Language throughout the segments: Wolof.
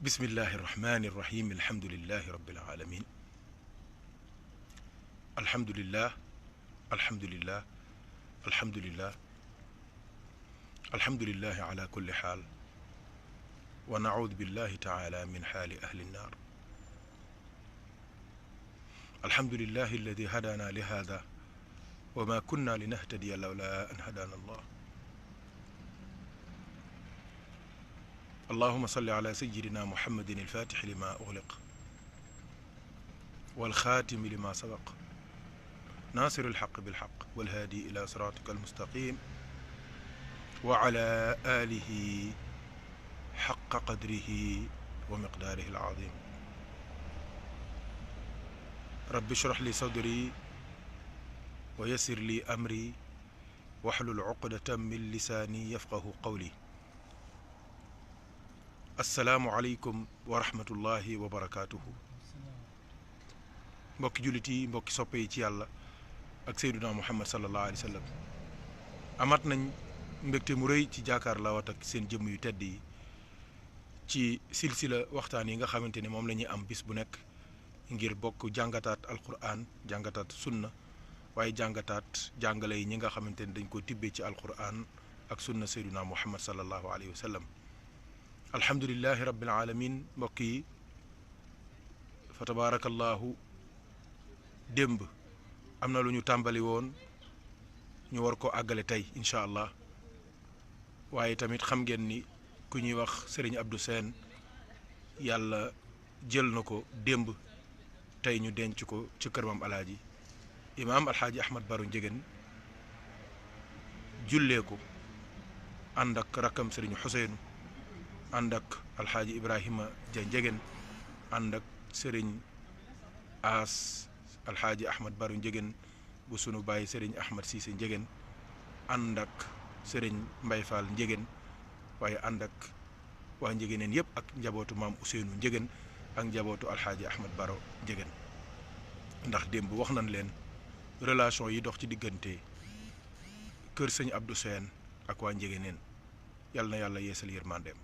bismillahi irrahmani irrahim alhamdulilahi rabbil alamin alhamdulillah alhamdulillah alhamdulillah alhamdulillahi ala kulli xaal wa naudu billahi taala min xaali ahli nnaar alhamdulillahi alladi hadana li hada wa ma kunna linahtadiya lawla an hadana allah allahuma salli ala sayidina muhammadin alfatixi lima ugliq walxaatimi lima sabaq naasiri alxaq bilxaq walhaadi ila siratika almustaqim wa ala alihi xaqa qadrihi wa miqdaarihi alazim rabbi shrah li sadri wa yassir li amri waxlul uqdatan min lisaani yafqahu qawli assalaamu aleykum wa rahmatullahi wa barakaatuhu mbokki jullit yi mbokki soppe yi ci yàlla ak seyduna muhammad sallallahu alayhi wa sallam amat nañ mbégte mu rëy ci jaakaar la wat ak seen jëmm yu tedd yi ci silsila waxtaan yi nga xamante ne moom la ñuy am bis bu nekk ngir bokk jàngataat alquran jàngataat sunna waaye jàngataat jàngale yi ñi nga xamante ne dañ ko tibbee ci alquran ak sunna seyduna muhammad sallallahu alayhi wa sallam alhamdulilahi rabbil alamin mbokk yi fa tabaarakallahu démb am na lu ñu tàmbali woon ñu war ko àggale tey incha allah waaye tamit xam ngeen ni ku ñuy wax Serigne Abdou Sène yàlla jël na ko démb tey ñu denc ko ci kër maam alaaji imaam alxaaji ahmad baro njegéen jullee ko ànd ak rakkam Serigne Xuseynu ànd ak alxaaji ibrahima ja njegéen ànd ak Serigne As alxaaji ahmad baro njegéen bu sunu bàyyi Serigne ahmad siise njegéen ànd ak Serigne Mbay Fall njegéen waaye ànd ak waa njegéneen yëpp ak njabootu maam Ousseynou njegéen ak njabootu alxaaji ahmad baro njegéen ndax démb wax nañ leen relation yi dox ci diggante kër sëñ Abdou Sène ak waa njegéneen yàlla na yàlla yeesal yërmandeem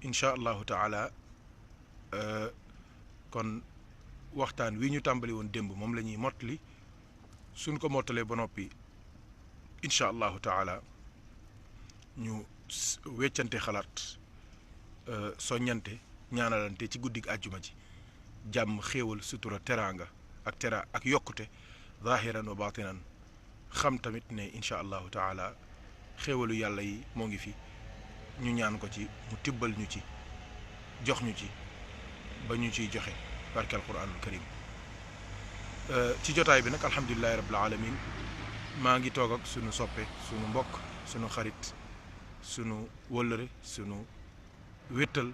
incha allahu taala kon waxtaan wi ñu tàmbali woon démb moom la ñuy mottali suñ ko mottalee ba noppi incha allahu taala ñu weccante xalaat soññante ñaanalante ci guddig àjjuma ji jàmm xéewal sutura teraanga ak yokkute zahiran wa batinan xam tamit ne incha allahu taala xéewalu yàlla yi moo ngi fi ñu ñaan ko ci mu tibbal ñu ci jox ñu ci ba ñu ciy joxe barke alquranul karim ci jotaay bi nag alhamdulilahi rabbil alamin maa ngi toog ak sunu soppe sunu mbokk sunu xarit sunu wëllëre sunu wéttal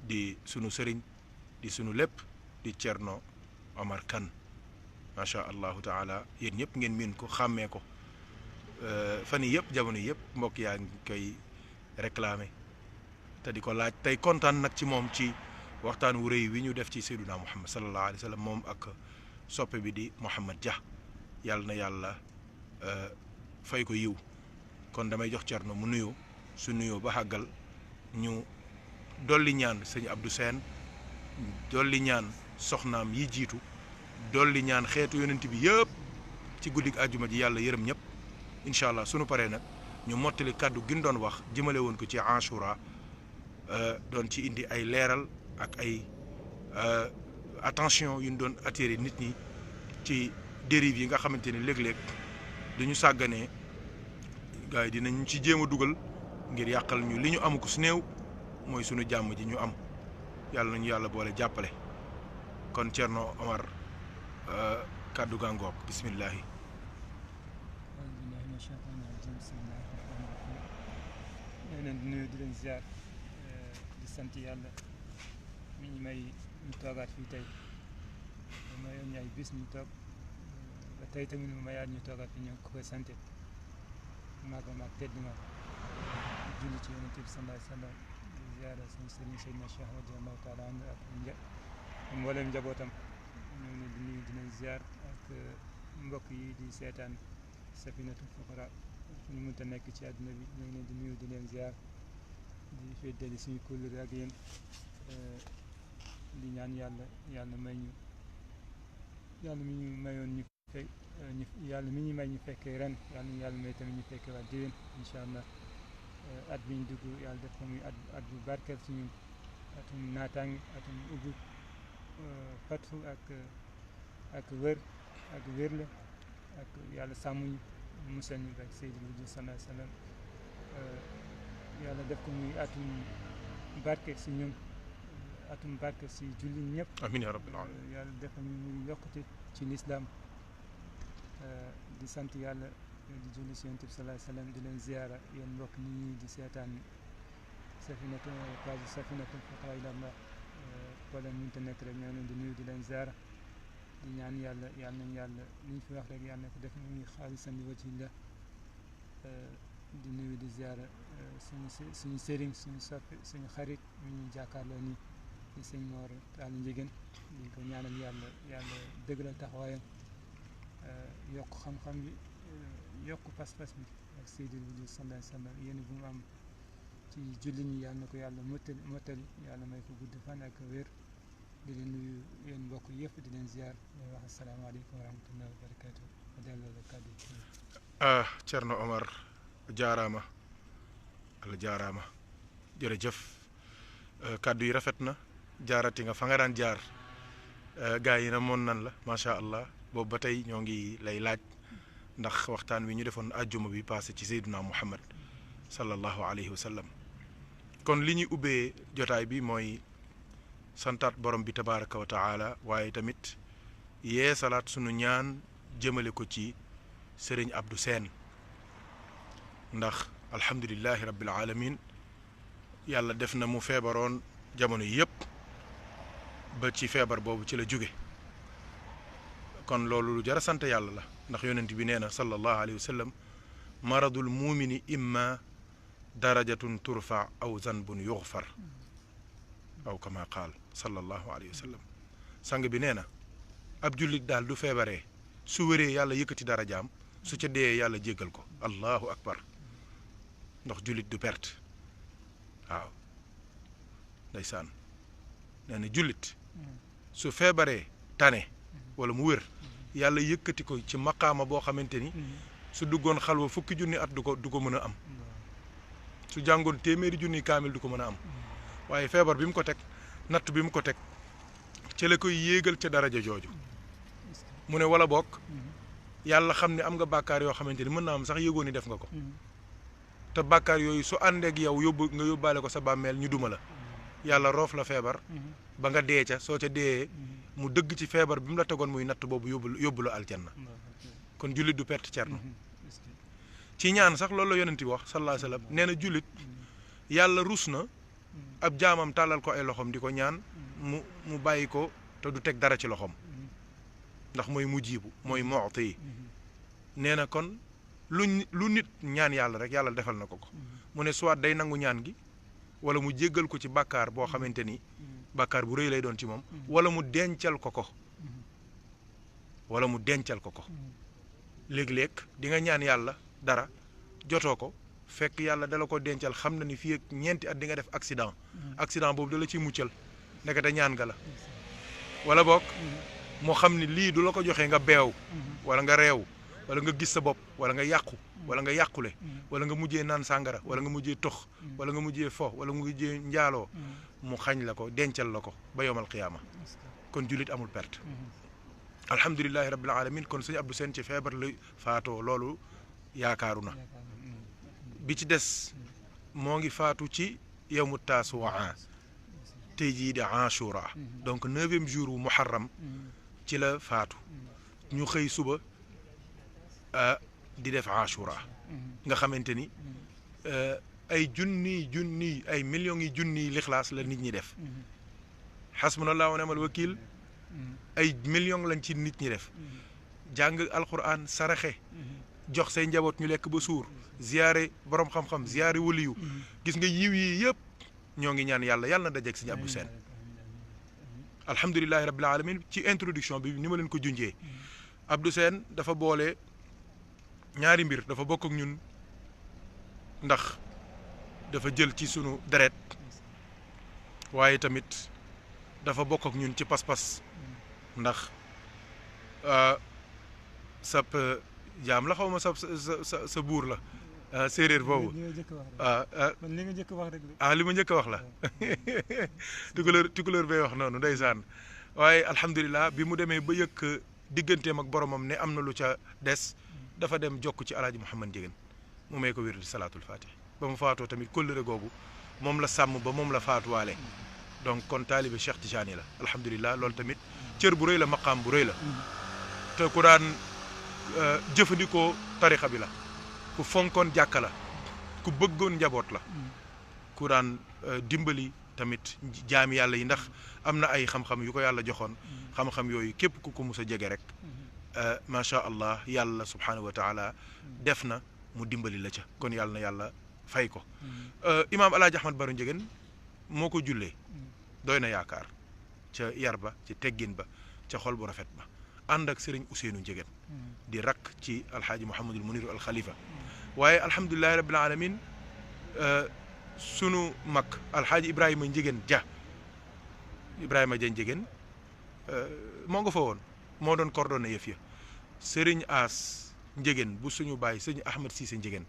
di sunu sëriñ di sunu lépp di Cerno Omar Kane macha allahu taala yéen ñëpp ngeen miin ko xàmmee ko fan yii yëpp jamono yëpp mbokk yaa ngi koy réclamé te di ko laaj tey kontaan nag ci moom ci waxtaan wu rëy wi ñu def ci Seyduna Muhammad sallallahu alayhi wa sallam moom ak soppe bi di Mouhamad Dia yàlla na yàlla fay ko yiw kon damay jox Cerno mu nuyoo su nuyoo ba xàggal ñu dolli ñaan sëñ Abdou Sène dolli ñaan soxnaam yi jiitu dolli ñaan xeetu yonent bi yëpp ci guddig àjjuma ji yàlla yërëm ñëpp incha allah sunu paree nag ñu mottali kàddu gi ñu doon wax jëmale woon ko ci Ashura doon ci indi ay leeral ak ay attention yu ñu doon attirer nit ñi ci dérive yi nga xamante ne léeg-léeg duñu sàgganee gars yi dinañ ci jéem a dugal ngir yàqal ñu li ñu amu ko su néew mooy sunu jàmm ji ñu am yàlla nañu yàlla boole jàppale kon Cerno Omar kàddu gàngoog bismillahi ñoo leen di nuyu di leen ziar di sant yàlla mi ñu may ñu toogaat fii tey ma yoon ñaay bis ñu toog ba tey tamit mu mayaat ñu toogaat fii ñu ko koy sante maag tedd ma julli ci yonent bi sallallahu alayhi wa sallam di ziara suñu sëriñ Seydina Cheikh radiyallahu taala anhu ak mbooleem njabootam ñoo ngi leen di nuyu di leen ziar ak mbokk yi di seetaan Safinatul Fuqara fu ñu mënta nekk ci àdduna bi ñu ngi leen di nuyu di leen ziar di feddali suñu kóllëre ak yéen di ñaan yàlla may ñu yàlla mi ñu mayoon ñu fekk yàlla mi ñu may ñu fekkee ren yàlla may tamit ñu fekkee waa déwén incha allah at bi ñu dugg yàlla def ko muy at bu barkeel ci ñun atum naataange atum ubbi fatfu ak wër ak wérle ak yàlla sàmm ñu musal ñu rek Seydil Wujud sallallahu alayhi wa sallam yàlla def ko muy atum barke si ñun atum barke si julli ñëpp amiin yaa rabbil aalamiin yàlla def ñu muy yokkute ci lislaam di sant yàlla di julli si Yonent bi sallallahu alayhi wa sallam di leen ziyaara yéen mbokk nit ñi di seetaan Safinatoul page Safinatul Fata ilallah wala mënut a nekk rek ñoo leen di nuyu di leen ziyaara di ñaan yàlla nañ yàlla li ñu fi wax rek yàlla na ko def muy xaalisan li wajhillah di nuyu di ziyaara suñu sëriñ suñu soppi suñu xarit ñu ñuy jàkkaarloo nii di sëñ Mor Talla Ndiéguène di ko ñaanal yàlla dëgëral taxawaayam yokk xam-xam bi yokk pas-pas bi ak Seydil Wujud sallallahu alayhi wa sallam yéen bu mu am ci julli ñi yàlla na ko yàlla mottali yàlla may ko gudd fan ak wér di leen nuyu yéen mbokk yëpp di leen ziar di wax asalaamaaleykum wa rahmatullahi wa barakatu ma delloo la kàddu Thierno Omar jaaraama ala jaaraama jërëjëf kàddu yi rafet na jaarati nga fa nga daan jaar gaa yi na moon nan la macha allah boobu ba tey ñoo ngi lay laaj ndax waxtaan wi ñu defoon àjjuma bi passé ci Seydina Muhammad sallallahu alayhi wa sallam kon li ñuy ubbee jotaay bi mooy santaat borom bi tabaraka wa taala waaye tamit yee salaat sunu ñaan jëmale ko ci Serigne Abdou Sène ndax alhamdulillahi rabbil alamin yàlla def na mu feebaroon jamono yëpp ba ci feebar boobu ci la jóge kon loolu lu jara sant yàlla la ndax yonent bi nee na sallallahu alayhi wa sallam maradul muumini imma darajatun turfa aw zanbun yughfar aw kama qaal sallallahu alayhi wa sallam sang bi nee na ab jullit daal du feebaree su wéree yàlla yëkkati darajaam su ca dee yàlla jéggal ko allahu akbar ndax jullit du perte waaw ndeysaan nee na jullit su feebaree tane wala mu wér yàlla yëkkati ko ci maqaama boo xamante ni su duggoon xalwa fukki junni at du ko mën a am su jàngoon téeméeri junni kaamil du ko mën a am waaye feebar bi mu ko teg natt bi mu ko teg ca la koy yéegal ca daraja jooju mu ne wala bokk yàlla xam ne am nga bàkkaar yoo xamante ni mën naa am sax yëgoon ni def nga ko te bàkkaar yooyu su àndeek yow nga yóbbaale ko sa bàmmeel ñu duma la yàlla roof la feebar ba nga dee ca soo ca dee mu dëgg ci feebar bi mu la tegoon muy natt boobu yóbbu la aljanna kon jullit du perte cerno ci ñaan sax loolu la yonent bi wax sallallahu alayhi wa sallam nee na jullit yàlla rus na ab jaamam tàllal ko ay loxoom di ko ñaan mu bàyyi ko te du teg dara ci loxoom ndax mooy mujibu mooy mu'ti yi nee na kon lu nit ñaan yàlla rek yàlla defal na ko ko mu ne soit day nangu ñaan gi wala mu jéggal ko ci bàkkaar boo xamante ni bàkkaar bu rëy lay doon ci moom wala mu dencal ko ko léeg-léeg di nga ñaan yàlla dara jotoo ko fekk yàlla dala ko dencal xam na ni fii ak ñeenti at di nga def accident boobu dala ciy muccal ndekete ñaan nga la wala boog moo xam ni lii du la ko joxee nga beew wala nga reew wala nga gis sa bopp wala nga yàqu wala nga yàqule wala nga mujjee naan sàngara wala nga mujjee tox wala nga mujjee fo wala nga mujjee njaaloo mu xañ la ko dencal la ko ba yowmal qiyaama kon jullit amul perte alhamdulillahi rabbil alamin kon sëñ Abdou Sène ci feebar la faatoo loolu yaakaaru na bi ci des moo ngi faatu ci yawmu taasuwaa tey jii di Ashura donc 9e jour wu muharram ci la faatu ñu xëy suba di def Ashura nga xamante ni ay junniy ay millions yi junniy lixlaas la nit ñi def xasbunallahu wa ni'mal wakiil ay millions lañ ci nit ñi def jàng alquran saraxe jox say njaboot ñu lekk ba suur ziyaare borom xam-xam ziyaare waliyu gis nga yiw yi yëpp ñoo ngi ñaan yàlla na dajeeg sëñ Abdou Sène alhamdulilahi rabbil alamin ci introduction bi ni ma leen ko junjee Abdou Sène dafa boole ñaari mbir dafa bokk ak ñun ndax dafa jël ci sunu deret waaye tamit dafa bokk ak ñun ci pas-pas ndax sab jaam la xaw ma sa buur la séeréer boobu man li nga njëkk wax rek li ma njëkk a wax la tukulóor bay wax noonu ndeysaan waaye alhamdulilah bi mu demee ba yëkk digganteem ak boromam ne am na lu ca des dafa dem jokk ci alaaji Mouhamad Ndiéguène mu may ko wér salaatul fatih ba mu faatoo tamit kóllëre googu moom la sàmm ba moom la faatuwaale donc kon taalibe Cheikh Tidiane la alhamdulilah loolu tamit cër bu rëy la maqaam bu rëy la te ku daan jëfandikoo tarixa bi la ku fonkoon jàkka la ku bëggoon njaboot la ku daan dimbali tamit jaami yàlla yi ndax am na ay xam-xam yu ko yàlla joxoon xam-xam yooyu képp ku ko mus a jege rek macha allah yàlla subhanahu wa taala def na mu dimbali la ca kon yàlla na yàlla fay ko imaam alaaji Ahmad Baro Ndiéguène moo ko jullee doy na yaakaar ca yar ba ci teggin ba ca xol bu rafet ba ànd ak Serigne Ousseynou Ndiéguène di rakk ci alxaaji Mouhamadul Muniru al Khalifa waaye alhamdulilahi rabbil alamin sunu mag alxaaji Ibrahima Ndiéguène Dia Ibrahima Dia Ndiéguène moo nga fa woon moo doon coordonné yëf ya Serigne As Ndiéguène bu suñu bàyyi sëñ Ahmed Cissé Ndiéguène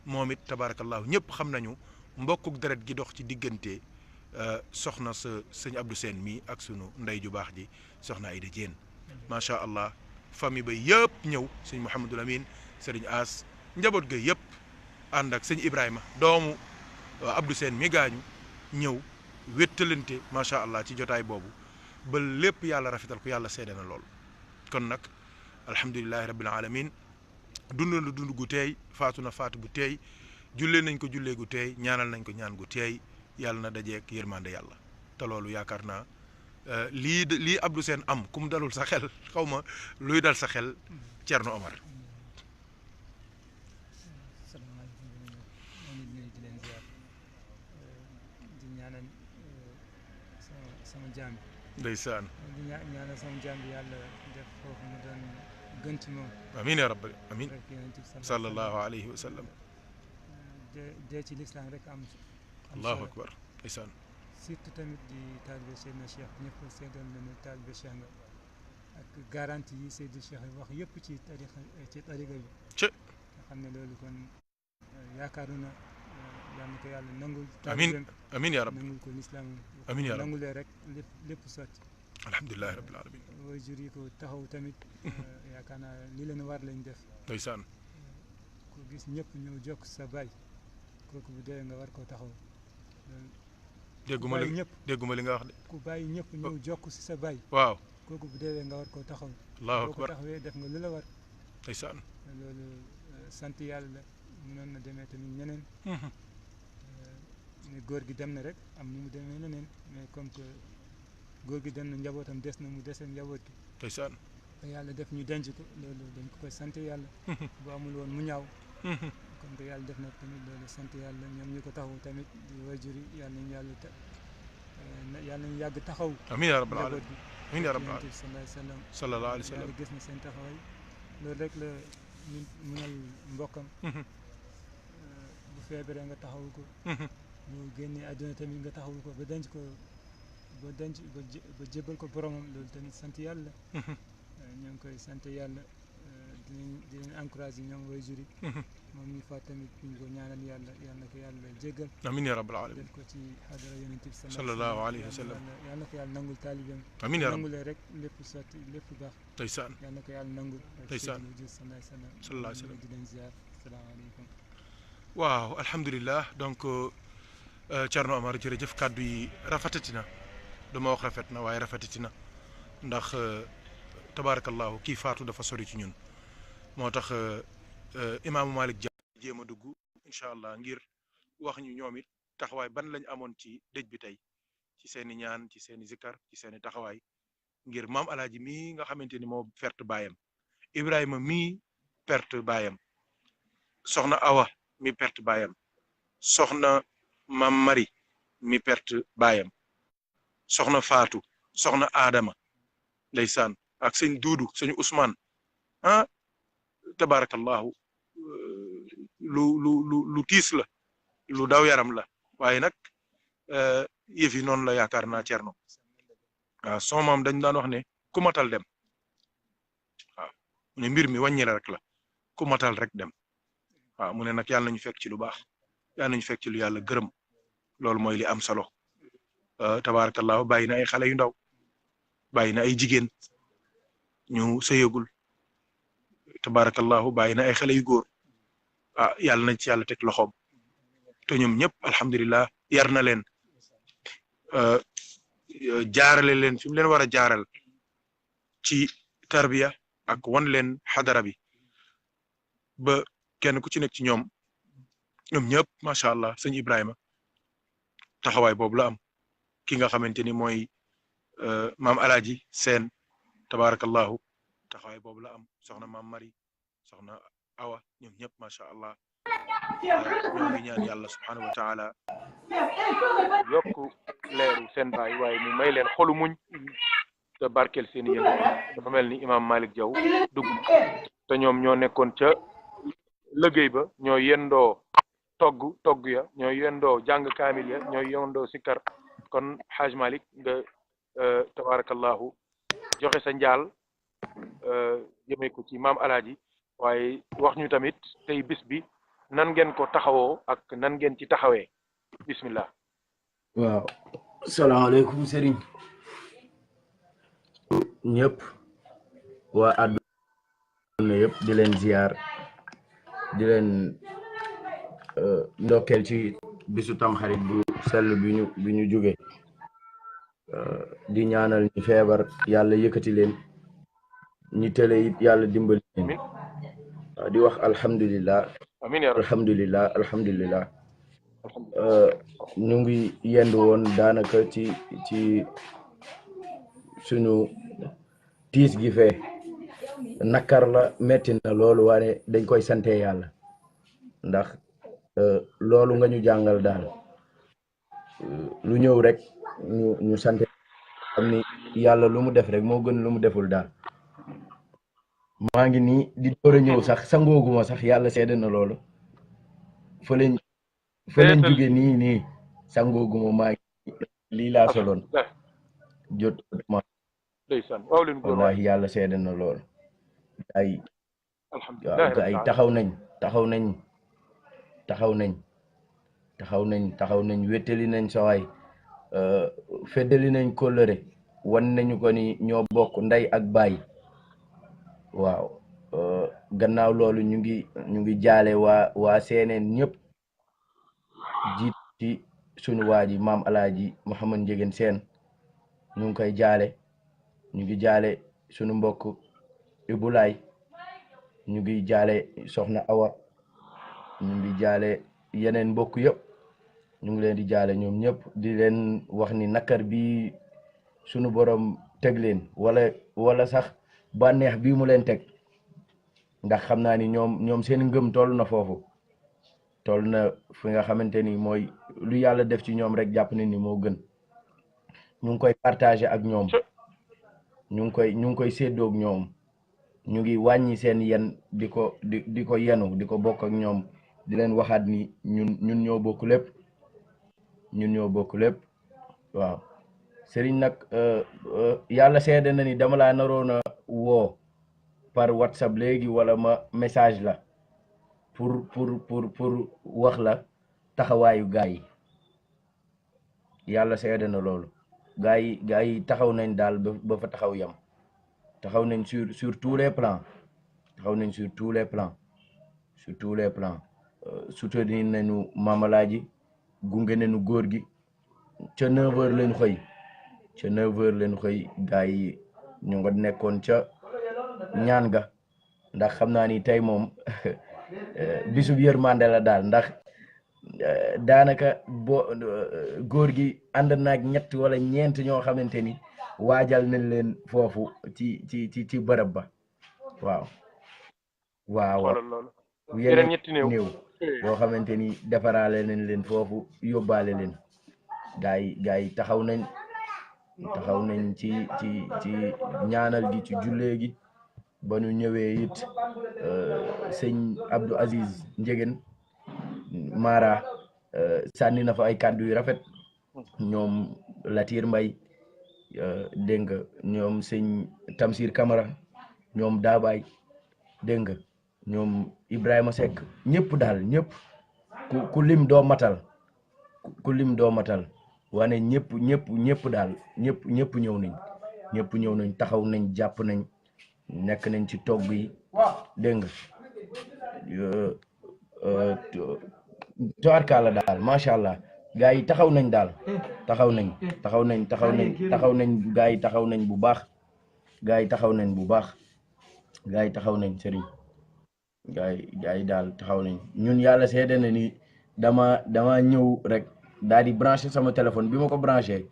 moom it tabarakallahu ñëpp xam nañu mbokkuk deret gi dox ci diggante soxna sa sëñ Abdou Sène mii ak sunu ndey ju baax ji soxna Aïda Diène macha allah famille ba yëpp ñëw sëñ Mouhamadul Amin Serigne As njaboot ga yëpp ànd ak sëñ Ibrahima doomu Abdou Sène mi gaañu ñëw wéttalante macha allah ci jotaay boobu ba lépp yàlla rafetal ko yàlla seede na lool kon nag alhamdulilahi rabbil alamin dund na dund gu teey faatu na faatu gu teey jullee nañ ko jullee gu teey ñaanal nañ ko ñaan gu teey yàlla na dajeek yërmande yàlla te loolu yaakaar naa lii Abdou Sène am ku mu dalul sa xel xaw ma luy dal sa xel Thierno Omar. sama jaam bi ndeysaan di ñaanal sama jaam bi yàlla def foofu mu doon gën ci moom amiin ya rabbi amiin sallallahu alayhi wa sallam dee ci lislaam rek am allahu akbar ndeysaan surtout tamit di taalibe Seydina Cheikh ñëpp seedal na ne taalibe Cheikh nga ak garantie yi Seydina Cheikh yi wax yëpp ci tariqa bi nga xam ne loolu kon yaakaaru na yal na ko yàlla nangul amiin amiin ya rabbi nangul ko lislaam amiin ya rabbi nangulee rek lépp sotti alhamdulilahi rabbil alamin way jur yi ko taxaw tamit yaakaar naa li leen war lañ def ndeysaan ku gis ñëpp ñëw jokk sa baay kooku bu dee nga war koo taxaw dégguma li nga wax de ku bàyyi ñëpp ñëw jokk si sa baay waaw kooku bu deewee nga war koo taxaw allahu boo ko akbar taxawee def nga lu la war ndeysaan loolu sant yàlla mënoon na demee tamit ñeneen ne góor gi dem na rek am ni mu demee neneen mais comme que góor gi dem na njabootam des na mu desee njaboot gi ndeysaan te yàlla def ñu denc ko loolu dañ ko koy sant yàlla bu amul woon mu ñaaw comme que yàlla def na tamit loolu sant yàlla ñoom ñu ko taxaw tamit di waajur yi yàlla nañu yàlla nañu yàgg taxaw amiin ya rabbal njaboot alamin bi amiin ya rabbal alamin sallallahu alayhi wa sallam sallallahu alayhi wa sallam yàlla gis na seen taxawaay loolu rek la ñu mënal mbokkam bu feebaree nga taxawu ko ñu génnee àdduna tamit nga taxawu ko ba denc ko ba jébbal ko boromam loolu tamit sant yàlla ñoo ngi koy sant yàlla di leen encouragé ñoom way juri moom ñu faat tamit ñu ko ñaanal yàlla yàlla na ko yàlla jéggal amiin ya rabbal alamin def ko ci xadara yonent bi sallallahu alayhi wa sallam yàlla na ko yàlla nangul taalibeem amiin ya rabb nangulee rek lépp sotti lépp baax ndeysaan yàlla na ko yàlla nangul ndeysaan sallallahu alayhi wa sallam di leen ziar asalaamaaleykum waaw alhamdulilah donc Thierno Omar jërëjëf kàddu yi rafetati na duma wax rafet na waaye rafetati na ndax tabaarakallahu kii faatu dafa sori ci ñun moo tax imaamu Malick Dia jéem a dugg incha allah ngir wax ñu ñoom it taxawaay ban lañ amoon ci dëj bi tey ci seen i ñaan ci seen i zikkar ci seen i taxawaay ngir maam alaaji mii nga xamante ni moo perte baayam Ibrahima mii perte baayam soxna Awa mi perte baayam soxna Mam Mari mi perte baayam soxna Faatu soxna Adama ndeysaan ak sëñ Duudu sëñ Ousmane tabarakallahu lu tiis la lu daw yaram la waaye nag yëf yi noonu la yaakaar naa Cerno waaw son maam dañ daan wax ne ku matal dem waaw mu ne mbir mi wàññi la rek la ku matal rek dem waaw mu ne nag yàlla nañu fekk ci lu baax yàlla nañu fekk ci lu yàlla gërëm loolu mooy li am solo tabaarakallahu bàyyi na ay xale yu ndaw bàyyi na ay jigéen ñu sëyagul tabaarakallahu bàyyi na ay xale yu góor ah yàlla nañ ci yàlla teg loxoom te ñoom ñëpp alhamdulilah yar na leen jaarale leen fi mu leen war a jaaral ci tarbiya ak wan leen xadara bi ba kenn ku ci nekk ci ñoom ñëpp macha allah sëñ Ibrahima taxawaay boobu la am ki nga xamante ni mooy maam Alaaji Seen tabaarakallahu taxawaay boobu la am soxna maam Mari soxna Awa ñoom ñëpp macha allah ñoo ngi ñaan yàlla subhanahu wa taala yokk leeru seen baay waaye mu may leen xolu muñ te barkeel seen i yëngu dafa mel ni imaam Malick Diaw dugg te ñoom ñoo nekkoon ca liggéey ba ñoo yendoo togg ya ñoo yendoo jàng kaamil ya ñoo yendoo sikkar kon Haj Malick nga tabarakallahu joxe sa njaal jëmee ko ci maam alaaji waaye wax ñu tamit tey bis bi nan ngeen ko taxawoo ak nan ngeen ci taxawee bismillah waaw salaamaaleykum sëriñ ñëpp waa àdduna yëpp di leen ziar di leen ndokkeel ci bisu tamxarit bu sell bi ñu jóge di ñaanal ñi feebar yàlla yëkkati leen ñi tële it yàlla dimbali leen di wax alhamdulillah amiin yaa rabbi alhamdulillah ñu ngi yendu woon daanaka ci suñu tiis gi fee nakar la metti na loolu waaye dañ koy sante yàlla ndax loolu nga ñu jàngal daal lu ñëw rek ñu sante xam ni yàlla lu mu def rek moo gën lu mu deful daal maa ngi nii di door a ñëw sax sangooguma sax yàlla seede na loolu fa lañ jóge nii sangooguma maa ngi lii laa soloon jot ma wallahi yàlla seede na loolu ay taxaw nañ wéttali nañ sawaay feddali nañ kóllëre wan nañu ko ni ñoo bokk ndey ak baay waaw gannaaw loolu ñu ngi jaale waa seeneen ñëpp jiit ci sunu waa ji maam alaaji Mouhamad Ndiéguène Sène ñu ngi koy jaale ñu ngi jaale sunu mbokk Ibulaay ñu ngi jaale soxna Awa ñu ngi jaale yeneen mbokk yëpp ñu ngi leen di jaale ñoom ñëpp di leen wax ni nakar bi sunu borom teg leen wala sax bànneex bii mu leen teg ndax xam naa ni ñoom seen ngëm toll na foofu toll na fi nga xamante ni mooy lu yàlla def ci ñoom rek jàpp ne ni moo gën ñu ngi koy partagé ak ñoom ñu ngi koy séddoog ñoom ñu ngi wàññi seen yen di ko yenu di ko bokk ak ñoom di leen waxaat ni ñun ñoo bokk lépp waaw sëriñ nag yàlla seede na ni dama laa naroon a woo par WhatsApp léegi wala ma message la pour wax la taxawaayu gaa yi yàlla seede na loolu gaa yi taxaw nañ daal ba fa taxaw yam taxaw nañ sur tous les plans soutenir nañu maamalaaji gunge nañu góor gi ca 9h leen xëy gaa yi ñu nga nekkoon ca ñaan ga ndax xam naa ni tey moom bisub yërmande la daal ndax daanaka góor gi ànd naag ñett wala ñeent ñoo xamante ni waajal nañ leen foofu ci bërëb ba waaw yeneen ñetti néew boo xamante ni defaraale nañ leen foofu yóbbaale leen gaa yi taxaw nañ ci ñaanal gi ci jullee gi ba ñu ñëwee it sëñ Abdou Aziz Ndiéguène Mara sànni na fa ay kàddu yu rafet ñoom Latir Mbay dégg nga ñoom sëñ Tamsir Camara ñoom Daabaay dégg nga ñoom Ibrahima Seck ñëpp daal ñëpp ku lim doo matal ku lim doo matal wane ñëpp daal ñëpp ñëw nañ taxaw nañ jàpp nañ nekk nañ ci togg yi dégg nga tubaarkàlla daal macha allah gaa yi taxaw nañ daal taxaw nañ gaa yi taxaw nañ bu baax gaa yi taxaw nañ bu baax gaa yi taxaw nañ sëriñ gaa yi daal taxaw nañ ñun yàlla seede na ni dama ñëw rek daal di branché sama téléphone bi ma ko branché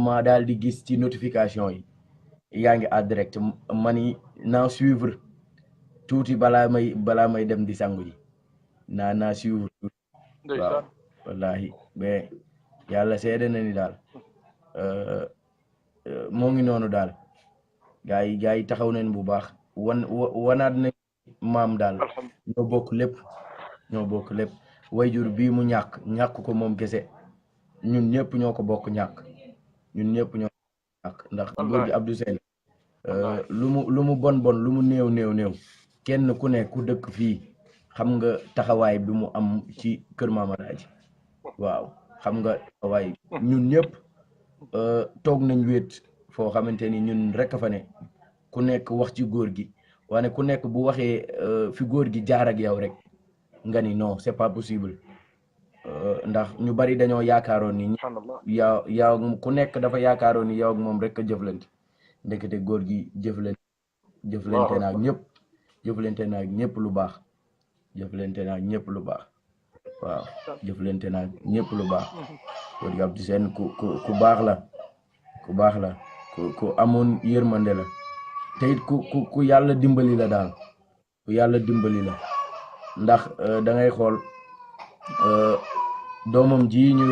ma daal di gis ci notification yi yaa ngi en direct ma ni naa suivre tuuti balaa may dem di sangu ji naa suivre waaw wallahi mais yàlla seede na ni daal moo ngi noonu daal gaa yi taxaw nañ bu baax wanaat nañ maam daal ñoo bokk lépp wayjur bii mu ñàkk ko moom kese ñun ñëpp ñoo ko bokk ñàkk ndax góor gi Abdou Sène lu mu bon lu mu néew kenn ku ne ku dëkk fii xam nga taxawaay bi mu am ci kër Maam Alaaji waaw xam nga taxawaay ñun ñëpp toog nañ wéet foo xamante ni ñun rek a fa ne ku nekk wax ci góor gi wane ku nekk bu waxee fi góor gi jaar ak yow rek nga ni non c'est pas possible ndax ñu bari dañoo yaakaaroon ni yow ku nekk dafa yaakaaroon ni yow ak moom rek a jëflante ndekete góor gi jëflante naag ñëpp lu baax waaw jëflante naag ñëpp lu baax góor gi Abdou Sène ku baax la ku amoon yërmande la te it ku yàlla dimbali la daal ku yàlla dimbali la ndax da ngay xool doomam ji ñuy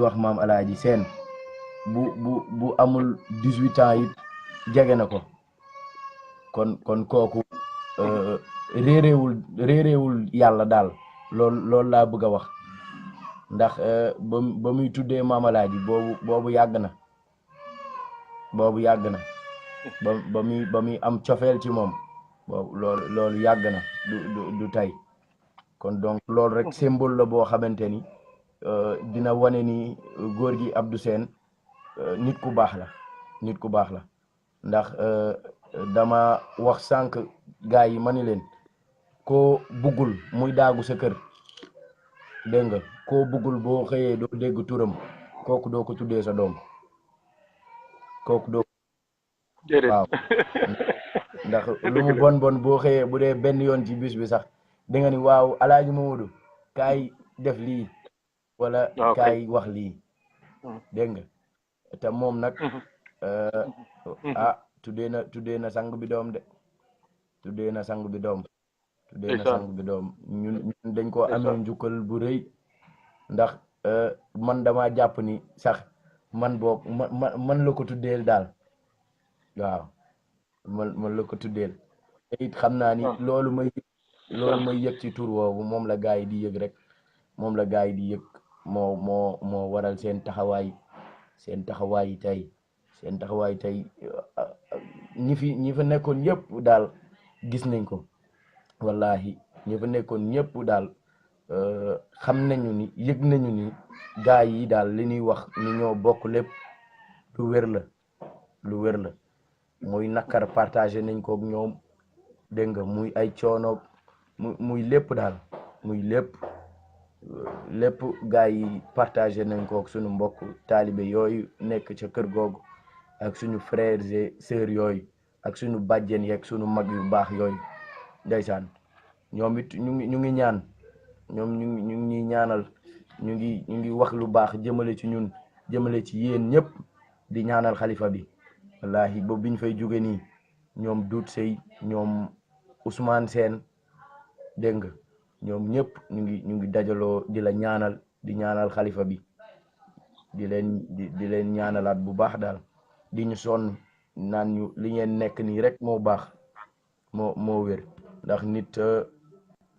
wax maam Alaaji Sène bu amul 18 ans it jege na ko kon kooku réeréewul yàlla daal loolu laa bëgg a wax ndax ba muy tuddee maam Alaaji boobu yàgg na ba muy am cofeel ci moom boobu loolu yàgg na du tey kon donc loolu rek symbole la boo xamante ni dina wane ni góor gi Abdou Sène nit ku baax la ndax dama wax sànq gars yi ma ni leen koo buggul muy daagu sa kër dégg nga koo buggul boo xëyee doo dégg turam kooku doo ko tuddee sa doom kooku doo waaw ndax lu mu bon boo xëyee bu dee benn yoon ci bis bi sax da nga ni waaw Alaaji Mamadou kaay def lii wala kaay wax lii dégg nga te moom nag tuddee na sang bi doom de tuddee na sang bi doom ñun dañ koo amee njukkal bu rëy ndax man dama jàpp ni sax man boog man la ko tuddeel daal waaw man la ko tuddeel te it xam naa ni loolu may yëg ci tur woowu moom la gaa yi di yëg rek moom la gaa yi di yëg moo waral seen taxawaay tey ñi fa nekkoon yëpp daal gis nañ ko wallahi ñi fa nekkoon ñëpp daal xam nañu ni yëg nañu ni gaa yi daal li ñuy wax ni ñoo bokk lépp lu wér la muy nakar partagé nañ ko ak ñoom dégg nga muy ay coono muy lépp daal muy lépp gaa yi partagé nañ ko ak suñu mbokk taalibe yooyu nekk ca kër googu ak suñu frères et sœurs yooyu ak suñu bàjjen yeeg suñu mag yu baax yooyu ndeysaan ñoom it ñu ngi ñaan ñoom ñu ngi ñaanal ñu ngi wax lu baax jëmale ci ñun jëmale ci yéen ñëpp di ñaanal xalifa bi wallahi ba biñ fay jóge nii ñoom Dout Sey ñoom Ousmane Sène dégg nga ñoom ñëpp ñu ngi dajaloo di la ñaanal di ñaanal xalifa bi di leen ñaanalaat bu baax daal di ñu sonn naan ñu li ngeen nekk nii rek moo baax moo wér ndax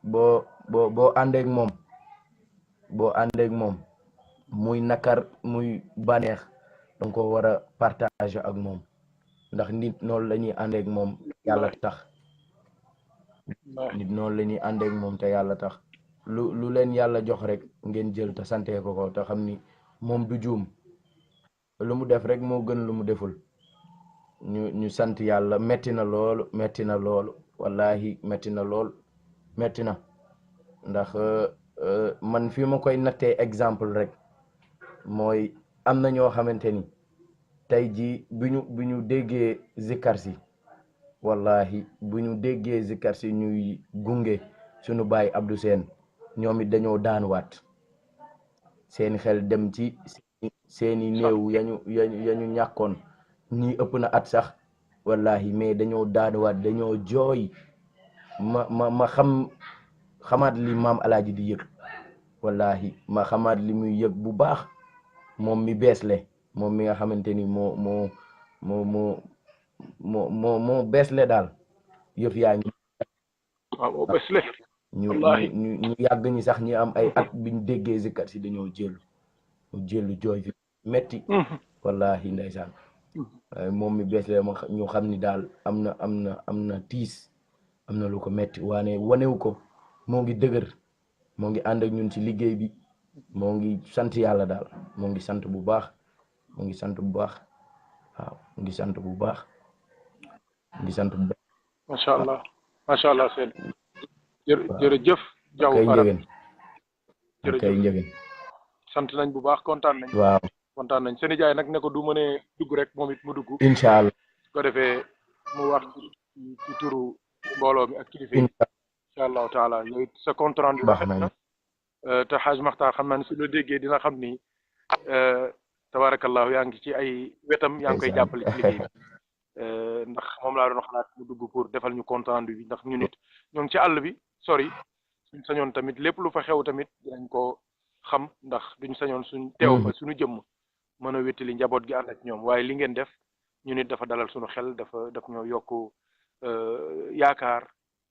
boo àndeek moom muy nakar muy bànneex danga ko war a partager ak moom ndax nit noonu la ñuy àndeek moom yàlla tax nit noonu la ñuy àndeek moom te yàlla tax lu leen yàlla jox rek ngeen jël te santee ko te xam ni moom du juum lu mu def rek moo gën lu mu deful ñu sant yàlla metti na loolu wallahi metti na ndax man fi ma koy nattee exemple rek mooy am na ñoo xamante ni tey jii bu ñu déggee zikkar si wallahi bu ñu déggee zikkar si ñuy gunge suñu baay Abdou Seen ñoom it dañoo daanuwaat seeni xel dem ci seeni néew yañu ñàkkoon ñii ëpp na at sax wallahi mais dañoo daanuwaat dañoo jooy ma xamaat li maam alaaji di yëg wallahi ma xamaat li muy yëg bu baax moom mi beesle moom mi nga xamante ni moo beesle daal yëf yaa ngi waaw beesle ñu yàgg ñi sax ñi am ay at biñ déggee zikkat si dañoo jëlu jooy fi metti wallahi ndeysaan moom mi beesle ñu xam ni daal am na tiis am na lu ko metti wanewu ko moo ngi dëgër moo ngi ànd ak ñun ci liggéey bi moo ngi sant yàlla daal moo ngi sant bu baax waaw mu ngi sant bu baax macha allah seen jërëjëf Jaw Arab kay njëgeen sant nañ bu baax kontaan nañ waaw kontaan nañ seen jaay nag ne ko du mënee dugg rek moom it mu dugg incha allah ko defee mu wax ci turu mbooloo mi ak kilifa yi incha allahu taala yooyu sa compte rendu rafet na te Xaaj Maxtaar xam naa ne su la déggee dina xam ni tabarakallahu yaa ngi ci ay wetam yaa ngi koy jàppale ci liggéey bi ndax moom laa doon xalaat mu dugg pour defal ñu compte rendu bi ndax ñu nit ñoo ngi ci àll bi sori suñ sañoon tamit lépp lu fa xew tamit dinañ ko xam ndax duñ sañoon suñ teew fa suñu jëmm mën a wéttali njaboot gi ànd ak ñoom waaye li ngeen def ñu nit dafa dalal suñu xel daf ñoo yokk yaakaar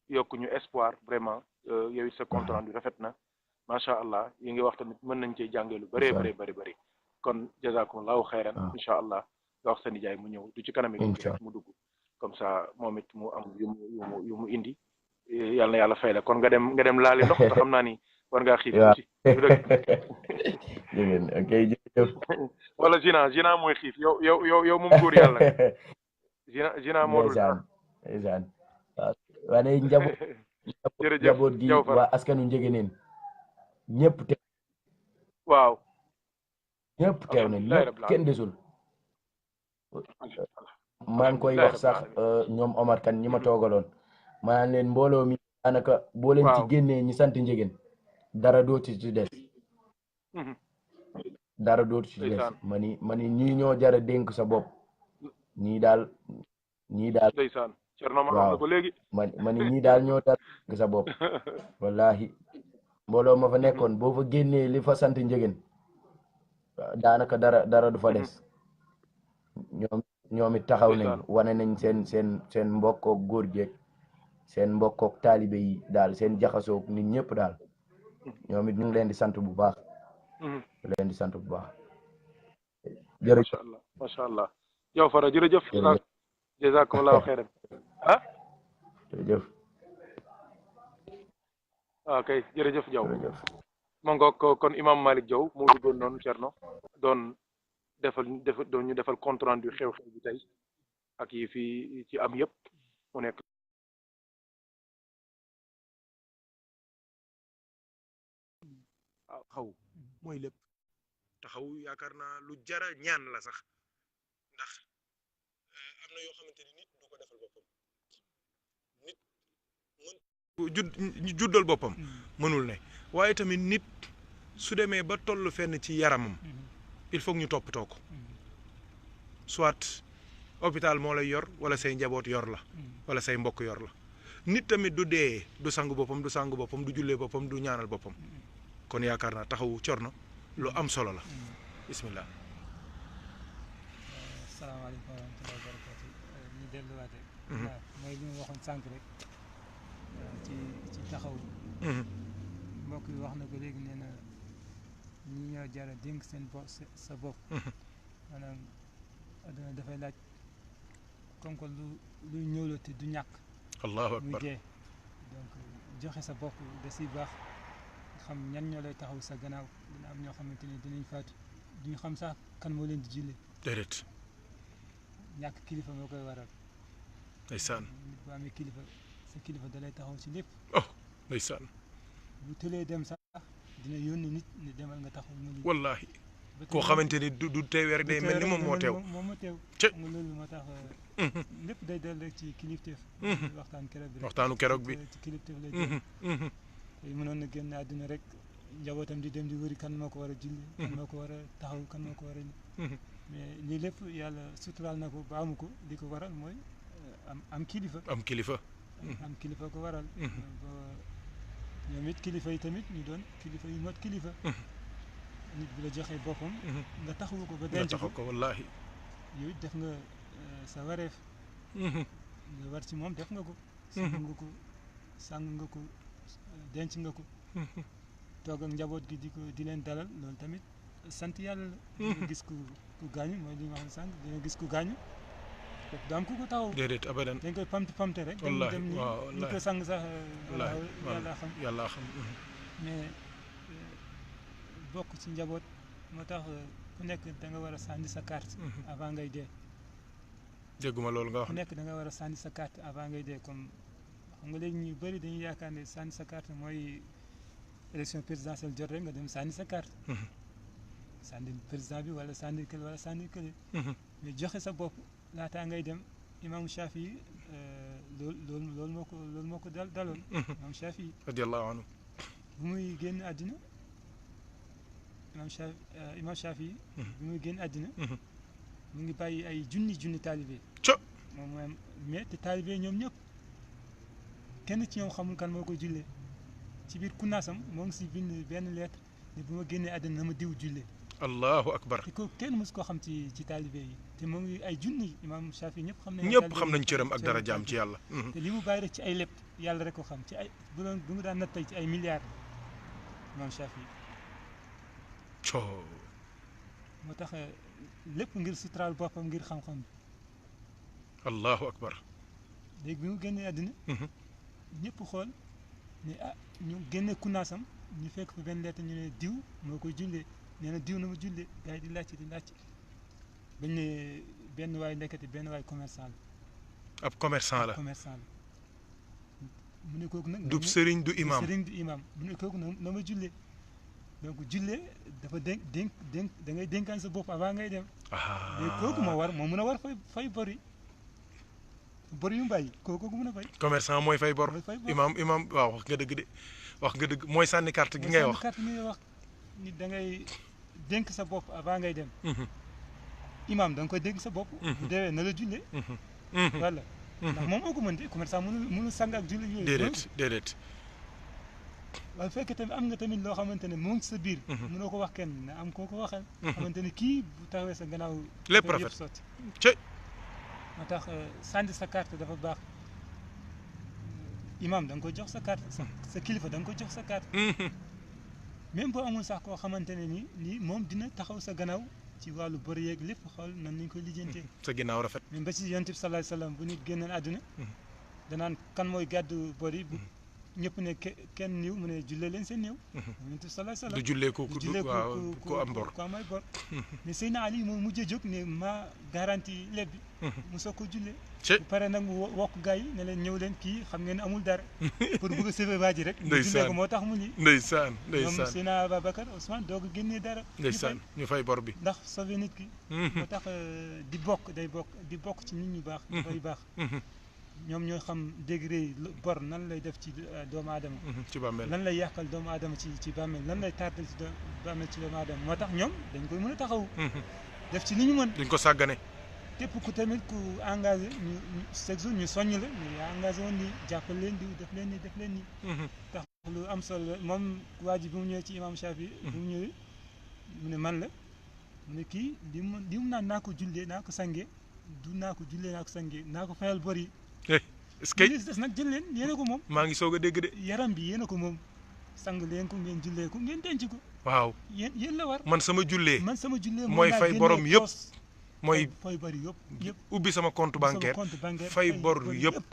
yokk ñu espoir vraiment yow it sa compte rendu rafet na macha allah yi ngi wax tamit mën nañ cee jàngee lu bëree bëri kon jazakumullahu xayran incha allah nga wax sa nijaay mu ñëw du ci kanam rek mu dugg comme ça moom it mu am yu mu indi yàlla na yàlla fay la kon nga dem laali ndox te xam naa ni war ngaa xiif aussi wala Zina mooy xiif yow moom góor yàlla Zina moo dul ndeysaan waaye njaboot gi waa askanu Njëgëneen ñëpp teew waaw ñëpp teew na ñëpp kenn desul maa ngi koy wax sax ñoom Omar Kan ñi ma toogaloon maanaam leen mbooloo mi daanaka boo leen ci génnee ñi sant Njëgën dara dootu ci des ma ni ñii ñoo jara dénk sa bopp ñii daal waaw ma ni ñii daal ñoo jara dénk sa bopp wallahi mbooloo ma fa nekkoon boo fa génnee li fa sant Njëgën daanaka dara du fa des ñoom it taxaw nañ wane nañ seen mbokkook góor jeeg seen mbokkook taalibe yi daal seen jaxasoog nit ñëpp daal ñoom it ñu ngi leen di sant bu baax jërëjëf macha allah yow Fara jërëjëf jazakumullahu xayran jërëjëf ok jërëjëf Jaw ma ngoog kon imam Malick Diaw moo duggoon noonu Thierno doon ñu defal compte rendu xew-xew bi tey ak yi fi ci am yëpp mu nekk taxaw mooy lépp taxaw yaakaar naa lu jara ñaan la sax ndax am na yoo xamante ni nit du ko defal boppam nit juddal boppam mënul ne waaye tamit nit su demee ba toll fenn ci yaramam il faut ñu toppatoo ko soit hôpital moo lay yor wala say njaboot yor la wala say mbokk yor la nit tamit du dee du sangu boppam du jullee boppam du ñaanal boppam kon yaakaar naa taxawu Thierno lu am solo la bismillah. asalaamaaleykum wa rahmatulah wa barakatu ñu delluwaate waaw mooy li ma waxoon sànq rek ci taxaw mbokk yi wax na ko léegi nee na ñi ñoo jara dénk seen bopp sa bopp maanaam adduna dafay laaj comme que luy ñëw la te du ñàkk allahu muy akbar dee donc joxe sa bopp da siy baax xam ñan ñoo lay taxaw sa gannaaw dina am ñoo xamante ni dinañ faatu duñu xam sax kan moo leen di jullee déedéet ñàkk kilifa moo koy waral ndeysaan nit bu amee kilifa sa kilifa da lay taxaw ci lépp oh ndeysaan bu tëlee dem sax dina yónni nit ne demal nga taxaw ma lii wallahi koo xamante ni du teewee rek day mel ni moom moo teew moom moo teew Cë. nga loolu moo tax lépp day del rek ci kilifteef waxtaan keroog bi rek waxtaanu keroog bi ci kilifteef lay del tey mënoon na génn àdduna rek njabootam di dem di wëri kan moo ko war a julli kan moo ko war a taxaw kan moo ko war a mais lii lépp yàlla suturaal na ko ba amu ko li ko waral mooy am kilifa am kilifa am kilifa ko waral ba ñoom it kilifa yi tamit ñu doon kilifa yu mot kilifa nit bi la joxee boppam nga taxawu ko ba nga denc taxaw ko ko wallahi yow it def nga sa wareef nga war ci moom def nga ko sàng nga ko denc nga ko toog ak njaboot gi di leen dalal loolu tamit sant yàlla la nga gis ku gaañu mooy li nga xam ne sànq dina gis ku gaañu fekk du am ku ko taxaw déedéet abadan dañ koy pamte rek wallahi dem ni waaw ñu wallahi ko sang sax wallahi yàlla xam yàlla xam mais bokk ci njaboot moo tax ku nekk da nga war a sànni sa carte avant ngay dee dégguma loolu nga wax ku nekk da nga war a sànni sa carte avant ngay dee comme xam nga léegi ñu bëri dañuy yaakaar ne sànni sa carte mooy élection présidentielle jot rek nga dem sànni sa carte sànni président bi wala sànni kële wala sànni kële mais joxe sa bopp laataa ngay dem imam Shafi loolu moo ko daloon imam Shafi radiyallahu anhu bu muy génn àddina imam Shafi bu muy génn àddina mu ngi bàyyi ay junni taalibe moom mooy mais te taalibe ñoom ñëpp kenn ci ñoom xamul kan moo ko jullee ci biir kunnaasam moo ngi si bind benn lettre ne bu ma génnee àddina na ma diw jullee allahu akbar te ko kenn mës koo xam ci taalibe yi te moo ngi ay junni imam Shafi ñëpp xam nañ cëram ak darajaam ci yàlla te li mu bàyyi rek ci ay lépp yàlla rek ko xam ci ay bu mu daan natt tey ci ay milliards imam Shafi coo moo tax lépp ngir suturaal boppam ngir xam-xam bi allahu akbar léegi bi mu génnee àddina ñëpp xool ne ñu génne kunnaasam ñu fekk fa benn lettre ñu ne diw moo koy jullee nee na diw na ma jullee gars yi di laajte bañ ne benn waay nekkati benn waay commerçant la ab commerçant la mu ne kooku nag du sëriñ du imam mu ne kooku na ma jullee donc jullee dafa dénk da ngay dénkaan sa bopp avant ngay dem léegi kooku moo mën a war fay bor yu mbay kooku mën a fay commerçant mooy fay bor imam waaw wax nga dëgg mooy sànni carte gi ngay wax carte gi ngay wax nit da ngay dénk sa bopp avant ngay dem imam da nga koy dénk sa bopp bu deewee na la jullee voilà ndax moom moo ko mën de commerçant mënul sang ak julli yooyu déedéet waaye fekk tamit am nga tamit loo xamante ne moo ngi sa biir mënoo ko wax kenn na am koo ko waxal xamante ne kii bu taxawee sa gannaaw lépp rafet sotti cey moo tax sànni sa carte dafa baax imam da nga koy jox sa carte sa kilifa da nga koy jox sa carte même boo amul sax koo xamante ne nii moom dina taxaw sa gannaaw ci wàllu bor yeeg lépp xool nan lañ koy lijjantee sa ginnaaw rafet même ba ci yonent bi sallallahu alayhi wasallam bu nit génnoon àdduna danaan kan mooy gàddu bor yi ñëpp ne kenn niw mu ne jullee leen seen néew yonent bi sallallahu alayhi wasallam du jullee ku am bor ku am ay bor mais Seydina Ali moom mujjee jóg ne ma garantie leb bi mu soog ko jullee bu pare nag mu wokk gars yi ne leen ñëw leen kii xam ngeen amul dara pour bëgg a sauver waa ji rek jullee ko moo tax mu lii ndeysaan ñoom Seydina Ababacar Ousmane doog a génnee dara ndeysaan ñu fay bor bi ndax sauver nit ki moo tax di bokk ci nit ñu baax dafay baax ñoom ñoo xam degré yi bor nan lay def ci doomu aadama ci bàmmeel lan lay yàqal doomu aadama ci bàmmeel lan lay tardel ci bàmmeel ci doomu aadama moo tax ñoom dañ koy mën a taxaw def ci li ñu mën duñ ko sàggane képp ku tamit ku engagé ñu chaque jour ñu soññ la ñu engagé woon nii jàppal leen di def leen nii tax lu am solo moom waa ji bi mu ñëwee ci imam Shafi bi mu ñëwee mu ne man la mu ne kii li mu naan naa ko jullee naa ko sangee du naa ko jullee naa ko sangee naa ko fayal bor yi est-ce que des nag jël leen yéena ko moom maa ngi soog a dégg de yaram bi yéena ko moom sang leen ko ngeen jullee ko ngeen denc ko. waaw yéen la war. man sama jullee mooy fay borom yëpp mooy fay bari yëpp ubbi sama compte bancaire fay bor yëpp.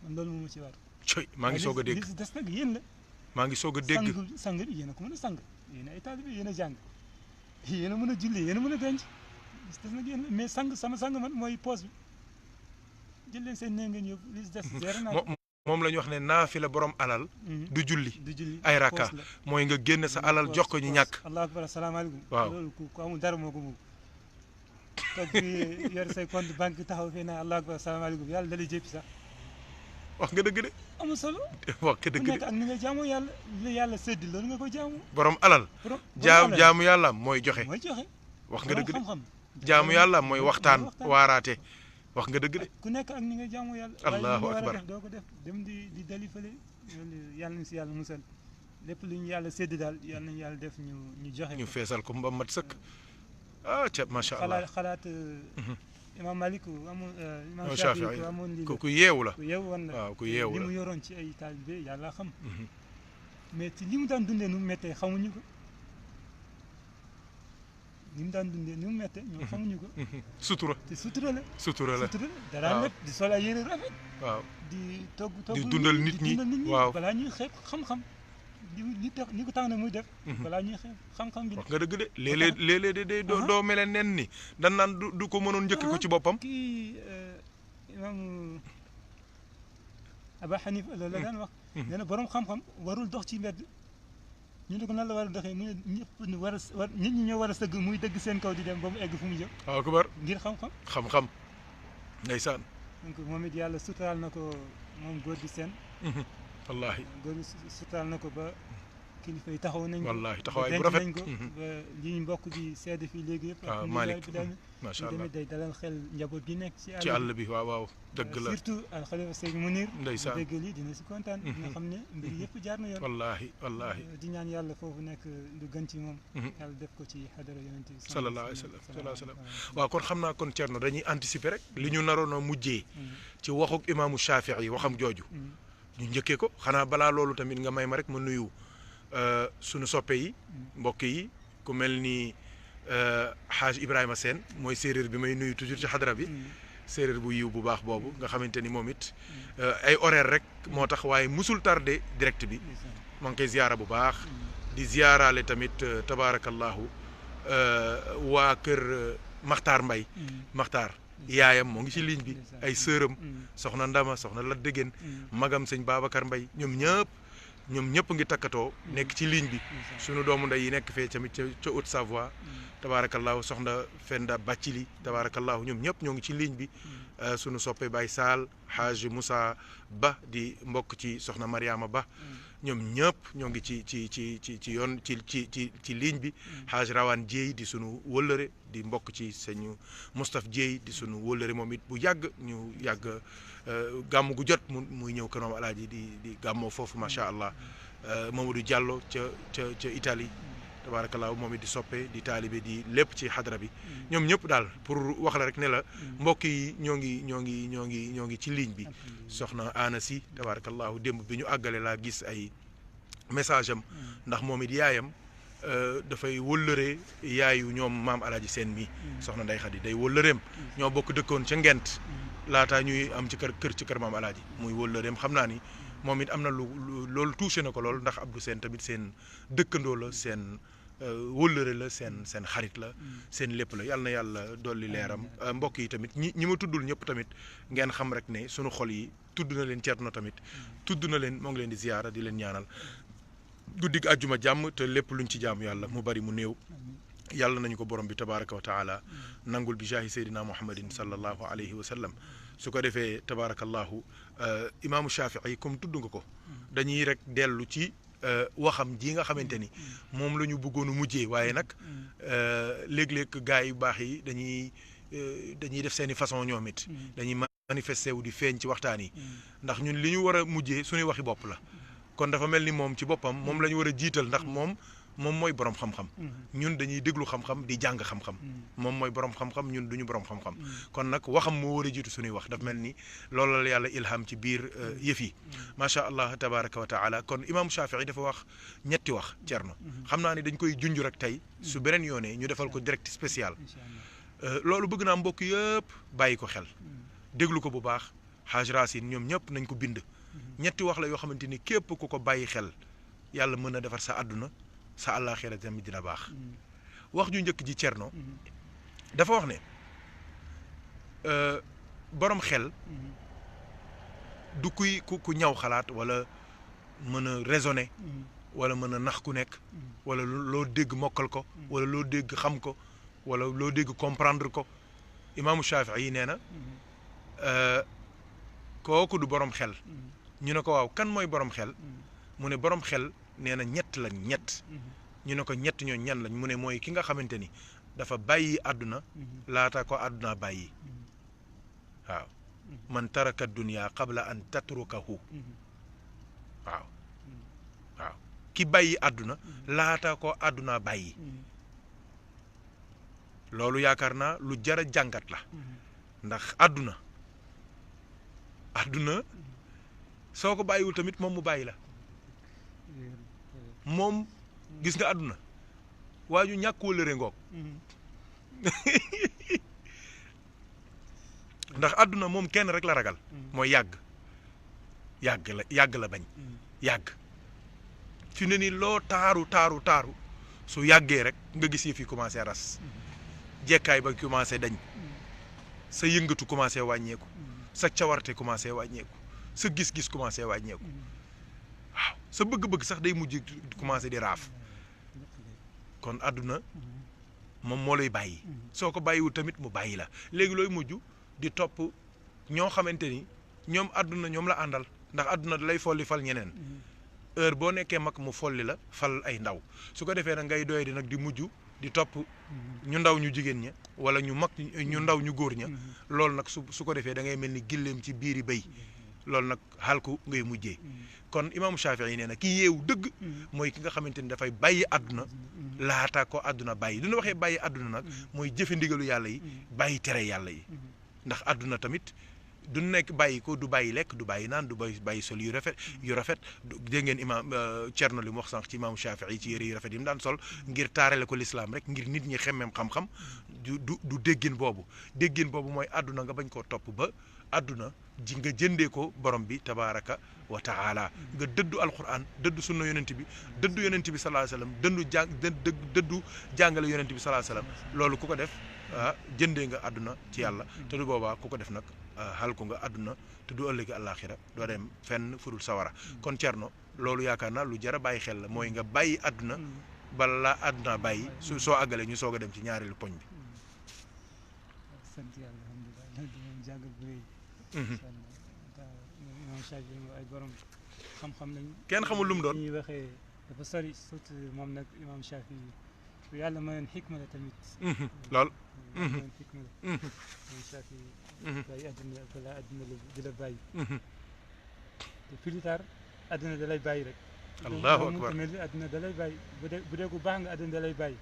man loolu moom ci war. coy maa ngi soog a dégg li des nag yéen la. maa ngi soog a dégg sang bi yéen a ko mën a sang yéen ay taalibe yéen a jàng yéen a mën a jullee yéen a mën a denc li des nag yéen la mais sama sang man mooy poos bi jël leen seen nee ngeen yóbbu li des géré naa moom la ñu wax ne naafila borom alal du julli ay rakka mooy nga génn sa alal jox ko ñu ñàkk. allahu akbar asalaamaaleykum. waaw loolu ku amul dara moo ko moom toog fii yor say compte banque taxaw fii naa allahu akbar asalaamaaleykum yàlla da lay jéppi sax. wax nga dëgg de. amul solo. wax nga dëgg de ku nekk ak ni nga jaamoo yàlla li yàlla séddi loolu nga ko jaamu. borom alal. jaamu yàlla mooy joxe. mooy joxe. wax nga dëgg de jaamu yàlla mooy waxtaan waaraate. wax nga dëgg de. ku nekk ak ni nga jaamu yàlla. allahu akbar def doo ko def dem di dali fële yàlla nañu si yàlla musal lépp lu ñu yàlla sédd daal yàlla nañu yàlla def ñu joxe. ñu feesal ko ba mat sëkk. ah ca macha allah xalaat imam Malik amoon imam Shafii amoon lii ku yeewu la. ku yeewu woon la waaw ku yeewu la li mu yoroon ci ay taalibe yàlla xam. mais ci li mu daan dundee nu mu méttee xamuñu ko. ni mu daan dundee ni mu méttee ñoom xamuñu ko. sutura te sutura la. sutura la dara lépp di sol ay yére rafet. waaw di togg di dundal nit ñi waaw balaa ñuy xeeb xam-xam. li ko tax na muy def. balaa ñuy xeeb xam-xam bi. wax nga dëgg de léeg-léeg de doo mel nen ni dan naan du ko mënoon njëkk ko ci boppam. kii imam Aba Hanifa loolu la daan wax. nee na borom xam-xam warul dox ci mbedd. ñu ne ko nan la war a doxee mu ne ñëpp nit ñi ñoo war a sëgg muy dëgg seen kaw di dem ba mu egg fu mu jëm. waaw kubar ngir xam-xam. xam-xam ndeysaan. donc moom it yàlla suturaal na ko moom góor gi seen. wallaahi góor gi suturaal na ko ba kilifa yi taxaw nañ ko. wallaahi taxawaay bu rafet nañ ko ba li ñu mbokk di seede fii léegi yëpp. waaw Malick macha allah tamit day dalal xel njaboot gi nekk ci àll bi waaw dëgg la surtout alxalifa Seydou Mounir. ndeysaan dégg lii dina si kontaan. nga xam ne mbir yëpp jaar na yoon. wallaahi di ñaan yàlla foofu nekk lu gën ci moom. yàlla def ko ci xadara yonent bi sallallahu alayhi wa sallam waaw kon xam naa kon Thierno dañuy anticiper rek li ñu naroon a mujjee ci waxuk imaamu Shafii yi waxam jooju ñu njëkkee ko xanaa balaa loolu tamit nga may ma rek ma nuyu sunu soppe yi mbokk yi ku mel ni Haaj Ibrahima Sène mooy séeréer bi may nuyu toujours ci xadara bi séeréer bu yiw bu baax boobu nga xamante ni moom it ay horaire rek moo tax waaye musul tardé direct bi maa ngi koy ziyaara bu baax di ziyaaraale tamit tabaarakallahu waa kër Makhtar Mbaye Makhtar yaayam moo ngi ci ligne bi ay sëram soxna Ndama soxna Lat Dégéen magam sëñ Babacar Mbaye ñoom ñëpp ngi takkatoo nekk ci ligne bi sunu doomu ndey yi nekk fee tamit ca Haute-Savoie tabaarakallahu soxna Fenda Bacili tabaarakallahu ñoom ñëpp ñoo ngi ci ligne bi sunu soppe Baye Sall Haaj Moussa Ba di mbokk ci soxna Mariama Ba ñoom ñëpp ñoo ngi ci yoon ci ligne bi Haaj Rawane Dieye di sunu wëllëre di mbokk ci sëñ Moustapha Dieye di sunu wëllëre moom it bu yàgg ñu yàgg gàmm gu jot muy ñëw kër Maam Alaaji di gàmmoo foofu macha allah Mamadou Diallo ca Italie tabaarakallaa moom it di soppe di taalibe di lépp ci xadra bi ñoom ñëpp daal pour wax la rek ne la mbokk yi ñoo ngi ci ligne bi soxna Ana Si tabaarakallaahu démb bi ñu àggale laa gis ay message am ndax moom it yaayam dafay wëllëree yaayu ñoom Maam Alaaji Seen mi soxna Ndey Xadi day wëllëreem ñoo bokk dëkkoon ca Ngent laataa ñuy am ci kër Maam Alaaji muy wëllëreem xam naa ni moom it am na loolu touché na ko lool ndax Abdou Seen tamit seen dëkkandoo la seen wëllëre la seen xarit la seen lépp la yàlla na yàlla dolli leeram mbokk yi tamit ñi ma tuddul ñëpp tamit ngeen xam rek ne sunu xol yi tudd na leen Thierno tamit tudd na leen moo ngi leen di ziyaara di leen ñaanal guddig àjjuma jàmm te lépp luñ ci jaamu yàlla mu bari mu néew yàlla nañu ko borom bi tabaraka wa taala nangul bi jaahi seydina muhammadin sallallahu alayhi wa sallam su ko defee tabarakallahu imaamu Shafii comme tudd nga ko dañuy rek dellu ci waxam ji nga xamante ni moom la ñu bëggoon a mujjee waaye nag léeg-léeg gars yu baax yi dañuy def seen i façon ñoom it dañuy manifesté wu di feeñ ci waxtaan yi ndax ñun li ñu war a mujjee suñuy waxi bopp la kon dafa mel ni moom ci boppam moom la ñu war a jiital ndax moom moom mooy borom xam-xam ñun dañuy déglu xam-xam di jàng xam-xam moom mooy borom xam-xam ñun duñu borom xam-xam kon nag waxam moo war a jiitu suñuy wax daf mel ni loolu la yàlla ilham ci biir yëf yi macha allah tabaraka wa taala kon imaamu Shafii dafa wax ñetti wax Thierno xam naa ni dañ koy junj rek tey su beneen yoonee ñu defal ko direct spécial loolu bëgg naa mbokk yëpp bàyyi ko xel déglu ko bu baax Haaj Racine ñoom ñëpp nañ ko bind ñetti wax la yoo xamante ni képp ku ko bàyyi xel yàlla mën na defar sa àdduna sa àllaaxira tamit dina baax wax ju njëkk ji Thierno dafa wax ne borom xel du ku ñaw xalaat wala mën a raisonner wala mën a nax ku nekk wala loo dégg mokkal ko wala loo dégg xam ko wala loo dégg comprendre ko imaamu Shafii yi nee na kooku du borom xel ñu ne ko waaw kan mooy borom xel mu ne borom xel nee na ñett lañ ñett ñu ne ko ñett ñoo ñan lañ mu ne mooy ki nga xamante ni dafa bàyyi àdduna laata ko àdduna bàyyi waaw man taraka dunya qabla an tatrukahu waaw waaw ki bàyyi àdduna laata ko àdduna bàyyi loolu yaakaar naa lu jar a jàngat la ndax àdduna soo ko bàyyiwul tamit moom mu bàyyi la moom gis nga àdduna waa ju ñàkk wëllëre ngoog ndax àdduna moom kenn rek la ragal mooy yàgg la bañ yàgg fi ne ni loo taaru su yàggee rek nga gis yëf yi commencé ras jekkaay ba commencé dañ sa yëngatu commencé wàññeeku sa cawarte commencé wàññeeku sa gis-gis commencé wàññeeku waaw sa bëgg-bëgg sax day mujj commencé di raaf kon àdduna moom moo lay bàyyi soo ko bàyyiwul tamit mu bàyyi la léegi looy mujj di topp ñoo xamante ni ñoom àdduna ñoom la àndal ndax àdduna da lay folli fal ñeneen heure boo nekkee mag mu folli la fal ay ndaw su ko defee nag ngay doy di nag di mujj di topp ñu ndaw ñu jigéen ña wala ñu mag ñu ndaw ñu góor ña loolu nag su ko defee da ngay mel ni gilleem ci biiri béy loolu nag xalku ngay mujjee kon imaamu Shafii yi nee na ki yeewu dëgg mooy ki nga xamante ni dafay bàyyi àdduna laata ko àdduna bàyyi li ñu waxee bàyyi àdduna nag mooy jëfe ndigalu yàlla yi bàyyi tere yàlla yi ndax àdduna tamit du nekk bàyyi ko du bàyyi lekk du bàyyi naan du bàyyi sol yu rafet dégg ngeen imaam Thierno li mu wax sànq ci imaamu Shafii yi ci yëre yu rafet yi mu daan sol ngir taarale ko lislaam rek ngir nit ñi xemmem xam-xam du déggin boobu mooy àdduna nga bañ koo topp ba àdduna ji nga jëndee ko borom bi tabaraka wa taala nga dëddu alquran dëddu sunna yonent bi dëddu yonent bi sallallahu alayhi wasallam dëddu jàngale yonent bi sallallahu alayhi wasallam loolu ku ko def jëndee nga àdduna ci yàlla te du boobaa ku ko def nag xal ko nga àdduna te du ëllëgi àllaaxira doo dem fenn fudul sawara kon Thierno loolu yaakaar naa lu jar a bàyyi xel la mooy nga bàyyi àdduna bala la àdduna bàyyi soo àggalee ñu soog a dem ci ñaareelu poñ bi sant yàlla alhamdulilah dinañ jàngal bu rëy imam Shafii ay borom xam-xam lañu kenn xamul lu mu doon ñuy waxee dafa sori surtout moom nag imam Shafii yàlla mayoon xikma la tamit lool mayoon xikma la imam Shafii bàyyi àdduna balaa àdduna di la bàyyi te plus tard àdduna da lay bàyyi rek allahu akbar àdduna da lay bàyyi bu dee ku baax nga àdduna da lay bàyyi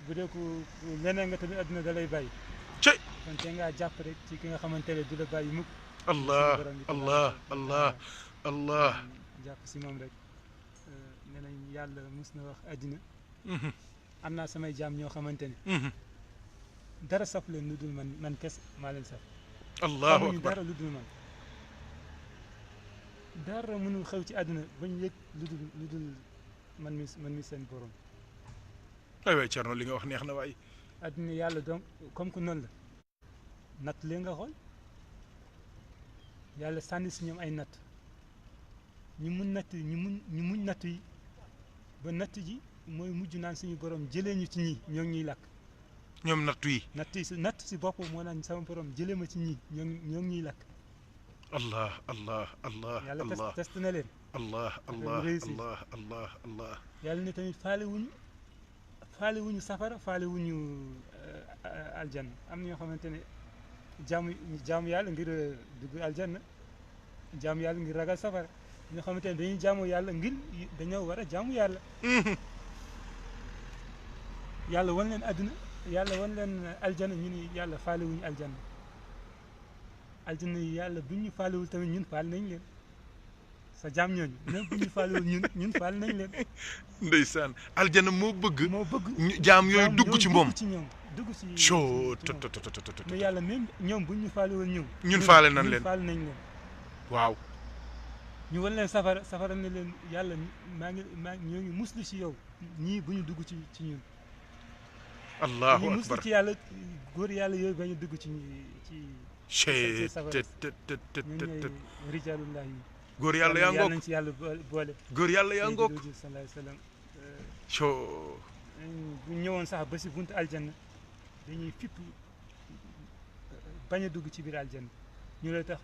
bu dee ku leneen nga tamit àdduna da lay bàyyi kon te ngaa jàpp rek ci ki nga xamante ne du la bàyyi mukk allah jàpp si moom rek nee nañ yàlla mus na wax àddina am naa samay jaam ñoo xamante ne dara saf leen lu dul man kese maa leen saf allahu xamuñu akbar dara lu dul man dara mënul xew ci àdduna bañ yëg lu dul man mi seen borom ay waay Thierno li nga wax neex na waay àdduna yàlla donc comme que noonu la natt lee nga xool yàlla sànni si ñoom ay natt ñu muñ natt yi ba natt ji mooy mujj naan suñu borom jëlee ñu ci ñii ñoo ngi ñuy làkk ñoom nattu yi natt si bopp moo naan sama borom jëlee ma ci ñii ñoo ngi ñuy làkk allah yàlla test na leen allah yàlla ne tamit faale wuñu safara faale wuñu aljanna am na ñoo xamante ne jaamu yàlla ngir dugg aljanna jaamu yàlla ngir ragal safara ñoo xamante ne dañuy jaamu yàlla ngir dañoo war a jaamu yàlla yàlla wan leen àdduna yàlla wan leen aljana ñu ni yàlla faale wuñu aljana aljana yi yàlla bu ñu faalewul tamit ñun faal nañ leen sa jaam ñooñu même bu ñu faalewul ñun faal nañ leen. ndeysaan aljana moo bëgg bëgg jaam yooyu dugg ci moom dugg ci coo mais yàlla même ñoom bu ñu faalewul ñun faale nañ leen faal nañ leen waaw ñu wan leen safara ne leen yàlla maa ngi ñoo ngi muslu ci yow ñii bu ñu dugg ci ñun allahu ñu akbar muslu ci yàlla góor yàlla yooyu bañ a dugg ci rijaalullah yi góor yàlla yaa ngoog nañ ci yàlla boole góor yàlla yaa ngoog sallallahu alayhi wasallam coo bu ñëwoon sax ba si buntu aljanna dañuy fipp bañ a dugg ci biir aljanna ñu lay tax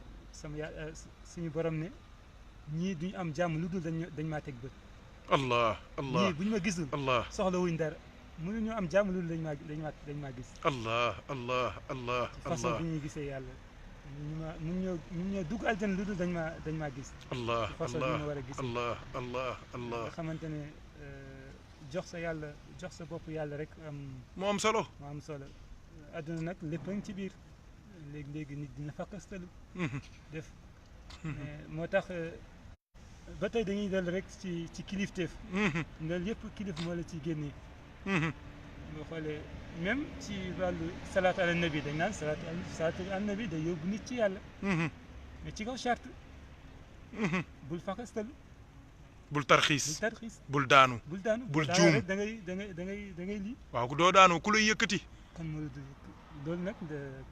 suñu borom ne ñii duñu am jàmm lu dul dañ maa teg bët allah allah ñii buñ ma gisul allah soxla wuñ dara mënuñu am jàmm lu dul dañ maa gis allah allah allah ci façon bi ñuy gisee yàlla mun ñoo dugg aljanna lu dul dañ maa gis allah façon bi ñu war a gis allah allah allah nga xamante ne jox sa bopp yàlla rek moo am solo adduna nag lépp a ngi ci biir léegi nit dina fakkastalu def moo tax ba tey dañuy dellu rek ci kilifteef loolu yëpp kilif moo la ciy génnee boo xoolee même ci wàllu salaatu ala nabi dañ naan salaatu ala nabi day yóbbu nit ci yàlla mais ci kaw charte bul fakkastalu bul tarxiis bul daanu bul juum rek da ngay lii waaw doo daanu ku lay yëkkati kan moo la loolu nag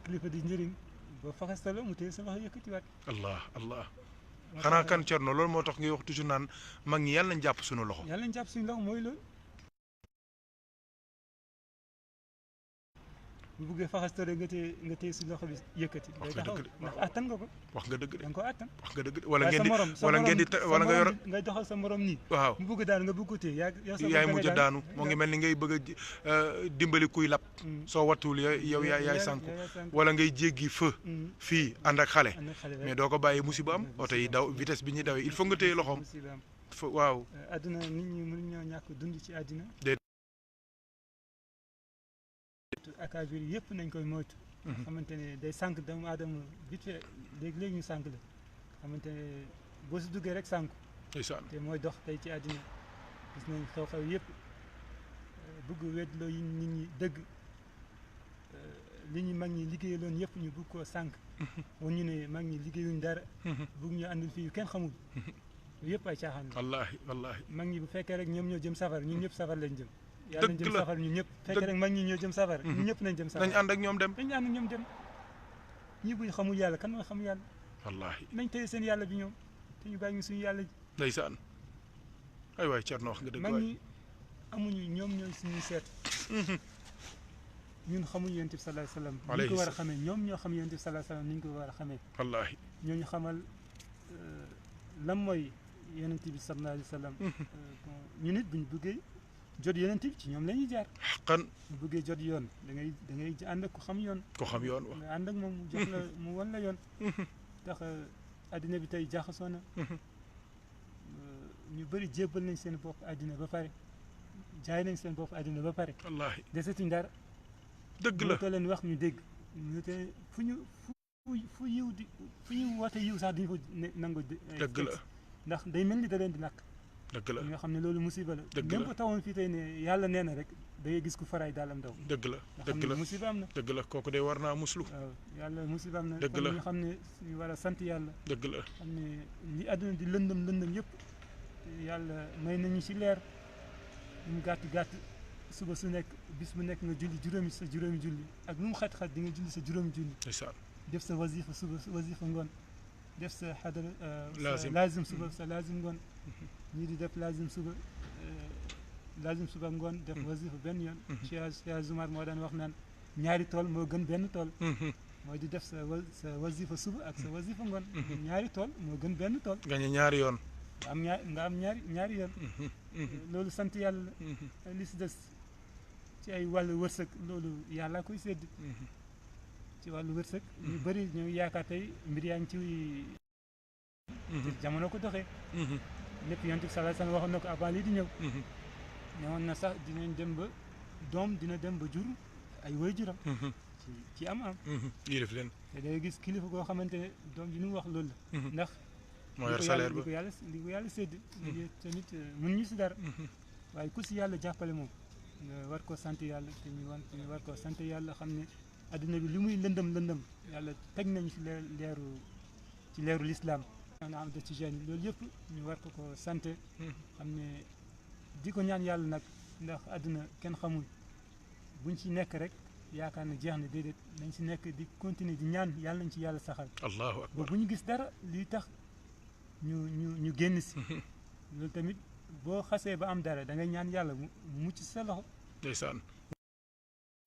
kilifa di njëriñ boo fakastaloo mu téye sa wax yëkkatiwaat allah allah xanaa kan Thierno loolu moo tax ngay wax toujours naan mag ñi yàlla nañ jàpp suñu loxo mooy loolu bu buggee faxastore nga téye si loxo bi yëkkati day taxaw ndax attan nga ko wax nga dëgg de da nga ko attan wax nga dëgg de wala ngeen di ngay doxal sa morom nii waaw mu bëgg daanu nga bëgg ko téye yaay mujj daanu moo ngi mel ni ngay bëgg a dimbali kuy lap soo wattuwul yow yaay sànku wala ngay jéggi feu fii ànd ak xale mais doo ko bàyyi musiba am oto yi daw vitesse bi ñuy dawee il faut nga téye loxoom waaw adduna nit ñi mënuñ ñoo ñàkk dund ci àddina akaabir yëpp nañ koy moytu xamante ne day sànq doomu aadama vite fait léegi ñu sànq la xamante ne boo si duggee rek sànku te mooy dox tey ci àddina gis nañ xew-xew yëpp bëgg weddloo yi nit ñi dëgg li ñu mag ñi liggéeyaloon yëpp ñu bëgg koo sànq woon ñu ne mag ñi liggéeyuñ dara bëgg ñu àndul fii kenn xamul yëpp ay caaxaan la wallaahi mag ñi bu fekkee rek ñoom ñoo jëm safar ñun ñëpp safar lañ jëm yàlla nañ jëm safar ñun ñëpp fekkee rek mag ñi ñoo jëm safar ñun ñëpp nañ jëm safar nañ ànd ak ñoom dem ñii buñ xamul yàlla kan mooy xamul yàlla wallaahi nañ téye seen yàlla bi ñoom te ñu bàyyi ñu suñu yàlla ji ndeysaan ay waay Thierno wax nga dëgg mag ñi amuñu ñoom ñooy suñuy seet ñun xamuñu yonent bi sallallahu alayhi wasallam ni ñu ko war a xamee ñoom ñoo xam yonent bi sallallahu alayhi wasallam ni ñu ko war a xamee wallaahi ñooñu xamal lan mooy yonent bi sallallahu alayhi wasallam ñu nit buñ bëggee jot yonent bi ci ñoom la ñuy jaar xan bu bëggee jot yoon da ngay ànd ak ku xam yoon wax nga ànd ak moom mu jox la mu wan la yoon tax addina bi tey jaxasoo na ñu bëri jébbal nañ seen bopp addina ba pare jaay nañ seen bopp addina ba pare wallaahi desetuñ dara dëgg la too leen wax ñu dégg ñu te fu ñu woote yiw sax duñu ko nangu dëgg la ndax day mel ni da leen di lakk dëgg la nga xam ne loolu musiba la dëgg la même ko tawoon fii tey ne yàlla nee na rek da ngay gis ku faraay daalam daw dëgg la dëgg la musiba am na dëgg la kooku de war naa muslu waaw yàlla musiba am na dëgg la ñu xam ne ñu war a sant yàlla dëgg la xam ne li àdduna di lëndëm yëpp yàlla may nañu ci leer mu gàtt suba su nekk bis bu nekk nga julli sa juróomi julli ak lu mu xat-xat di nga julli sa juróomi julli def sa wasifa suba wasifa ngoon def sa xadara laazim suba sa laazim ngoon ñii di def laazim suba ngoon def wasifa benn yoon Cheikh Zumar moo daan wax naan ñaari tool moo gën benn tool mooy di def sa wasifa suba ak sa wasifa ngoon ñaari tool moo gën benn tool gañe ñaari yoon nga am ñaari yoon loolu sant yàlla la li si des ci ay wàllu wërsëg loolu yàlla koy sédd ci wàllu wërsëg ñu bëri ñu yaakaar tey mbir yaa ngi ci jamono ko doxee lépp yonent bi sallallahu alayhi wasallam waxoon na ko avant lii di ñëw ñëwoon na sax dinañ dem ba doom dina dem ba jur ay waajuram ci am yilif leen te day gis kilifa goo xamante ne doom ji nu mu wax loolu la ndax moo yor salaire ba li ko yàlla sédd tamit mun ñu si dara waaye ku si yàlla jàppale moom nga war ko sant yàlla te ñu war ko sant yàlla xam ne adduna bi li muy lëndëm yàlla teg nañu ci leeru lislaam na am de ci jeunes yi loolu yëpp ñu war ko sant xam ne di ko ñaan yàlla nag ndax adduna kenn xamul buñ ci nekk rek yaakaar na jeex na déedéet nañ ci nekk di continuer di ñaan yàlla nañ ci yàlla saxal allahu akbar ba bu ñu gis dara lii tax ñu génn si loolu tamit boo xasee ba am dara da ngay ñaan yàlla mu mucc sa loxo ndeysaan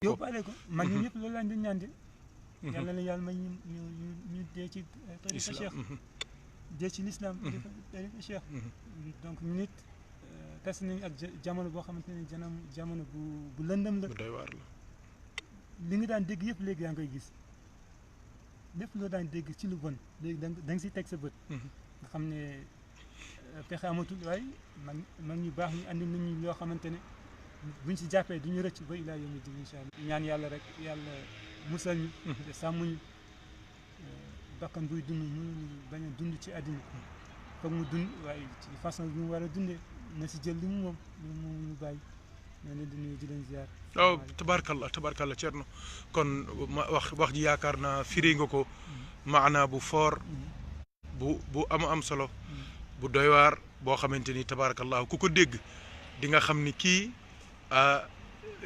yóbbaale ko mag ñi ñëpp loolu lañ doon ñaan de yàlla na yàlla may ñu dee ci tariqa cheikh dee ci l'islam tariqa cheikh donc ñu nit tas nañ ak jamono boo xamante ne jamono bu lëndëm la bu doy waar la li nga daan dégg yëpp léegi yaa ngi koy gis lépp loo daan dégg ci lu bon léegi da nga siy teg sa bët nga xam ne pexe amatul waaye mag ñu baax ñu andi nañu loo xamante ne buñ si jàppee duñu rëcc ba ilaa yawmi din incha allah ñaan yàlla rek yàlla musal ñu te sàmm ñu bakkan buy dund mënuñu bañ a dund ci àddina foog mu dund waaye ci façon bi mu war a dundee na si jël li mu moom ñu bàyyi ñoo leen di nuyu di leen ziar waaw tabarkalla Thierno kon wax ji yaakaar naa firi nga ko maanaa bu fort bu am solo bu doy waar boo xamante ni tabarakallahu ku ko dégg di nga xam ni kii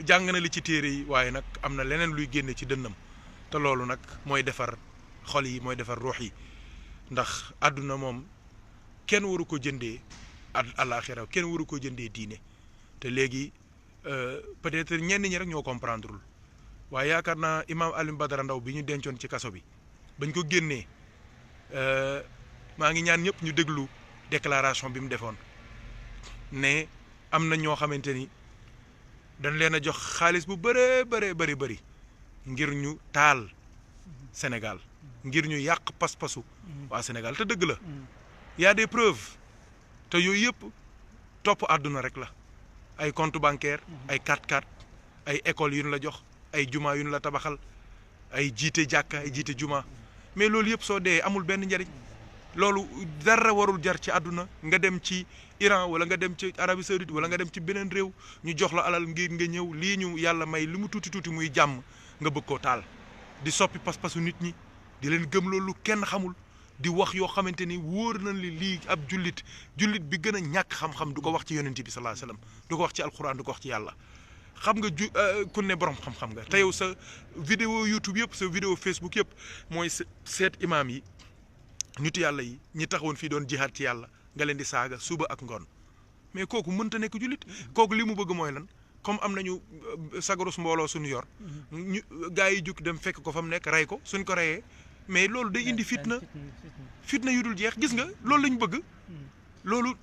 jàng na li ci téere yi waaye nag am na leneen luy génne ci dënnam te loolu nag mooy defar xol yi mooy defar ruux yi ndax àdduna moom kenn waru ko jëndee àllaaxira kenn waru ko jëndee diine te léegi peut-être ñenn ñi rek ñoo comprendreul waaye yaakaar naa imaam Alioune Badara Ndao bi ñu dencoon ci kaso bi bañ ko génnee maa ngi ñaan ñëpp ñu déglu déclaration bi mu defoon ne am na ñoo xamante ni dañ leen a jox xaalis bu bëri ngir ñu taal Sénégal ngir ñu yàq pas-pasu waa Sénégal te dëgg la y a des preuves te yooyu yëpp topp àdduna rek la ay compte bancaire ay 4x4 ay écoles yu ñu la jox ay juma yu ñu la tabaxal ay jiite jàkka ay jiite juma mais loolu yëpp soo dee amul benn njariñ loolu dara warul jar ci àdduna nga dem ci Iran wala nga dem ci Arabie Saoudite wala nga dem ci beneen réew ñu jox la alal ngir nga ñëw lii ñu yàlla may li mu tuuti muy jàmm nga bëgg koo taal di soppi pas-pasu nit ñi di leen gëm loolu kenn xamul di wax yoo xamante ni wóor nañ li lii ab jullit bi gën a ñàkk xam-xam du ko wax ci yonent bi sallallahu alayhi wasallam du ko wax ci alquran du ko wax ci yàlla xam nga ku ne borom xam-xam nga te yow sa vidéo YouTube yëpp sa vidéo Facebook yëpp mooy seet imaam yi nitu yàlla yi ñi taxawoon fii doon jihaad ci yàlla nga leen di saaga suba ak ngoon mais kooku mënta nekk jullit kooku li mu bëgg mooy lan comme am nañu sagarus mbooloo suñu yor ñu gars yi jukki dem fekk ko fa mu nekk rey ko suñ ko reyee mais loolu day indi fitna yu dul jeex gis nga loolu lañ bëgg loolu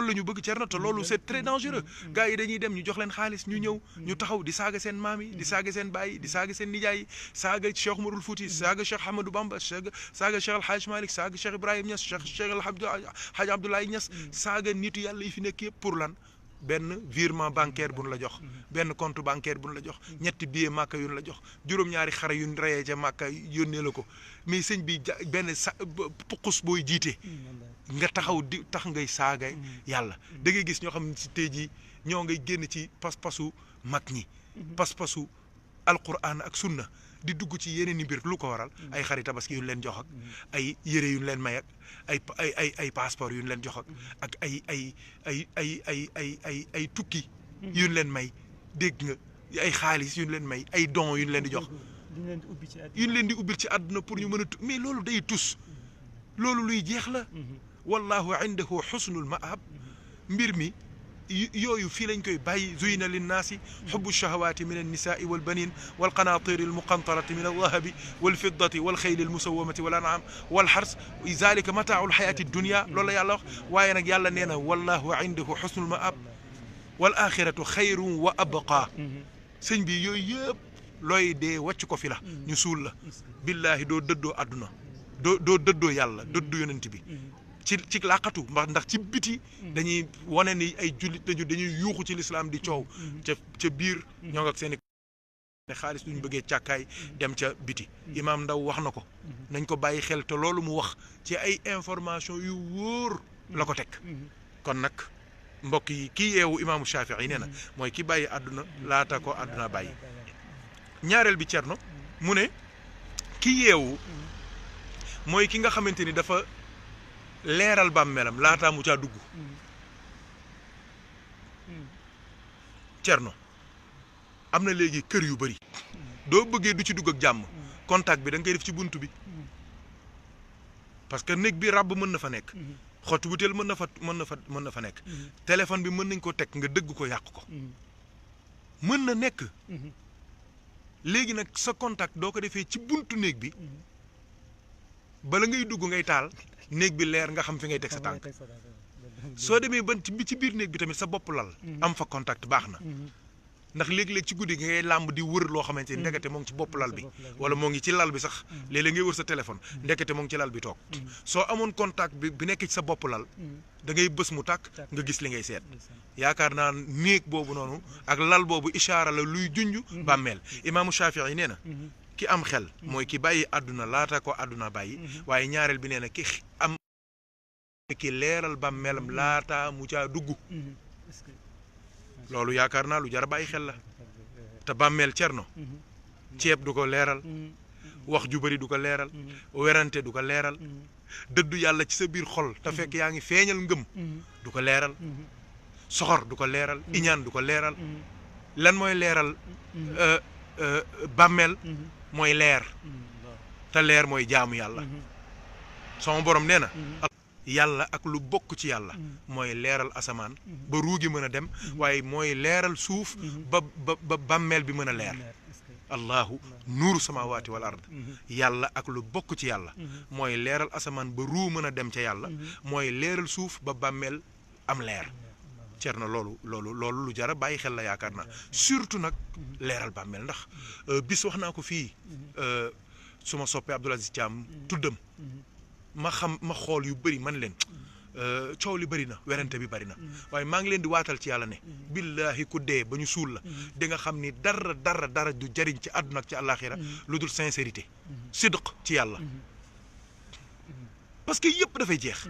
la ñu bëgg Thierno te loolu c'est très dangereux gars yi dañuy dem ñu jox leen xaalis ñu ñëw ñu taxaw di saaga seen maam yi di saaga seen baay yi di saaga seen nijaay yi saaga Cheikh Umarul Fouti saaga Cheikh Ahmadou Bamba saaga Cheikh El Hadj Malick saaga Cheikh Ibrahim Niass Cheikh El Hadj Abdoulaye Niass saaga nitu yàlla yi fi nekk yëpp pour lan benn virement bancaire bu ñu la jox benn compte bancaire bu ñu la jox ñetti billet màkka yu ñu la jox juróom-ñaari xare yu ñu reyee ca màkka yónnee la ko mais sëñ bi benn puqus booy jiite nga taxaw di tax ngay saaga yàlla da ngay gis ñoo xam ne si tey jii ñoo ngay génn ci pas-pasu mag ñi pas-pasu alquran ak sunna di dugg ci yeneen i mbir lu ko waral ay xari tabaski yu ñu leen jox ak ay yére yu ñu leen may ak ay passeport yu ñu leen jox ak ay tukki yu ñu leen may dégg nga ay xaalis yu ñu leen may ay dons yu ñu leen di jox yu ñu leen di ubbil ci àdduna pour ñu mën a mais loolu day tus loolu luy jeex la wallahu indahu xusnul maab mbir mi yooyu fii lañ koy bàyyi zuyina linnaasi xubbu shahawaati min annisaai walbanin walqanaatiri almuqantarati min aldahabi walfiddati walxayli almusawamati wal an'am walxars zalika mataau lxayaati dunia loolu la yàlla wax waaye nag yàlla nee na wallahu indahu xusnul maab wal axiratu xayrun wa abqa sëñ bi yooyu yëpp looy dee wàcc ko fi la ñu suul la billahi doo dëddoo àdduna doo dëddoo yàlla dëddoo yonent bi ci làqatu ndax ci biti dañuy wane ni ay jullit lañu dañuy yuuxu ci lislaam di coow ca biir ñoo ngi ak seen ne xaalis duñ bëggee càkkaay dem ca biti imaam Ndaw wax na ko nañ ko bàyyi xel te loolu mu wax ci ay information yu wóor la ko teg kon nag mbokk yi kii yeewu imaamu Shafii nee na mooy ki bàyyi àdduna laata ko àdduna bàyyi ñaareel bi Cerno mu ne ki yeewu mooy ki nga xamante ni dafa leeral bàmmeelam laataa mu caa dugg Cerno am na léegi kër yu bari doo bëggee du ci dugg ak jàmm contact bi da nga koy def ci bunt bi parce que néeg bi ràbb mën na fa nekk xottu butéel mën na fa nekk téléphone bi mën nañ ko teg nga dëgg ko yàq ko mën na nekk léegi nag sa contact doo ko defee ci buntu néeg bi bala ngay dugg ngay taal néeg bi leer nga xam fi ngay teg sa tànk soo demee ba ci biir néeg bi tamit sa bopp lal am fa contact baax na ndax léeg-léeg ci guddi gi ngay làmb di wër loo xamante ni ndekete moo ngi ci bopp lal bi wala moo ngi ci lal bi sax léeg-léeg ngay wër sa téléphone ndekete moo ngi ci lal bi toog soo amoon contact bi nekk ci sa bopp lal da ngay bës mu tàkk nga gis li ngay seet yaakaar naa néeg boobu noonu ak lal boobu ishaara la luy junj bàmmeel imaamu Shafii nee na ki am xel mooy ki bàyyi àdduna laata ko àdduna bàyyi waaye ñaareel bi nee na ki leeral bàmmeelam laata mu caa dugg loolu yaakaar naa lu jar a bàyyi xel la te bàmmeel Cerno ceeb du ko leeral wax ju bari du ko leeral werante du ko leeral dëddu yàlla ci sa biir xol te fekk yaa ngi feeñal ngëm du ko leeral soxor du ko leeral iñaan du ko leeral lan mooy leeral bàmmeel mooy leer te leer mooy jaamu yàlla sama borom nee na yàlla ak lu bokk ci yàlla mooy leeral asamaan ba ruugi mën a dem waaye mooy leeral suuf ba bàmmeel bi mën a leer allahu nuuru samawati wal ard yàlla ak lu bokk ci yàlla mooy leeral asamaan ba ruu mën a dem ca yàlla mooy leeral suuf ba bàmmeel am leer Cerno loolu lu jara bàyyi xel la yaakaar naa surtout nag leeral bàmmeel ndax bis wax naa ko fii su ma soppee Abdoul Aziz Thiam tuddam ma xool yu bëri man leen coow li bëri na werante bi bëri na waaye maa ngi leen di waatal ci yàlla ne billahi ku dee ba ñu suul la di nga xam ni dara du jariñ ci àdduna ak ci àllaaxira lu dul sincérité sidq ci yàlla parce que yëpp dafay jeex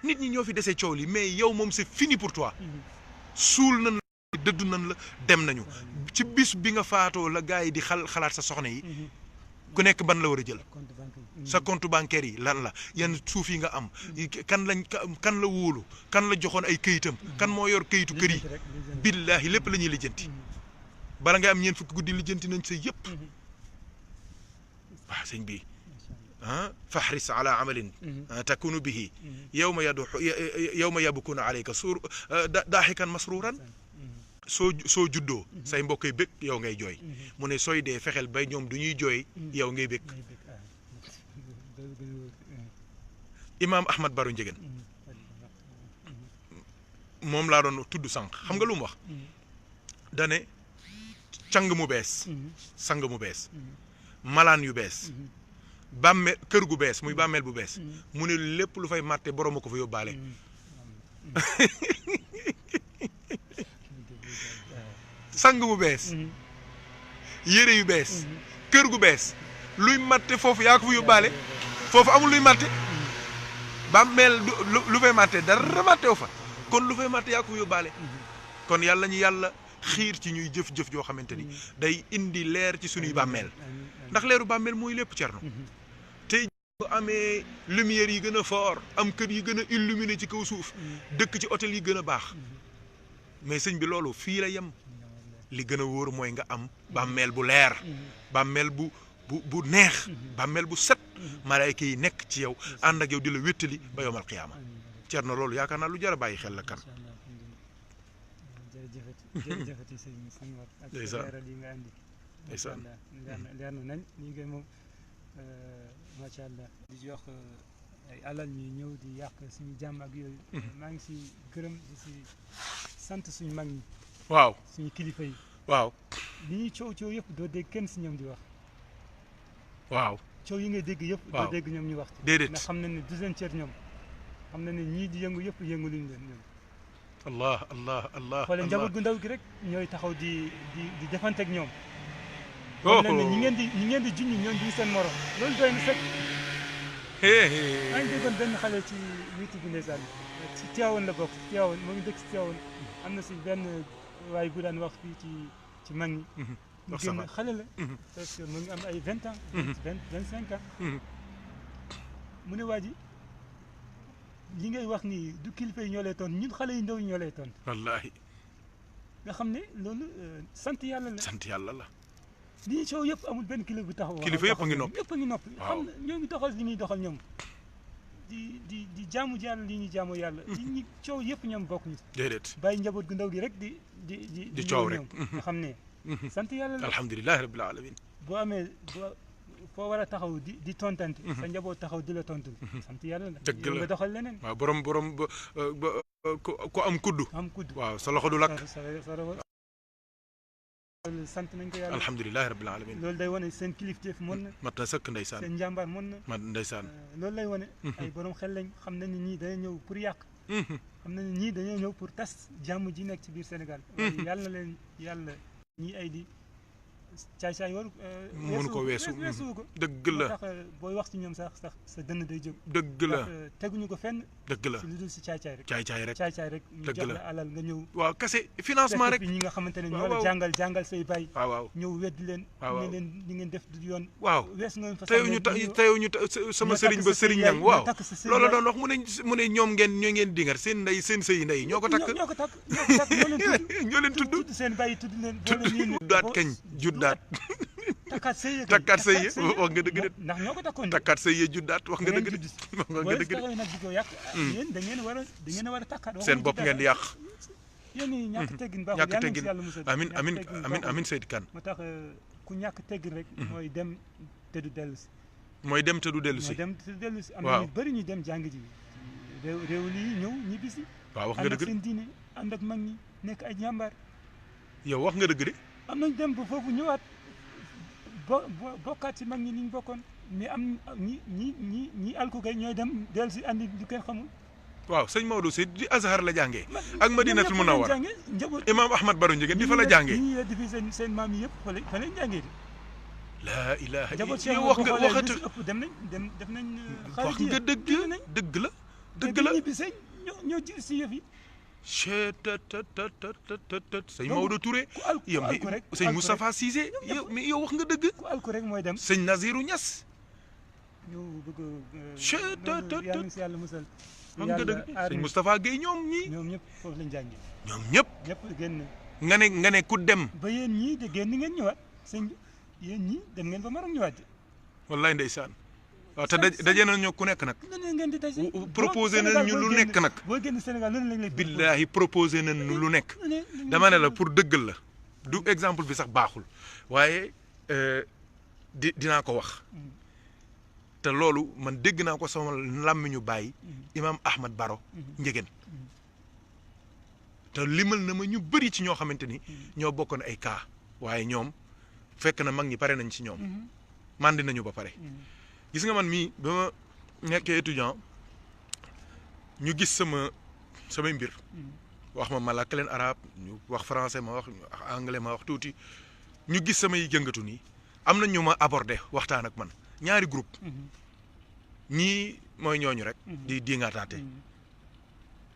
nit ñi ñoo fi desee coow li mais yow moom c'est fini pour toi suul nan la dëddu nan la dem nañu ci bis bi nga faatoo la gars yi di xalaat sa soxna yi ku nekk ban la war a jël sa compte bancaire yi lan la yan suuf yi nga am kan la wóolu kan la joxoon ay këyitam kan moo yor këyitu kër yi billaahi lépp la ñuy lijjanti bala ngay am ñeent fukki guddi lijjanti nañ sa yëpp waaw sëñ bi fahris ala amalin takunu bihi yawma yabkuna alayka daaxikan masruran soo juddoo say mbokkay bëgg yow ngay jooy mu ne sooy dee fexeel bay ñoom du ñuy jooy yow ngay bëgg imaam Ahmad Baro Njegen moom laa doon tudd sànq xam nga lu mu wax dane càng mu bees sang mu bees malaan yu bees bàmmeel kër gu bees muy bàmmeel bu bees mu ne lépp lu fay màtte borom a ko fa yóbbaale sang bu bees yére yu bees kër gu bees luy matte foofu yaa ko fa yóbbaale foofu amul luy matte bàmmeel lu fay matte dara mattew fa kon lu fay matte yaa ko fa yóbbaale kon yàlla ñu yàlla xiir ci ñuy jëf-jëf joo xamante ni day indi leer ci suñuy bàmmeel ndax leeru bàmmeel mooy lépp Cerno te bu amee lumière yi gën a fort am kër yi gën a illuminé ci kaw suuf dëkk ci hôtel yi gën a baax mais sëñ bi loolu fii la yem li gën a wóor mooy nga am bàmmeel bu leer bàmmeel bu neex bàmmeel bu set malaayka yi nekk ci yow ànd ak yow di la wéttali ba yowmal qiyaama Cerno loolu yaakaar naa lu jar a bàyyi xel la kan jërëjëfati sëñ Mor ak leeral yi nga andi leer na nañ lii ngay moom macha allah di jox ay alal ñuy ñëw di yàq suñu jàmm ak yooyu maa ngi si gërëm di si sant suñu mag ñi waaw suñu kilifa yi waaw li ñuy coow yëpp doo dégg kenn si ñoom di wax waaw coow yi ngay dégg yëpp doo dégg ñoom ñu wax déedéet ndax xam nañ ne du seen cër ñoom xam na ne ñii di yëngu yëpp yëngu luñ leen ñoom. allah allah allah xoolee njaboot gu ndaw gi rek ñooy taxaw di defante ak ñoom. oh ne ñi ngeen di junj ñoom di seen morom loolu doy na sëkk. maa ngi déggoon benn xale ci YouTube bi ndeysaan ci Tivaouane la bokk Tivaouane moo ngi dëkk ci Tivaouane am na si benn waay bu daan wax fii ci mag ñi. mu génn xale la. parce que mu ngi am ay 20 ans. 25 ans. mu ne waa ji li ngay wax ni du kilifa yi ñoo lay tontu ñun xale yu ndaw yi ñoo lay tontu. wallaahi. nga xam ne loolu sant yàlla la. sant yàlla la. lii coow yëpp amul benn kilifa bu taxaw. kilifa yëpp a ngi noppi yëpp a ngi noppi. waaw xam na ñoo ngi doxal li ñuy doxal ñoom. di jaamu yàlla li ñuy jaamu yàlla. li ñuy coow yëpp ñoom bokk ñu. déedéet bàyyi njaboot gu ndaw gi rek di coow rek nga xam ne. sant yàlla la alhamdulilah rabbil alamin. boo amee foo war a taxaw di tontante. sa njaboot taxaw di la tontu. sant yàlla la dëgg la nga doxal leneen. waaw borom ku am kuddu. am kudd waaw sa loxo du lakk. sant nañ ko yàlla alhamdulilah rabbil alamin. loolu day wane seen kilifteef mën na. mat na sëkk ndeysaan. seen njàmbaar mën na. mat ndeysaan. loolu lay wane. ay borom xel lañ xam nañ ni ñii dañoo ñëw pour yàq. xam nañ ni ñii dañoo ñëw pour tas jàmm ji nekk ci biir Sénégal. yàlla na leen yàlla ñii ay di caay-caay waru. mënu ko weesu ko. dëgg la moo tax booy wax ci ñoom sax sa dënn day jóg. dëgg la teguñu ko fenn. dëgg la si lu dul si caay-caay rek. caay-caay rek caay-caay rek. ñu jox la alal nga ñëw. waaw kese financement rek. ñi nga xamante ne ñoo la jàngal say bay. waaw waaw ñëw weddi leen. waaw waaw ne leen li ngeen def du yoon. waaw wees nga fa teew ñu sama sëriñ ba sëriñ ñang waaw loolu doon wax mu ne ñoom ngeen dingar seen ndey seen sëy ndey ñoo ko takk ñoo leen tudd seen bay tudd leen juddaat kañ juddaat takkaat sëy wax nga dëgg de ndax ñoo ko takkoon takkaat sëy juddaat wax nga dëgg de wax nga dëgg de nag di ko yàq yéen da ngeen war a takkaat seen bopp ngeen di yàq yéen ñi ñàkk teggin baaxul ñàkk teggin amin Seydou Kane moo tax ku ñàkk teggin rek mooy dem te du dellu si mooy dem te du dellu si am na ñu bëri ñu dem jàng ji réew lii ñëw ñibbi si waaw wax nga dëgg de seen diine ànd ak mag ñi nekk ay ñàmbaar yow wax nga dëgg de am nañ dem ba foofu ñëwaat bokkaat si mag ñi ni ñu bokkoon mais am ñi alku kay ñooy dem dellu si andi du kenn xamul waaw sëñ Maodo Sy di Azhar la jàngee ak Madinatul Munawwara njaboot imaam Ahmad Baro Ndiéguène di fa la jàngee ñi di fi seen maam yi yëpp fa lañ jàngee de laa ilaha njaboot yow wax nga waxati ëpp dem nañ wax nga dëgg dëgg la dëgg la ñibbi sëñ ñoo jël si yëf yi sëñ Maodo Touré yow sëñ Moustapha Cissé yow wax nga dëgg ku alku rek mooy dem sëñ Nazirou Niass ñu bëgg yàlla na si yàlla musal wax nga dëgg sëñ Moustapha Guèye ñoom ñëpp foofu lañ jàngee ñoom ñëpp génn nga ne ku dem ba yéen ñii de génn ngeen ñëwaat sëñ bi yéen ñii dem ngeen ba Maroc ñëwaat de wallaay ndeysaan waaw te daje nañu ku nekk nag ngeen di daje proposé nañu lu nekk nag boo génn Sénégal lu ne lañ lay billaahi proposé nañu lu nekk dama ne la pour dëggal la du exemple bi sax baaxul waaye dinaa ko wax te loolu man dégg naa ko sama làmmiñu bàyyi imaam Ahmad Baro Ndiéguène te limal na ma ñu bëri ci ñoo xamante ni ñoo bokkoon ay cas waaye ñoom fekk na mag ñi pare nañ ci ñoom mandi nañu ba pare gis nga man mii ba ma nekkee étudiant ñu gis samay mbir wax ma làkk leen arabe ñu wax français ma wax anglais ma wax tuuti ñu gis samay jëngatu nii am na ñu ma abordé waxtaan ak man ñaari groupe ñii mooy ñooñu rek di ngaataate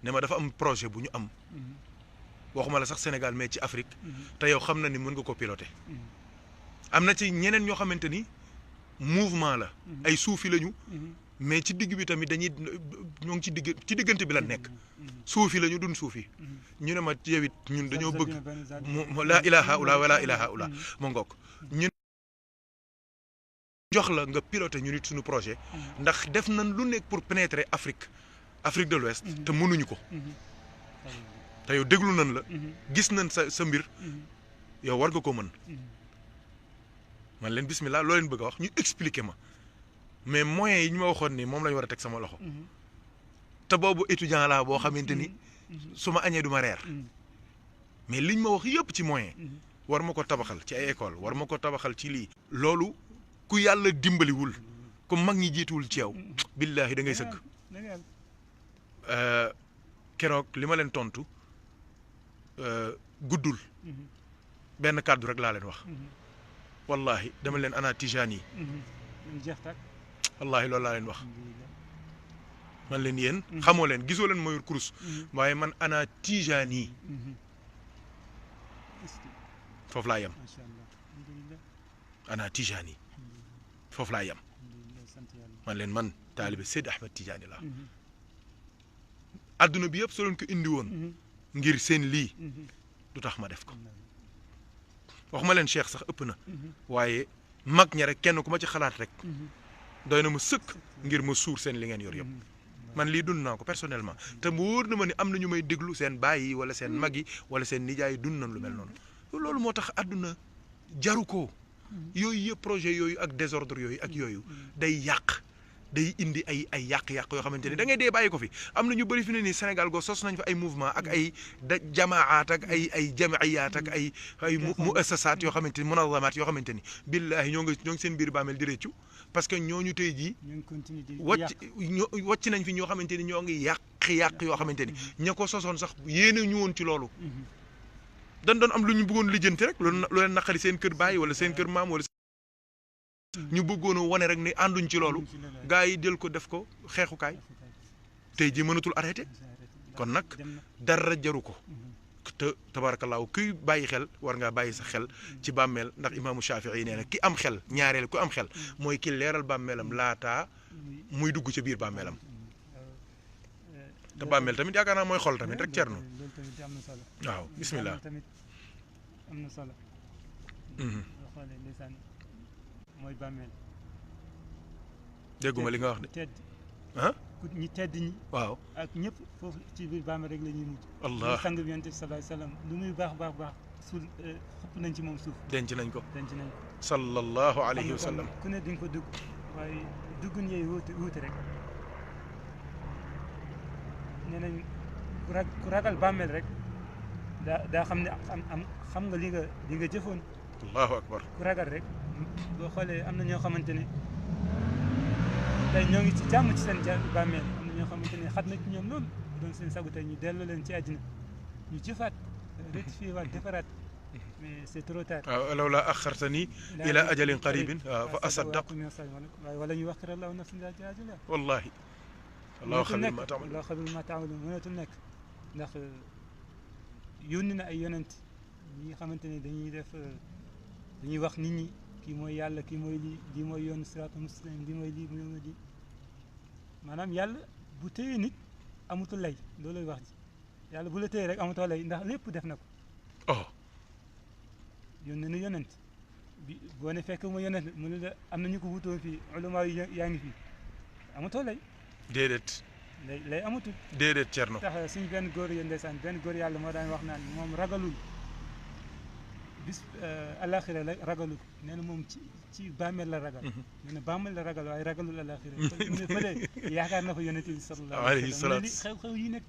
ne ma dafa am projet bu ñu am waxuma la sax Sénégal mais ci Afrique te yow xam na ni mën nga ko piloter am na ci ñeneen ñoo xamante ni mouvement la ay suufi lañu mais ci digg bi tamit dañuy ñoo ngi ci diggante bi la nekk suufi lañu dun suufi ñu ne ma yow it ñun dañoo bëgg laa ilaha illa wala ilaha illa ma ngoog ñun jox la nga piloté ñu nit suñu projet ndax def nañ lu nekk pour pénétrer Afrique de l'Ouest te mënuñu ko te yow déglu nañ la gis nañ sa mbir yow war nga ko mën man leen bismillah loo leen bëgg a wax ñu expliquer ma mais moyens yi ñu ma waxoon ni moom la ñu war a teg sama loxo te boobu étudiant laa boo xamante ni su ma añee du ma reer mais liñ ma wax yëpp ci moyen war ma ko tabaxal ci ay école war ma ko tabaxal ci lii loolu ku yàlla dimbaliwul ku mag ñi jiituwul ci yow billaahi da ngay sëgg keroog li ma leen tontu guddul benn kàddu rek laa leen wax wallahi dama leen ana tijaan yi wallahi loolu laa leen wax man leen yéen xamoo leen gisoo leen mayur kurus waaye man ana tijaan yi foofu laa yem ana tijaan yi foofu laa yem man leen man taalibe Seydi Ahmed Tidiane la adduna bi yëpp soo leen ko indi woon ngir seen lii du tax ma def ko waxuma leen cheikh sax ëpp na waaye mag ña rek kenn ku ma ci xalaat rek doy na ma sëkk ngir ma suur seen li ngeen yor yëpp man lii dund naa ko personnellement te mu wóor na ma ni am na ñu may déglu seen baay yi wala seen mag yi wala seen nijaay yi dund nañ lu mel noonu loolu moo tax adduna jaru ko yooyu yëpp projet yooyu ak désordre yooyu ak yooyu day yàq day indi ay yàq-yàq yoo xamante ni da ngay dee bàyyi ko fi am na ñu bëri fi ne nii Sénégal go sos nañ fa ay mouvement ak ay jamaat ak ay jamiyaat ak ay muassasaat yoo xamante ni munazamaat yoo xamante ni billahi ñoo ngi seen biir bàmmeel di réccu parce que ñooñu tey jii wàcc nañ fi ñoo xamante ni ñoo ngi yàq yoo xamante ni ña ko sosoon sax yéene ñu woon ci loolu dañ doon am lu ñu bëggoon lijjanti rek lu leen naqari seen kër baay wala seen kër maam wala ñu bëggoon a wane rek ne ànduñ ci loolu gars yi jël ko def ko xeexukaay tey ji mënatul arrêté kon nag dara jaru ko te tabaarakallaahu kuy bàyyi xel war ngaa bàyyi sa xel ci bàmmeel ndax imaamu Shafii nee na ki am xel ñaareel ku am xel mooy ki leeral bàmmeelam laataa muy dugg ca biir bàmmeelam te bàmmeel tamit yaakaar naa mooy xol tamit rek cerno waaw bismillah am na solo mooy bàmmeel dégguma li nga wax de tedd ah ñi tedd ñi waaw ak ñëpp foofu ci biir bàmmeel rek la ñuy mujj allah sang bi yonent bi sallallahu alayhi wasallam lu muy baax suul xëpp nañ ci moom suuf denc nañ ko ko sallallahu alayhi wa sallam ku ne di nga ko dugg waaye duggun yooyu wuute rek nee nañ ku ragal bàmmeel rek daa xam ne xam nga li nga jëfoon allahu akbar ku ragal rek boo xoolee am na ñoo xamante ne tey ñoo ngi ci jàmm ci seen bàmmeel am na ñoo xamante ne xat na ci ñoom loolu doon seen sagu tey ñu delloo leen ci àddina ñu jëfaat rectifié waat defaraat mais c'est trop tard waaw law laa axartani ila ajalin qaribin waaw fa asaddaq waaye wala ñu waxtira allahu nafsan idaa jaa ajaluhaa wallahi allahu xabir ma tamal allahu xabir ma taamaluun mënatul nekk ndax yónni na ay yonent ñi nga xamante ne dañuy wax nit ñi kii mooy yàlla kii mooy lii mooy yoon siraatal mustaqim lii mooy lii mooy lii maanaam yàlla bu téye nit amutul lay loolay wax ji yàlla bu la téye rek amutoo lay ndax lépp def na ko oh yónni na yonent bi boo ne fekk mooy yonent mu ne la am na ñu ko wutoon fii ulama yi yaa ngi fii amutoo lay déedéet lay amatul déedéet cerno tax suñ benn góor yi ndeysaan benn góor yàlla moo daan wax naan moom ragalul bis alaxira la ragalul nee na moom ci bàmmeel la ragal nee na bàmmeel la ragal waaye ragalul alaxira ne fële yaakaar na fa yonent bi sallallahu alayhi wa sallam xew-xew yi nekk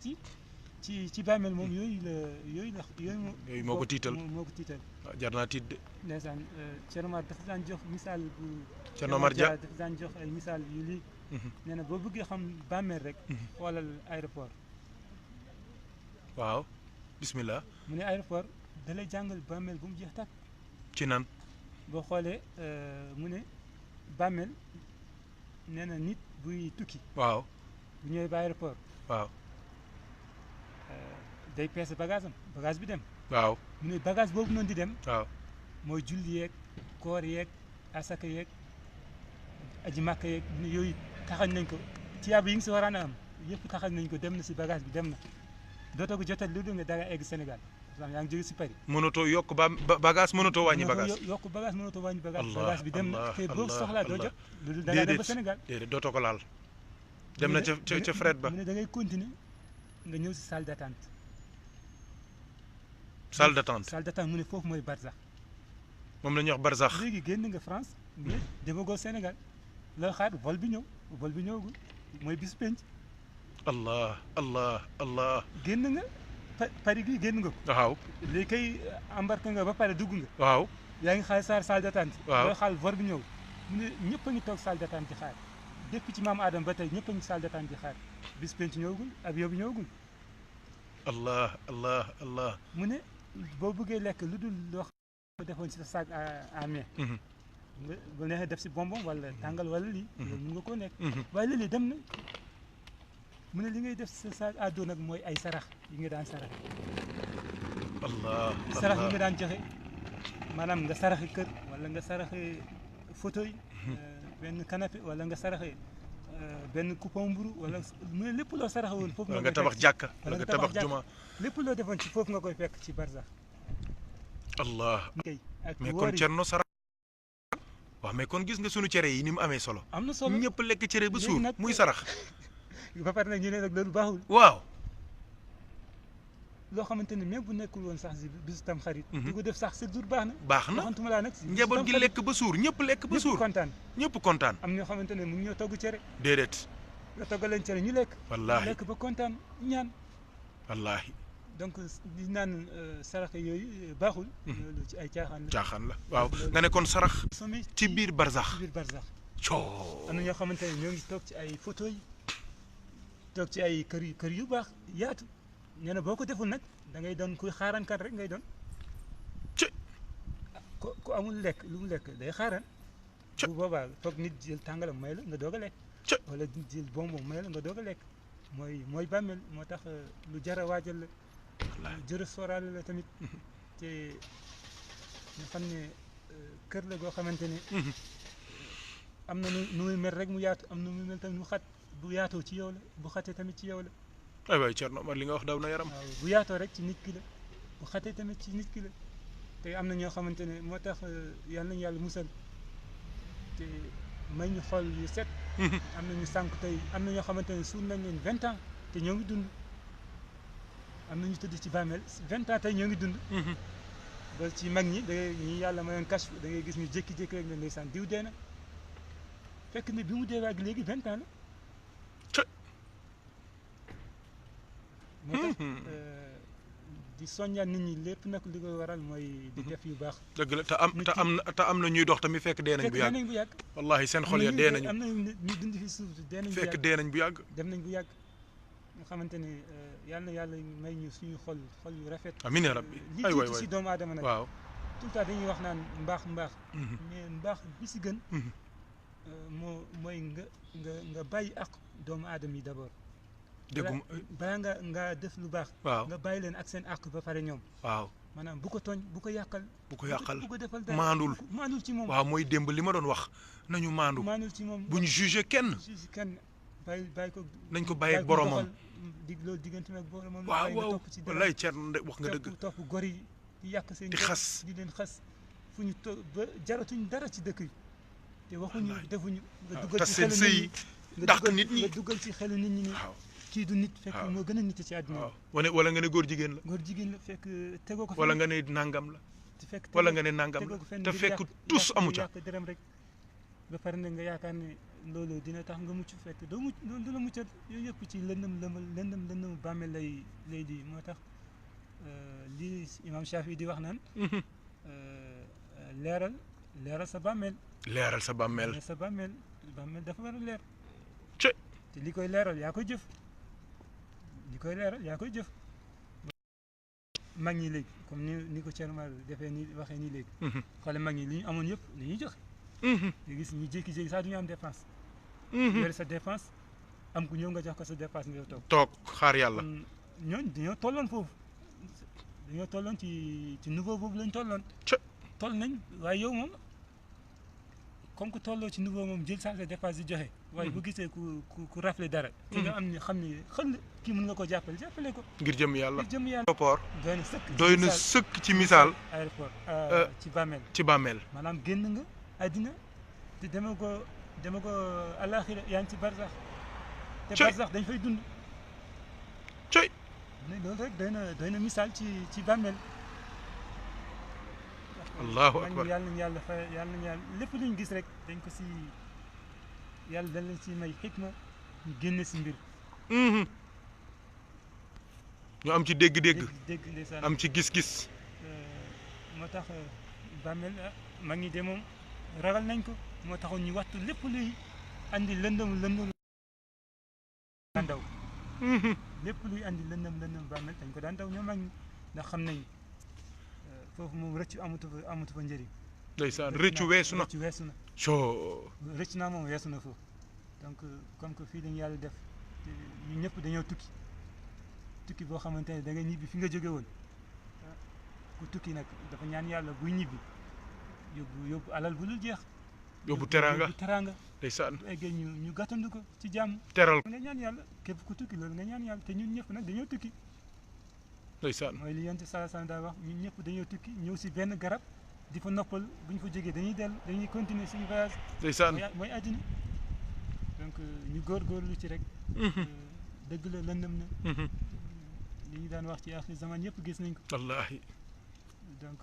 ci bàmmeel moom yooyu moo ko tiital waaw jar naa tiit de ndeysaan Thierno Mar dafa daan jox misaal bu Thierno Mar Dia dafa daan jox ay misaal yu lii nee na boo bëggee xam bàmmeel rek xoolal aéroport waaw bismillah mu ne aéroport da lay jàngal bàmmeel bu mu jeex tàkk ci nan boo xoolee mu ne bàmmeel nee na nit buy tukki waaw bu ñëwee ba aéroport waaw day peese bagage bi dem waaw mu ne bagage boobu noonu di dem waaw mooy julli yeeg koor yeeg asaka yeeg aji màkka yeeg yooyu taxañ nañ ko tiyaaba yi ngi si waraan a am yëpp taxañ nañ ko dem na si bagage bi dem na dootoo ko jotal lu dul nga danga egg Sénégal yaa ngi jóge si Paris mënatoo yokk bagage mënatoo wàññi bagage yokk bagage mënatoo wàññi bagage bi dem na te boo soxlaa doo jot lu dul danga dem ba Sénégal déedéet dootoo ko laal dem na ca fret ba mu ne da ngay continuer nga ñëw si salle d'attente salle d'attente mu ne foofu mooy barzax moom la ñuy wax barzax léegi génn nga France mais demagoo Sénégal la xaar vol bi ñëwagul mooy bis penc allah génn nga Paris gi génn nga ko waaw léegi kay embarqué nga ba pare dugg nga waaw yaa ngi xaar salle d'attente waaw looy xaar vol bi ñëw mu ne ñëpp a ngi toog salle d'attente di xaar depuis ci maam Adama ba tey ñëpp a ngi salle d'attente di xaar bis penc ñëwagul avion bi ñëwagul. allah allah allah. mu ne boo bëggee lekk lu dul loo xam ne defoon ci sa sac à main. nga bu neexee def si bonbon wala tàngal wala lii. loolu mun nga koo nekk. waaye léeg-léeg dem na mu ne li ngay def sa sac à dos nag mooy ay sarax yi nga daan sarax. allah sarax yi nga daan joxe maanaam nga saraxe kër wala nga saraxe fauteuil benn canapé wala nga saraxe benn coupon mburu wala mu ne lépp loo saraxe woon foofu nga tabax jàkka wala nga tabax juma lépp loo defoon ci foofu nga koy fekk ci barsax. allah ak mais kon Thierno sarax waaw mais kon gis nga sunu cere yi ni mu amee solo. am na solo ñëpp lekk cere ba suur muy sarax. ba pare nag ñu ne nag loolu baaxul. waaw. loo xamante ne même bu nekkul woon sax si bisu tam xarit. di ko def sax chaque jour baax na. baax na waxantuma laa nag si njaboot gi lekk ba suur ñëpp lekk ba suur ñëpp kontaan. ñëpp kontaan. am ñoo xamante ne mu ngi ñoo togg cere. déedéet. nga toggal leen cere ñu lekk. wallaahi lekk ba kontaan ñaan. wallaahi. donc di naan sarax yooyu baaxul. loolu ci ay caaxaan la. caaxaan la waaw nga ne kon sarax. ci biir barsax. ci biir barsax. coo. am na ñoo xamante ne ñoo ngi toog ci ay photo yi toog ci ay kër yu baax yaatu nee na boo ko deful nag da ngay doon kuy xaaraankat rek ngay doon. ci ku amul lekk lu mu lekk day xaaraan. bu boobaa foog nit jël tàngalam may la nga doog a lekk. wala nit jël bonbon may la nga doog a lekk mooy bàmmeel moo tax lu jar a waajal la. jërë sóoraale la tamit te ñu xam ne kër la goo xamante ne am na nu muy mel rek mu yaatu am na nu muy mel tamit mu xat bu yaatoo ci yow la bu xatee tamit ci yow la. ay waay Thierno Omar li nga wax daw na yaram. waaw bu yaatoo rek ci nit ki la bu xatee tamit ci nit ki la te am na ñoo xamante ne moo tax yal nañu yàlla musal te may ñu xol yu set. am na ñu sànq tey am na ñoo xamante ne suul nañ leen 20 ans te ñoo ngi dund. am na ñu tëdd ci bàmmeel 20 ans tey ñoo ngi dund. ba ci mag ñi da ngay ñi yàlla mayoon kashf da ngay gis ñu jékki-jékki rek ne ndeysaan diw dee na fekk ne bi mu dee ak léegi 20 ans la. moo tax di soññaan nit ñi lépp nag li koy waral mooy di def yu baax. dëgg la te am na ñuy dox tamit fekk dee nañ bu yàgg. wallahi seen xol ya dee nañu. am na ñu dund fi suuf dee nañ bu yàgg fekk dee nañ bu yàgg. dem nañ bu yàgg nga xamante ne yal na yàlla may ñu suñu xol yu rafet. amiin yaa rabbi li jiitu si doomu aadama nag. waaw tout le temps dañuy wax naan mbaax. mais mbaax bi si gën. mooy nga bàyyi ak doomu aadama yi d'abord. dégguma balaa nga def lu baax. waaw nga bàyyi leen ak seen àq ba pare ñoom. waaw maanaam bu ko tooñ bu ko yàqal. bu ko yàqal bu ko defal dara maandul ci moom. waaw mooy démb li ma doon wax nañu maandu. maandul ci moom bu ñu jugé kenn. bàyyi ko. nañ ko bàyyi ak boromam. loolu diggante ak boromam. waaw wallaay Thierno wax nga dëgg. topp gor yi di yàq seen. di xas di leen xas fu ñu ba jaratuñ dara ci dëkk yi. te waxuñu defuñu. nga duggal ci xelu nit ñi dàq nit ñi nga duggal ci xelu nit ñi ni kii du nit fekk moo gën a nit ci àdduna bi. wala nga ne góor jigéen la. góor jigéen la fekk tegoo ko. wala nga ne nangam la. te fekk wala nga ne nangam la te fekk tous amu ca. yàq dërëm rek ba pare nag nga yaakaar ne loolu dina tax nga mucc fekk doo mucc du la muccal yooyu yëpp ci lëndëm bàmmeel lay di moo tax lii imam Shafi di wax naan. leeral sa bàmmeel. leeral sa bàmmeel. sa bàmmeel dafa war a leer. te li koy leeral yaa koy jëf. li koy leeral yaa koy jëf. mag ñi léegi comme ni ko Thierno Omar defee ni waxee nii léegi. xoole mag ñi li ñu amoon yëpp li ñuy joxe. nga gis ñu jékki-jékki sax du ñu am dépense. yore sa dépense am ku ñëw nga jox ko sa dépense nga toog xaar yàlla. ñooñu dañoo tolloon foofu dañoo tolloon ci niveau boobu lañ tolloon. toll nañ waaye yow moom comme que tolloo ci niveau moom jël sa dépense di joxe. waaye bu gisee ku rafle dara. te nga am ni xam ni xëll kii mën nga ko jàppale ko. ngir jëm yàlla ngir jëm yàlla. aéroport doy na sëkk ci misaal. aéroport ci bàmmeel. maanaam génn nga àddina te dema ko àllaaxira yaa ngi ci barsax. te barsax dañ fay dund. coy. loolu rek doy na misaal ci bàmmeel. allahu akbar yàlla nañu yàlla fa yàlla nañu yàlla lépp luñ gis rek dañ ko si yàlla dañ leen si may xikma ñu génne si mbir. ñu am ci dégg-dégg. ndeysaan am ci gis-gis. moo tax bàmmeel mag ñi de moom ragal nañ ko moo taxoon ñu waxtu lépp luy andi lëndëm daan daw lépp luy andi lëndëm bàmmeel dañ ko daan daw ñoom mag ñi ndax xam nañ foofu moom rëccu amatu fa njëriñ. ndeysaan rëccu weesu na soo rëcc naa moom weesu na foofu donc comme que fii dañu yàlla def ñu ñëpp dañoo tukki boo xamante ne da nga ñibbi fi nga jóge woon ku tukki nag dafa ñaan yàlla buy ñibbi yóbbu alal bu dul jeex. yóbbu teraanga ndeysaan bu eggee ñu gàttandu ko ci jàmm. teral nga ñaan yàlla képp ku tukki loolu nga ñaan yàlla te ñun ñëpp nag dañoo tukki. ndeysaan mooy li yonent sallallahu alayhi wa sallam daa wax ñun ñëpp dañoo tukki ñëw si benn garab di fa noppal bu ñu fa jógee dañuy continuer suñu voyage. ndeysaan mooy àddina donc ñu góorgóorlu ci rek. dëgg la lëndëm na. li ñu daan wax ci axir zaman ñëpp gis nañ ko. wallaahi. donc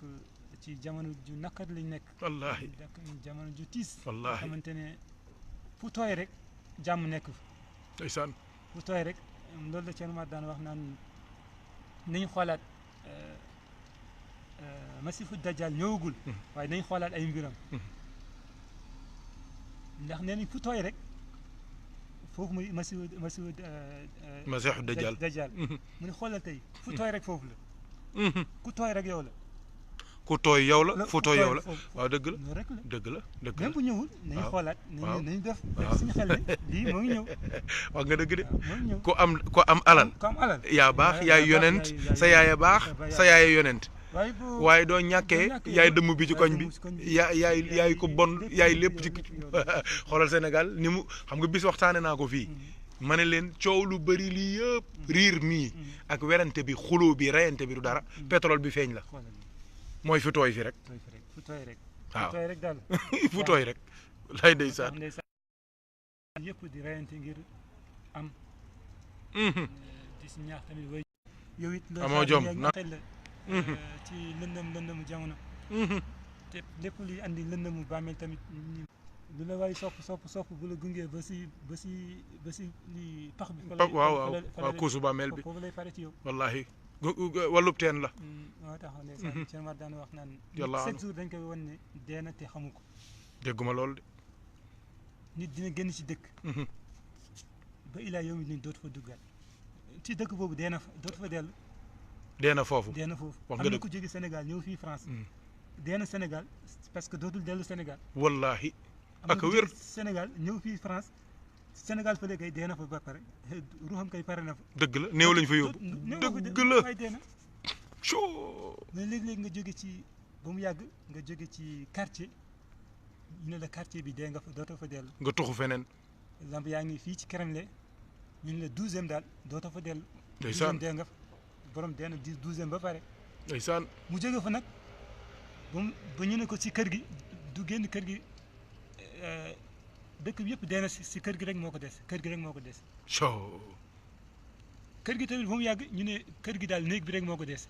ci jamono ju naqar lañ nekk. wallaahi jamono ju tiis. wallaahi xamante ne fu tooy rek jàmm nekk fa. ndeysaan fu tooy rek loolu la Thierno Mar daan wax naan nañu xoolaat masifu dajjal ñëwagul. waaye nañu xoolaat ay mbiram. ndax nee nañ fu tooy rek foofu muy masifu dajjal mu ne xoolal tey fu tooy rek foofu la. ku tooy rek yow la. ku tooy yow la fu tooy yow la waaw dëgg la loolu rek la dëgg la dëgg la même bu ñëwul nañu xoolaat nañu def suñu xel ne lii moo ngi ñëw wax nga dëgg de moo ngi ñëw ku am alal yaa baax yaay yonent sa yaaya baax sa yaaya yonent waaye doo ñàkkee yaay dëmm bi ci koñ bi yaay ko bon yaay lépp ci xoolal Sénégal ni mu xam nga bis waxtaane naa ko fii ma ne leen coow lu bëri lii yëpp riir mii ak werante bi xuloo bi reyante bi du dara pétrole bi feeñ la mooy fu tooy fi rek fu tooy rek waaw fu tooy rek daal fu tooy rek lay ndeysaan yëpp di reyante ngir am di si ñaax tamit way yow it amoo jom na la ci lëndëmu jamono te lépp luy andi lëndëmu bàmmeel tamit lu la waay sopp bu la gungee ba si li pax bi waaw kuusu bàmmeel bi foofu lay pare ci yow wallahi wàllub teen la moo tax ndeysaan Thierno Mar daan wax naan yàlla 7 jours dañ koy wan ne dee na te xamu ko dégguma loolu de nit dina génn ci dëkk ba ilaa yow mi ni dootu fa duggaat ci dëkk boobu dee na fa dootu fa dellu dee na foofu am na ku jóge Sénégal ñëw fii France dee na Sénégal parce que dootul dellu Sénégal wallahi ak wér Sénégal ñëw fii France Sénégal fële kay dee na fa ba pare ruuxam kay pare na fa dëgg la néew lañ fa yóbbu dëgg la ay dee na mais léeg-léeg nga jóge ci ba mu yàgg nga jóge ci quartier ñu ne la quartier bi dee nga fa dootoo fa dellu nga tuxu feneen exemple yaa ngi fii ci Kremlin ñu ne la 12e daal dootoo fa dellu 12e dee nga fa borom dee na 12e ba pare ndeysaan mu jóge fa nag ba ñu ne ko ci kër gi du génn kër gi dëkk bi yëpp dee na si kër gi rek moo ko des kër gi rek moo ko des kër gi tamit ba mu yàgg ñu ne kër gi daal néeg bi rek moo ko des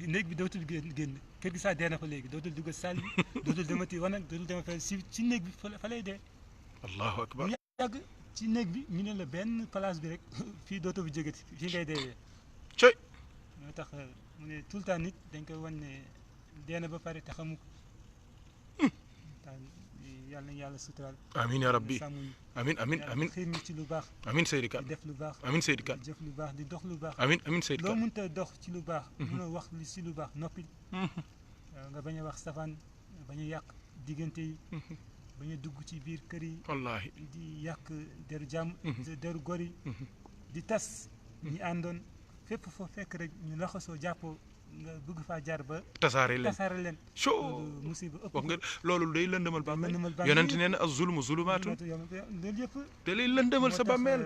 néeg bi dootul génn kër gi sax dee na fa léegi dootul dugg saal bi dootul demati wanag dootul demati ci néeg bi fa lay dee allahu akbar mu yàgg ci néeg bi ñu ne la benn place bi rek fii dootoo fi jógati fii ngay deewee cey moo tax mu ne tout le temps nit dañ koy wan ne dee na ba pare te xamu ko yàlla na yàlla suturaal amiin ya rabbi amiin xiir ñu ci lu baax amiin Seydi Kane di def lu baax amiin Seydi Kane di jëf lu baax di dox lu baax amiin Seydi Kane loo mënta dox ci lu baax mënoo wax li si lu baax noppil nga bañ a wax safaan bañ a yàq diggante yi bañ a dugg ci biir kër yi wallaahi di yàq deru jàmm deru gor yi di tas ñi àndoon fépp foo fekk rek ñu laxasoo jàppoo nga bëgg faa jaar ba tasaare leen musiba ëpp wax nga loolu day lëndëmal bàmmeel yonent nee na az-zulmu zulumaatun loolu yëpp da lay lëndëmal sa bàmmeel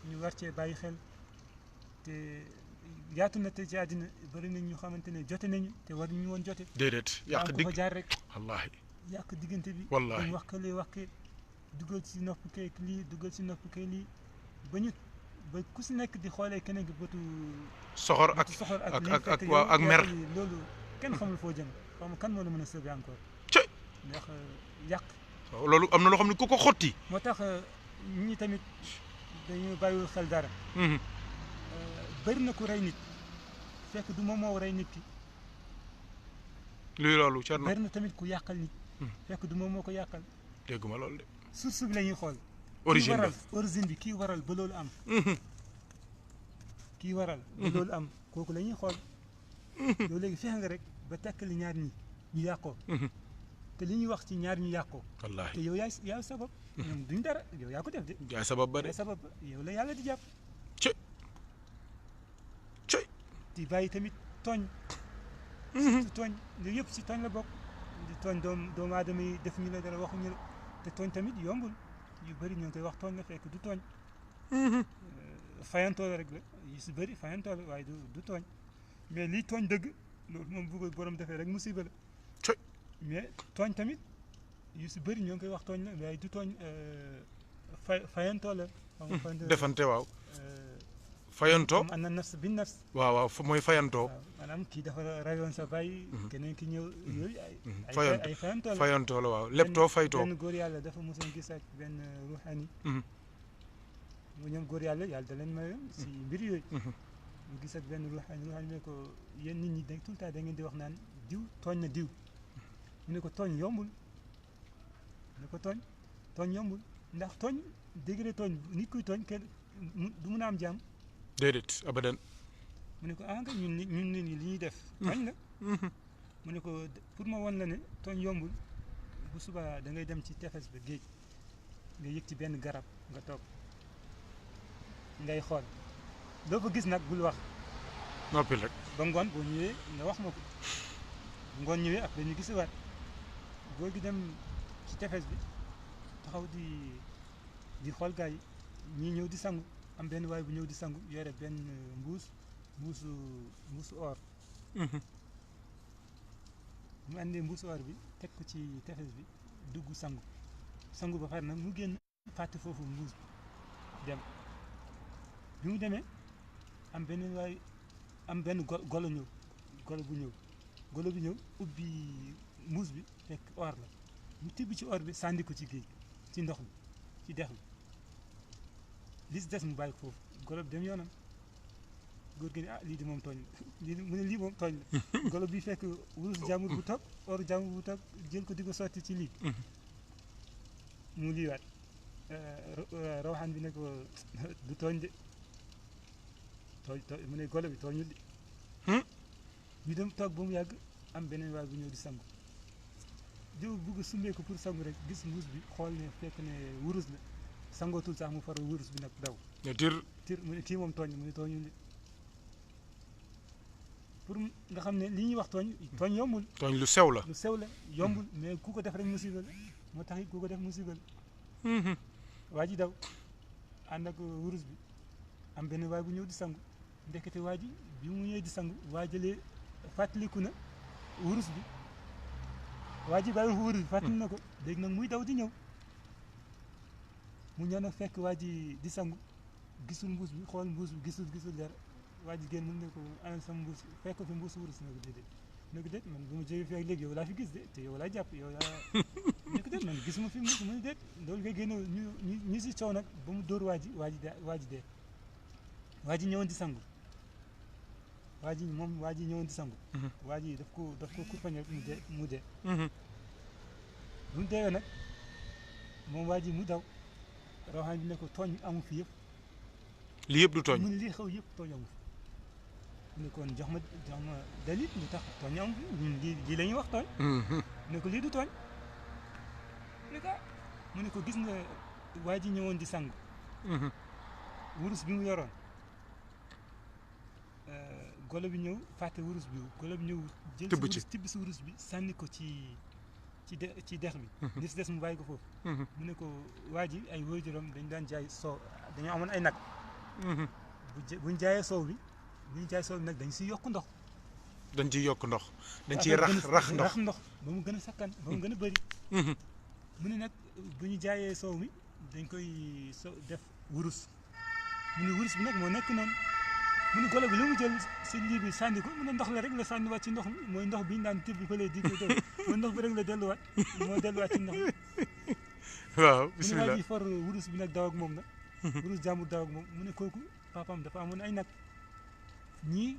ñu war cee bàyyi xel te yaatu na te ci àddina bëri nañ ñu xamante ne jote nañu te war ñu woon jote déedéet yàq digg fa jaar rek wallaahi yàq diggante bi wallaahi wax ke wax ke dugal ci nopp kay lii dugal ci nopp kay lii ba ku si nekk di xoolee keneen gi bëtu soxor ak mer loolu kenn xamul foo jëm xam kan moo la mën a sauver encore cey ndax yàq loolu am na loo xam ne ku ko xotti moo tax ñi tamit dañu bàyyiwul xel dara bëri na ku rey nit fekk du moom moo rey nit ki luy loolu Thierno bëri na tamit ku yàqal nit fekk du moom moo ko yàqal dégguma loolu de source bi la ñuy xool origine waral origine bi kii waral ba loolu am kii waral ba loolu am kooku la ñuy xool yow léegi fexe nga rek ba takkali ñaar ñi ñu yàqoo te li ñuy wax ci ñaar ñu yàqoo wallaahi te yow yaay sabab ñoom duñ dara yow yaa ko def de yaay sabab ba de yaay sabab ba yow la yàlla di jàpp ci di bàyyi tamit tooñ surtout tooñ li yëpp si tooñ la bokk di tooñ doomu aadama yi def ñu la dara waxuñu la te tooñ tamit yombul yu bëri ñoo ngi koy wax tooñ la fekk du tooñ fayantoo la rek la yu si bëri fayantoo la waaye du tooñ mais lii tooñ dëgg loolu moom bu ko borom defee rek musiba la mais tooñ tamit yu si bëri ñoo ngi koy wax tooñ la waaye du tooñ fayantoo la defante waaw fayantoo am na nafs bin nafs waaw mooy fayantoo waaw maanaam kii dafa rayoon sa bàyyi keneen ki ñëw yooyu ay fayantoo la fayantoo la waaw leptoo faytoo benn góor yàlla dafa mosoon gis ak benn ruuxani mu ñoom góor yàlla da leen mayoon si mbir yooyu mu gis ak benn ruuxani ne ko yéen nit ñi tout le temps da ngeen di wax naan diw tooñ na diw mu ne ko tooñ yombul mu ne ko tooñ yombul ndax tooñ degré tooñ nit kuy tooñ kenn du mun a am jàmm déedéet abadan mu ne ko nga ñun nit ñi li ñuy def tooñ la mu ne ko pour ma wan la ne tooñ yombul bu subaa da ngay dem ci tefes ba géej nga yëg ci benn garab nga toog ngay xool loo fa gis nag bul wax noppi rek ba ngoon boo ñëwee nga wax ma ko ngoon ñëwee après ñu gisiwaat góor gi dem ci tefes bi taxaw di xool gars yi ñii ñëw di sangu am benn waay bu ñëw di sangu yore benn mbuusu or mu àndee mbuusu or bi teg ko ci tefes bi dugg sangu ba pare nag mu génn fàtte foofu mbuus bi dem bi mu demee am benn golo ñëw golo bi ñëw ubbi mbuus bi fekk or la mu tibb ci or bi sànni ko ci géej ci ndox mi ci dex bi li si des mu bàyyi ko foofu golo bi dem yoonam góor gi ne lii di moom tooñ la lii moom tooñ la golo bi fekk wurus jàmbur bu toog or jàmbur bu toog jël ko di ko sotti ci lii mu liiwaat rawaxaan bi ne ko du tooñ de tooñ mu ne golo bi tooñul de ñu dem toog ba mu yàgg am beneen waay bu ñëw di sangu diw bugg sumbee ko pour sangu rek gis mbuus bi xool ne fekk ne wurus la sangootul sax mu faral wurus bi nag daw tir mu ne kii moom tooñ mu ne tooñul de pour nga xam ne li ñuy wax tooñ yombul tooñ lu sew la yombul mais ku ko def rek musiba la moo tax it ku ko def musiba la waa ji daw ànd ak wurus bi am benn waay bu ñëw di sangu ndekete waa ji bi mu ñëwee di sangu waa jëlee fàttaliku na wurus bi waa ji bàyyi wurus bi fàttali na ko léegi nag muy daw di ñëw mu ñëw nag fekk waa ji di sangu gisul mbuus bi xool mbuus bi gisul dara waa ji génn mën ne ko anal sama mbuus fekk ko fi mbuus wurus na ko déedéet man bu ma jógee fii ak léegi yow laa fi gis de te yow laa jàpp yow laa ne ko déet man gisuma fi mbuus mu ne déet loolu ngay génne ñu si coow nag ba mu dóor waa ji dee waa ji ñëwoon di sangu waa ji ñëwoon di sangu waa ji daf ko kurpañ rek mu dee bu mu deewee nag moom waa ji mu daw rawaxaan bi ne ko tooñ amu fi yëpp lii yëpp du tooñ mu ne lii xew yëpp tooñ amu fi mu ne kon jox ma dalil lu tax tooñ amu fi ñun lii la ñuy wax tooñ ne ko lii du tooñ mu ne ko gis nga waa ji ñëwoon di sangu wurus bi mu yoroon golo bi ñëw fàtte wurus bi golo bi ñëw jël tibb si wurus bi sànni ko ci dex bi li si des mu bàyyi ko foofu mu ne ko waa ji ay waajuram dañ daan jaay soow dañoo amoon ay nag buñ jaayee soow bi nag dañ siy yokk ndox dañ ciy rax ndox ba mu gën a sakkan ba mu gën a bëri mu ne nag bu ñu jaayee soow mi dañ koy def wurus mu ne wurus bi nag moo nekk noonu mu ne golo bi lu mu jël si lii bi sànni ko mu ne ndox la rek la sànniwaat ci ndox mi mooy ndox bi ñu daan tibb fële di ko def mooy ndox bi rek la delluwaat ci ndox mi waaw bismillah mu ne waa ji for wurus bi nag daw ak moom nag wurus jàmbur daw ak moom mu ne kooku papaam dafa amoon ay nag ñii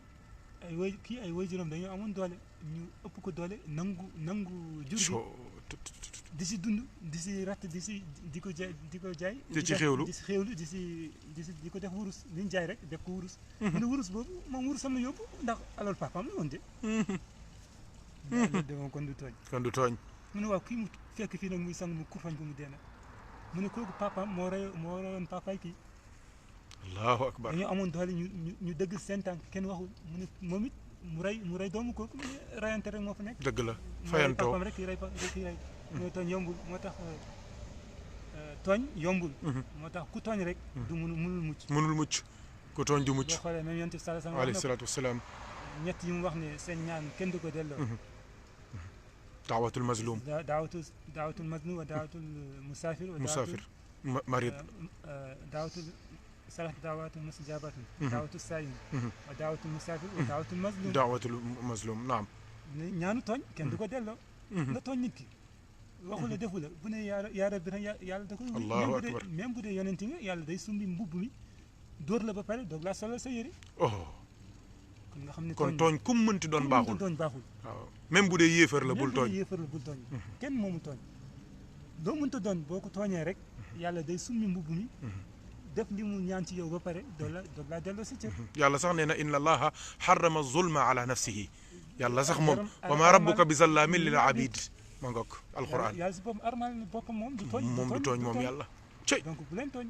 ay waajuram dañoo amoon doole ñu ëpp ko doole nangu jur gi di si dund di si ratt di ko jaay di ci xéewlu di si xéewlu di ko def wurus liñ jaay rek def ko wurus mu ne wurus boobu moom wurusam la yóbbu ndax alal papaam la woon de loolu de moom kon du tooñ mu ne waaw kii mu fekk fii nag muy sang mu kurfañ ko mu dee nag mu ne kooku papaam moo reyoon papaay kii allahu akbar dañoo amoon doole ñu dëgg seen tànk kenn waxul mu ne moom it mu rey doomu kooku mu ne rayante rek moo fa nekk dëgg la fayantoo papaam rek kii rey mooy tooñ yombul moo tax tooñ yombul moo tax ku tooñ rek du mënul mucc ku tooñ du mucc boo xoolee même yonent bi alayhi salaatu wasalaam ñett yi mu wax ne seen ñaan kenn du ko delloo daawatul mazlum daawatul mazlum wa daawatul musaafir marid daawatul salaat daawatul mustajabatun daawatul saayim wa daawatul musaafir wa daawatul mazlum naam ñaanu tooñ kenn du ko delloo nga tooñ nit ki waxu la defu la bu ne yaa rabbi rek yàlla da ko allahu akbar même bu dee yonenti nga yàlla day sumbi mbubb mi dóor la ba pare doog laa solal sa yére kon nga xam ne kon tooñ kum mënti doon baaxul waaw même bu dee yéefar la bul tooñ kenn moomu tooñ doo mënta doon boo ko tooñee rek yàlla day summi mbubb mi def li mu ñaan ci yow ba pare doog laa delloo sa cër yàlla sax nee na inna allaha harrama zulma ala nafsihi yàlla sax moom wa ma rabbuka bi zallamin lil abid ma ngoog alquran yàlla si boppam armal boppam moom du tooñ moom yàlla cey donc bu leen tooñ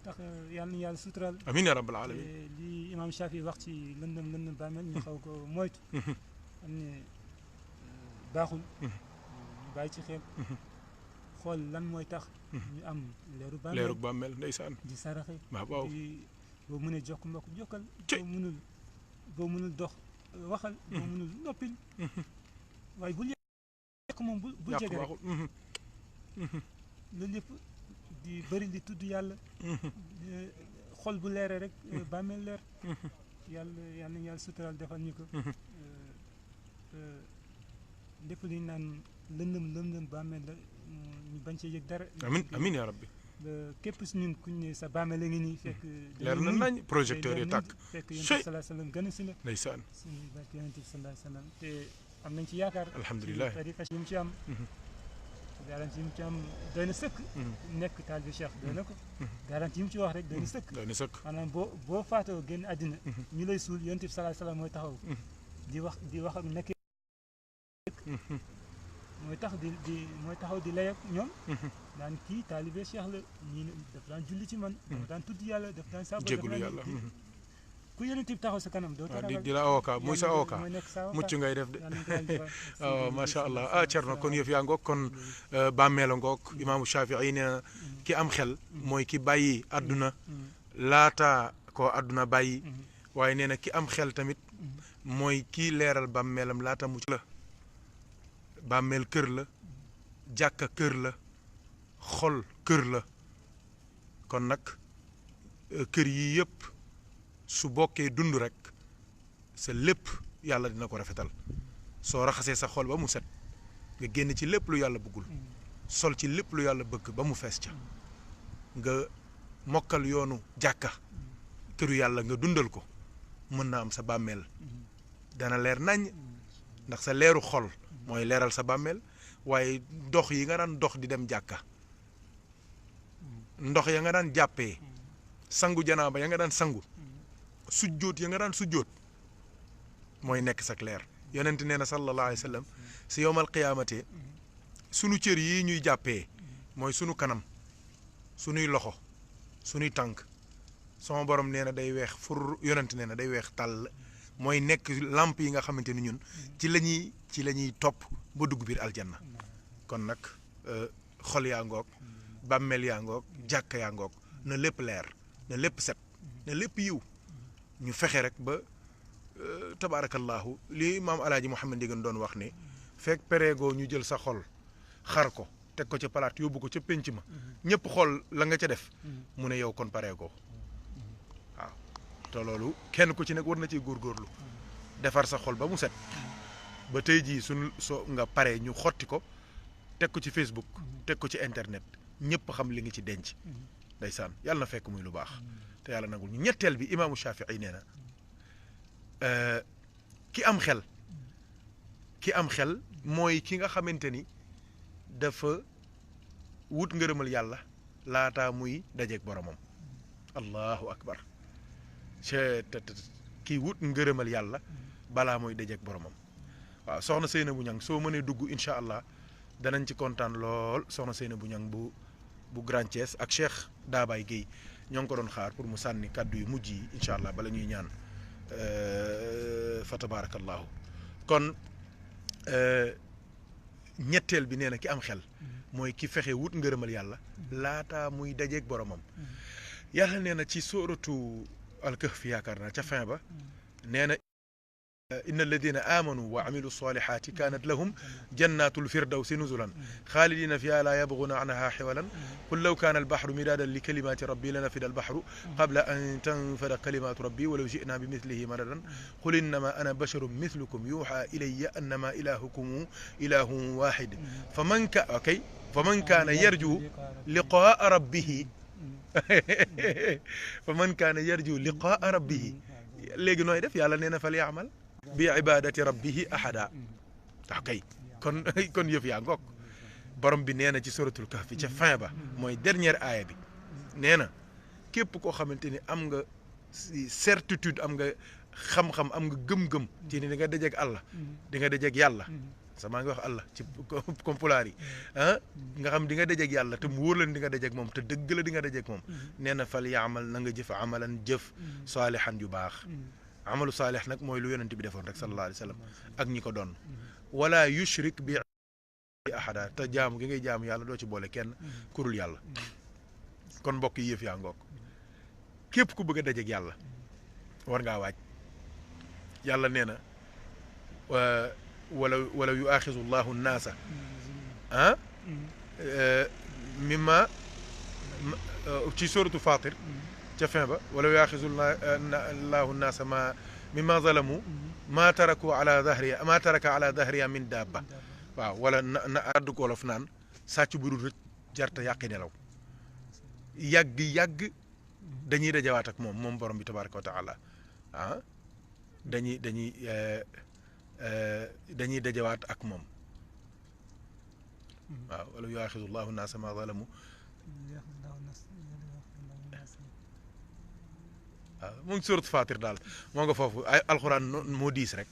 tax yàlla na yàlla suturaal amiin ya rabbal alamin li imam Shafi wax ci lëndëm bàmmeel ñu xaw ko moytu xam ne baaxul ñu bàyyi ci xel xool lan mooy tax ñu am leeru bàmmeel ndeysaan di saraxe waaw boo mënee jokk mbokk jokkal boo mënul dox waxal boo mënul noppil waaye bul yàq moom bul jege rek loolu yëpp di bëri di tudd yàlla xol bu leere rek bàmmeel leer yàlla suturaal defal ñu ko lépp li ñu naan lëndëm bàmmeel la ñu bañ cee yëg dara amiin yaa rabbi képp si ñun kuñ ne sa bàmmeel la ngi nii fekk leer na nañ projecteur yi tàkk fekk yonent bi sallallahu alayhi wasallam gën a si la ndeysaan suñu barke yonent bi sallallahu alayhi wasallam te am nañ ci yaakaar alhamdulilah tariqa yi mu ci am garanti yi mu ci am doy na sëkk nekk taalibe Cheikh doy na ko garanti yi mu ci wax rek doy na sëkk maanaam boo faatoo génn àddina ñu lay suul yonent bi sallallahu alayhi wasallam mooy taxaw di wax ak nekkee mooy taxaw di lay ak ñoom daan kii taalibe Cheikh la ñii daf daan julli ci man daf daan tudd yàlla daf daan sàbba jégalu yàlla ku yonent bi taxaw sa kanam doo di la avocat muy sa avocat mucc ngay def de waaw macha allah Thierno kon yëf yaa ngoog kon bàmmeel a ngoog imaamu Shafii nee na ki am xel mooy ki bàyyi àdduna laata koo àdduna bàyyi waaye nee na ki am xel tamit mooy kii leeral bàmmeelam laata mu la bàmmeel kër la jàkka kër la xol kër la kon nag kër yi yëpp su bokkee dund rek sa lépp yàlla dina ko rafetal soo raxasee sa xol ba mu set nga génn ci lépp lu yàlla bëggul sol ci lépp lu yàlla bëgg ba mu fees ca nga mokkal yoonu jàkka këru yàlla nga dundal ko mën na am sa bàmmeel dana leer nañ ndax sa leeru xol mooy leeral sa bàmmeel waaye dox yi nga daan dox di dem jàkka ndox ya nga daan jàppee sangu janaaba ya nga daan sangu sujjóot ya nga daan sujjóot mooy nekk sak leer yonent nee na sallallahu alayhi wa sallam si yowmal qiyaamate sunu cër yi ñuy jàppee mooy sunu kanam sunuy loxo sunuy tànk sama borom nee na day weex fur yonent nee na day weex tàll mooy nekk lamp yi nga xamante ni ñun ci la ñuy topp ba dugg biir aljanna kon nag xol yaa ngoog bàmmeel yaa ngoog jàkka yaa ngoog na lépp leer na lépp set na lépp yiw ñu fexe rek ba tabaarakallahu li maam alaaji Mouhamed Ndieguene doon wax ne fekk pereegoo ñu jël sa xol xar ko teg ko ca palaat yóbbu ko ca pénc ma ñëpp xool la nga ca def mu ne yow kon pareegoo waaw te loolu kenn ku ci nekk war na ciy góorgóorlu defar sa xol ba mu set ba tey jii soo nga pare ñu xotti ko teg ko ci Facebook teg ko ci internet ñëpp xam li nga ci denc ndeysaan yàlla na fekk muy lu baax te yàlla nagul ñu ñetteel bi imaamu Shafii nee na ki am xel mooy ki nga xamante ni dafa wut ngërëmal yàlla laataa muy dajeeg boromam allahu akbar kii wut ngërëmal yàlla balaa muy dajeeg boromam waaw soxna Seynabou Niang soo mënee dugg incha allah danañ ci kontaan lool soxna Seynabou Niang bu Grand Thiès ak Cheikh Daabay Guèye ñoo ngi ko doon xaar pour mu sànni kàddu yu mujj yi incha allah bala ñuy ñaan fa tabarakallahu kon ñetteel bi nee na ki am xel mooy ki fexe wut ngërëmal yàlla laataa muy dajeeg boromam yàlla nee na ci sóoratu al-Kahf yaakaar naa ca fin ba nee na inna alladina amanu wa amilu salihati kanat lahum jannatul firdawsi nuzulan xaalidina fiha la yabguna anha xiwalan qul law kana albahru midadan li kalimati rabbi lanafida albahru qabla an tanfada kalimatu rabbi walaw jina bi mithlihi madadan qul innama ana basharun mithlukum yuha ilaya annama ilahukum ilahun wahid faman kana yarju liqaa rabbihi faman kana yarju liqaa rabbihi léegi nooy def yàlla nee na fal yaamal bi ibadati rabbihi ahada kay kon yëf yaa ngoog borom bi nee na ci suratul kahfi ca fin ba mooy dernière aaya bi nee na képp koo xamante ni am nga certitude am nga xam-xam am nga gëm-gëm ci ni di nga dajeeg Allah di nga dajeeg yàlla sama ngi wax Allah ci compulaar yi nga xam di nga dajeeg yàlla te mu wóor la di nga dajeeg moom te dëgg la di nga dajeeg moom nee na fal yaamal na nga jëf amalan jëf saalihan yu baax amalu saalih nag mooy lu yonent bi defoon rek sallallahu alayhi wa sallam ak ñi ko doon wala yushrik bi ahada te jaamu gi ngay jaamu yàlla doo ci boole kenn kurul yàlla kon mbokk yi yëf yaa ngoog képp ku bëgg a dajeeg yàlla war ngaa waaj yàlla nee na wala yuaxizu llahu nnaasa mimma ci suratu Fatir ca fin ba wala yuaxizu llahu nnaasa mimma zalamu ma taraka ala dahriya min dabba waaw wala na addu ko wolof naan sàcc bu dul rëcc jarta yàqi nelaw yàgg dañuy dajawaat ak moom borom bi tabaraka wa taala dañuy dajawaat ak moom waaw wala yuaxizu llahu nnaasa ma zalamu waaw mu ngi surat Fatir daal moo nga foofu ay alxuraan moo diis rek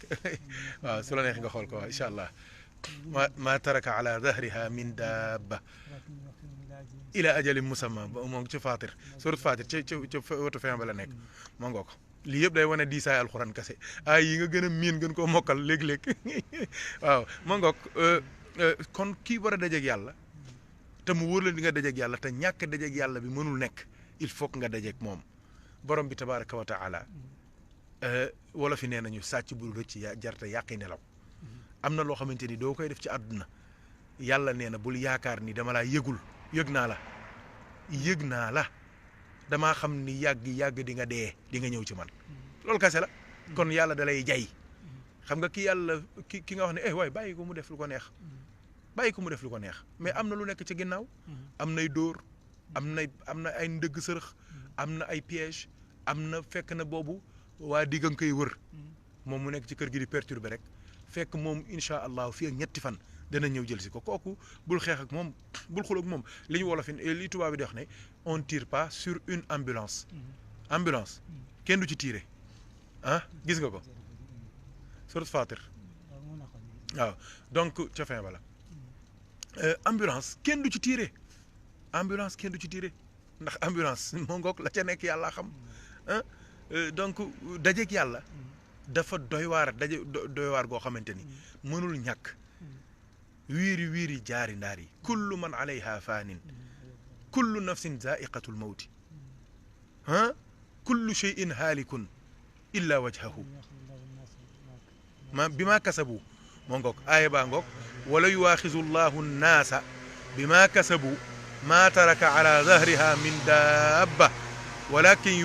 waaw su la neex nga xool ko waaw incha allah ma taraka ala dahriha min dabba ila ajalin musamma moo ngi ci Fatir surat Fatir ca wetu fin ba la nekk moo nga ko lii yëpp day wane diisaay alxuraan kese ay yi nga gën a miin gën koo mokkal léeg-léeg waaw moo nga ko kon kii war a dajeeg yàlla te mu wóor la di nga dajeeg yàlla te ñàkk dajeeg yàlla bi mënul nekk il faut que nga dajeeg moom borom bi tabaraka wa taala wala fi nee nañu sàcc bu rëcc jarta yàqi nelaw am na loo xamante ni doo koy def ci àdduna yàlla nee na bul yaakaar ni dama laa yëg naa la damaa xam ni yàgg di nga dee di nga ñëw ci man loolu kese la kon yàlla da lay jay xam nga ki yàlla ki nga wax ne waay bàyyi ko mu def lu ko neex mais am na lu nekk ci ginnaaw am nay dóor am na ay ndëgg sërëx am na ay piège am na fekk na boobu waa digga nga koy wër moom mu nekk ci kër gi di perturber rek fekk moom incha allah fii ak ñetti fan dana ñëw jël si ko kooku bul xeex ak moom bul xul ak moom li ñu wolof li tubaab bi di wax ne on tire pas sur une ambulance kenn du ci tirer gis nga ko surat Fatir waaw donc ca fin bala ambulance kenn du ci tirer ndax ambulance moo ngoog la ca nekk yàlla xam donc dajeeg yàlla dafa doy waar goo xamante ni mënul ñàkk wiiri jaari ndaar yi kullu man alayha faanin kullu nafsin zaiqatul mawti kullu shay'in haalikun illa wajhahu bima kasabu moo ngoog aaya baa ngoog wala yuwaaxizu llahu nnaasa bima kasabu ma taraka ala dahriha min dabba walakin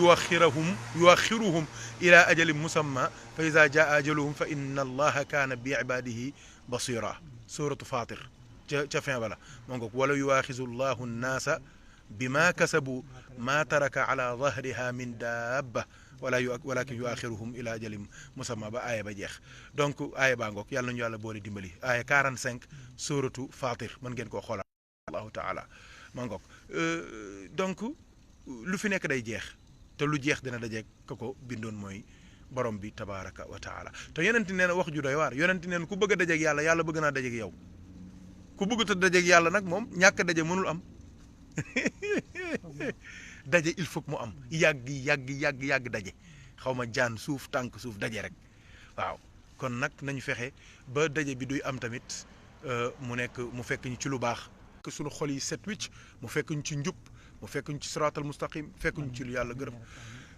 yuaxiruhum ila ajalin musamma fa ida jaa ajaluhum fa inna allaha kaana bi ibadihi basira suratu Fatir ca fin bala moo ngoog wala yuwaaxizu llahu nnaasa bima kasabu ma taraka ala dahriha min dabba walakin yuaxiruhum ila ajalin musamma ba aaya ba jeex donc aaya baa ngoog yàlla nañu yàlla boole dimbali aaya 45 sóoratu Fatir mën ngeen koo xoolaat allahu taala maa ngoog donc lu fi nekk day jeex te lu jeex dina dajeeg ka ko bindoon mooy borom bi tabaraka wa taala te yonent nee na wax ju doy waar yonent nee na ku bëgg a dajeeg yàlla yàlla bëgg naa dajeeg yow ku bëgg a dajeeg yàlla nag moom ñàkk daje mënul am daje il faut que mu am yàgg daje xaw ma jaan suuf tànk suuf daje rek waaw kon nag nañu fexe ba daje bi duy am tamit mu nekk mu fekk ñu ci lu baax que suñu xol yi set wicc mu fekk ñu ci njub mu fekk ñu ci siraatal mustaqim fekk ñu ci lu yàlla gërëm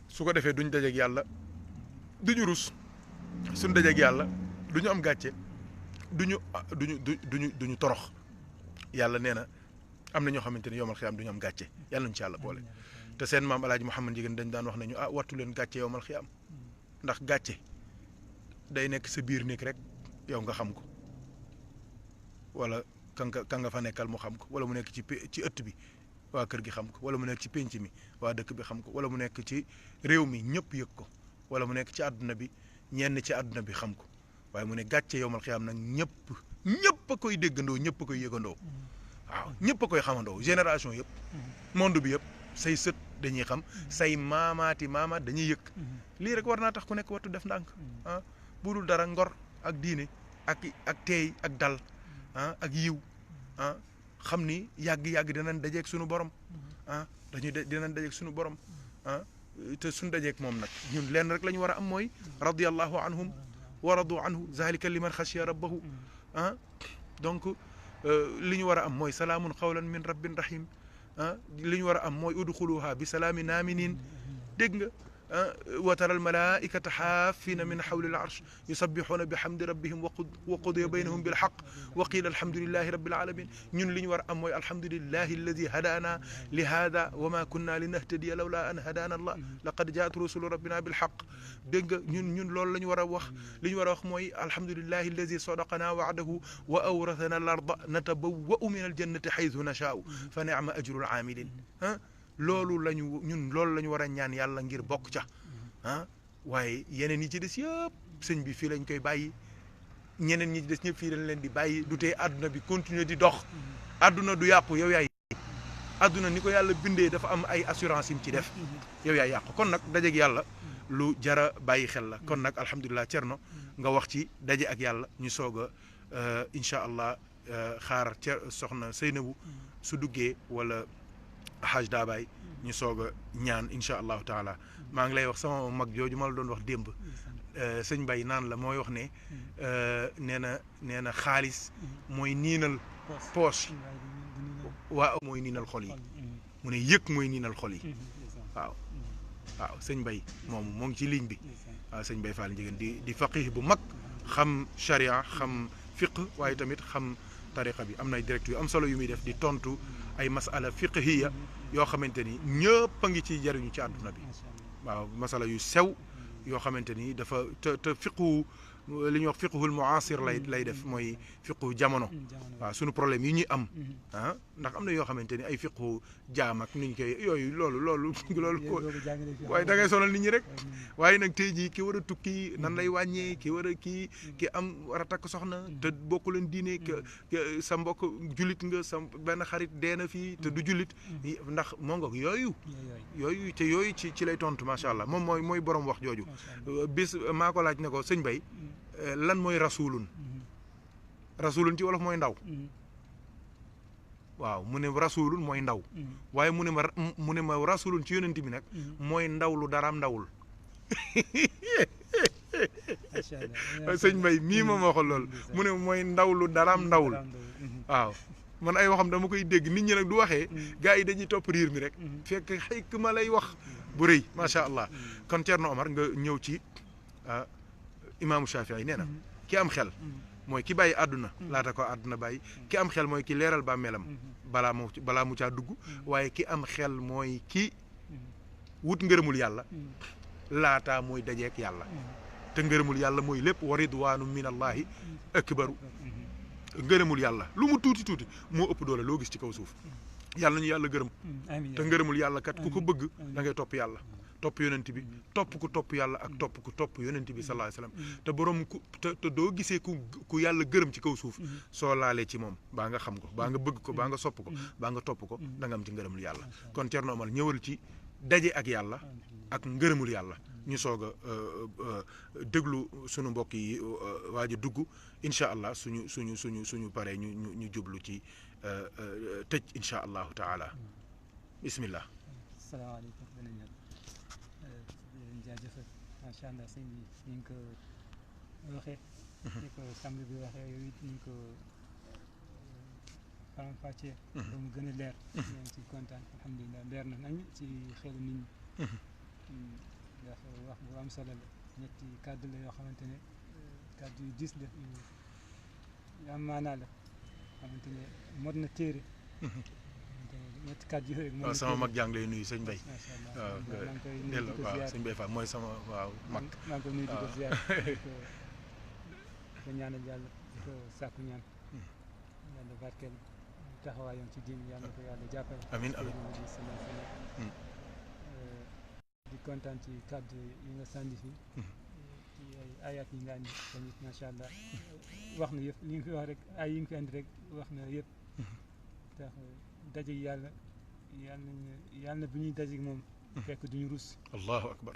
su ko defee duñ dajeeg yàlla duñu rus suñ dajeeg yàlla duñu am gàcce duñu torox yàlla nee na am na ñoo xamante ne yowmal xiyaam duñu am gàcce yàlla nañu ci yàlla boole te seen maam alaaji Muhammad Njigéen dañ daan wax nañu wattu leen gàcce yowmal xiyaam ndax gàcce day nekk sa biir néeg rek yow nga xam ko wala ka nga fa nekkal mu xam ko wala mu nekk ci ëtt bi waa kër gi xam ko wala mu nekk ci pénc mi waa dëkk bi xam ko wala mu nekk ci réew mi ñëpp yëg ko wala mu nekk ci àdduna bi ñenn ci àdduna bi xam ko waaye mu ne gàcce yowmal xiyaam nag ñëpp a koy déggandoo ñëpp a koy yëgandoo waaw ñëpp a koy xamandoo génération yëpp monde bi yëpp say sët dañuy xam say maamaat dañuy yëg lii rek war naa tax ku nekk wattu def ndànk bu dul dara ngor ak diine ak teey ak dal ak yiw xam ni yàgg dinañ dajeeg suñu borom dinañ dajeeg suñu borom te suñu dajeeg moom nag ñun lenn rek la ñu war a am mooy radiyallahu anhum wa radu anhu zalika liman xashiya rabbahu donc li ñu war a am mooy salaamun qawlan min rabbin rahim li ñu war a am mooy udxuluha bi salaamin aminin dégg nga wa tara al malaikata xaafina min xawli al arsh yusabbixuuna bi xamdi rabbihim wa qudiya baynahum bil xaq wa qiila alhamdulilahi rabbil alamin ñun li ñu war a am mooy alhamdulilahi alladi hadaana li hada wa ma kunna linahtadiya lawla an hadaana allah laqad jaat rusulu rabbina bil xaq dégg nga ñun loolu la ñu war a wax li ñu war a wax mooy alhamdulilahi alladi sadaqana wa'dahu wa awrathana al arda natabawwa'u min al jannati xaytu nashaa'u fa ni'ma ajrul aamilin loolu la ñu war a ñaan yàlla ngir bokk ca waaye yeneen yi ci des yëpp sëñ bi fii lañ koy bàyyi ñeneen ñi ci des ñëpp fii lañ leen di bàyyi du tee àdduna bi continuer di dox àdduna du yàqu yow yaay àdduna ni ko yàlla bindee dafa am ay assurance yim ci def yow yaay yàqu kon nag dajeeg yàlla lu jara bàyyi xel la kon nag alhamdulilah Thierno nga wax ci daje ak yàlla ñu soog a incha allah xaar soxna Seynabou su duggee wala Haj Daabaay ñu soog a ñaan incha allahu taala maa ngi lay wax sama mag jooju ma la doon wax démb sëñ Bay naan la mooy wax ne nee na xaalis mooy niinal poos waaw mooy niinal xol yi mu ne yëg mooy niinal xol yi waaw sëñ Bay moomu moo ngi ci ligne bi waaw sëñ Bay Fall Njigéen di faqih bu mag xam charia xam fiq waaye tamit xam tariqa bi am na ay direct yu am solo yu muy def di tontu ay masala fiqhiya yoo xamante ni ñëpp a ngi ciy jariñu ci àdduna bi waaw masala yu sew yoo xamante ni dafa te fiqhu li ñuy wax fiqhul muasir lay def mooy fiqhu jamono waaw suñu problème yi ñuy am ndax am na yoo xamante ni ay fiqhu jaam ak nuñ koy yooyu loolu ko waaye da ngay sonal nit ñi rek waaye nag tey jii ki war a tukki nan lay wàññee ki war a ki war a takk soxna te bokku leen diine sa mbokk jullit nga sa benn xarit deena fii te du jullit ndax moo nga yooyu te yooyu ci lay tontu macha allah moom mooy borom wax jooju bis maa ko laaj ne ko sëñ Bay lan mooy rasulun ci wolof mooy ndaw waaw mu ne rasulun mooy ndaw waaye mu ne ma rasulun ci yonent bi nag mooy ndaw lu daraam ndawul sëñ Bay mii moom waxal loolu mu ne mooy ndaw lu daraam ndawul waaw man ay waxam dama koy dégg nit ñi nag du waxee gars yi dañuy topp riir mi rek fekk xëy ma lay wax bu rëy macha allah kon Thierno Omar nga ñëw ci imaamu Shafii nee na ki am xel mooy ki bàyyi àdduna laata ko àdduna bàyyi ki am xel mooy ki leeral bàmmeelam balaa mu caa dugg waaye ki am xel mooy ki wut ngërëmul yàlla laataa mooy dajeek yàlla te ngërëmul yàlla mooy lépp wa ridwaanu min allahi akbaru ngërëmul yàlla lu mu tuuti moo ëpp doole loo gis ci kaw suuf yàlla ñu yàlla gërëm te ngërëmul yàlla kat ku ko bëgg da ngay topp yàlla topp yonent bi topp ku topp yàlla ak topp ku topp yonent bi sallallahu alayhi wasallam te borom ku te doo gisee ku yàlla gërëm ci kaw suuf soo laalee ci moom baa nga xam ko baa nga bëgg ko baa nga sopp ko baa nga topp ko da nga am ci ngërëmul yàlla kon Thierno Omar ñëwal ci daje ak yàlla ak ngërëmul yàlla ñu soog a déglu sunu mbokk yi waaj a dugg incha allah suñu paree ñu jublu ci tëj incha allahu taala bismillah. salaamaaleykum beneen yoon jaajëfal macha allah sëñ bi ni nga ko waxee. ni ko sàmm bi waxee yow it ni nga ko faram-fàccee. ba mu gën a leer. ñoo ngi ci kontaan alhamdulilah leer na nañ ci xelu nit ñi. ndax wax bu am solo la ñetti kàddu la yoo xamante ne kàddu yu gis la yu am maanaa la xamante ne mot na téere. ñetti kàddu yooyu waaw sama mag jàng lay nuyu sëñ Mbaye. macha allah waaw maa ngi koy nuyu di ko waaw ziar sëñ Mbaye Fall mooy sama waaw mag. maa ngi koy nuyu di ko ziar di ko ñaanal yàlla di ko sàkku ñaan yàlla barkeel taxawaayam ci diin yàlla ko yàlla jàppale. amiin amiin di kontaan ci kàddu yi nga sànni fi ci ay ayat yi nga andi tamit macha allah wax na yëpp li nga fi wax rek ay yi nga fi andi rek wax na yëpp tax daje yàlla yàlla bu ñuy daje moom fekk duñu rus. allahu akbar.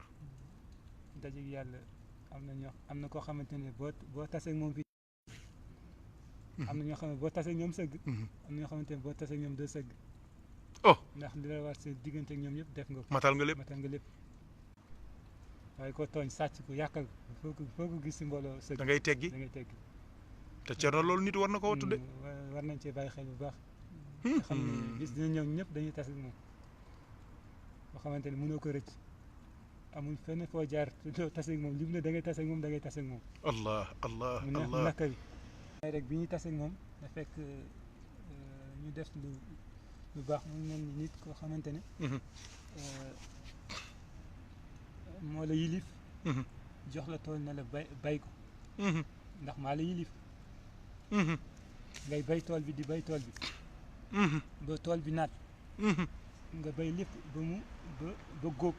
daje yàlla am na koo xamante ne boo tasee moom fii am na ñoo xam ne boo tasee ñoom sëgg. am na ñoo xamante ne boo tasee ñoom doo sëgg. oh ndax li la war seen diggante ak ñoom ñëpp def nga ko. matal nga lépp matal nga lépp waaye ko tooñ sàcc ko yàqal ko foo ko gis si mbooloo sëgg da ngay teggi da ngay teggi. te Thierno loolu nit war na ko wattu de. war nañ cee bàyyi xel bu baax. nga xam ne bis dina ñëw ñëpp dañuy tas ak moom boo xamante ne mënoo ko rëcc amul fenn foo jaar doo tas ak moom li mu ne da ngay tas ak moom da ngay tas ak moom. allah allah mu neex mu allah nakari rek bi ñuy tas ak moom da fekk ñu def lu baax mu mel ni nit koo xamante ne moo la yilif jox la tool na la bay ko ndax maa la yilif ngay bay tool bi di bay tool bi ba tool bi naat nga bay lépp ba mu ba góob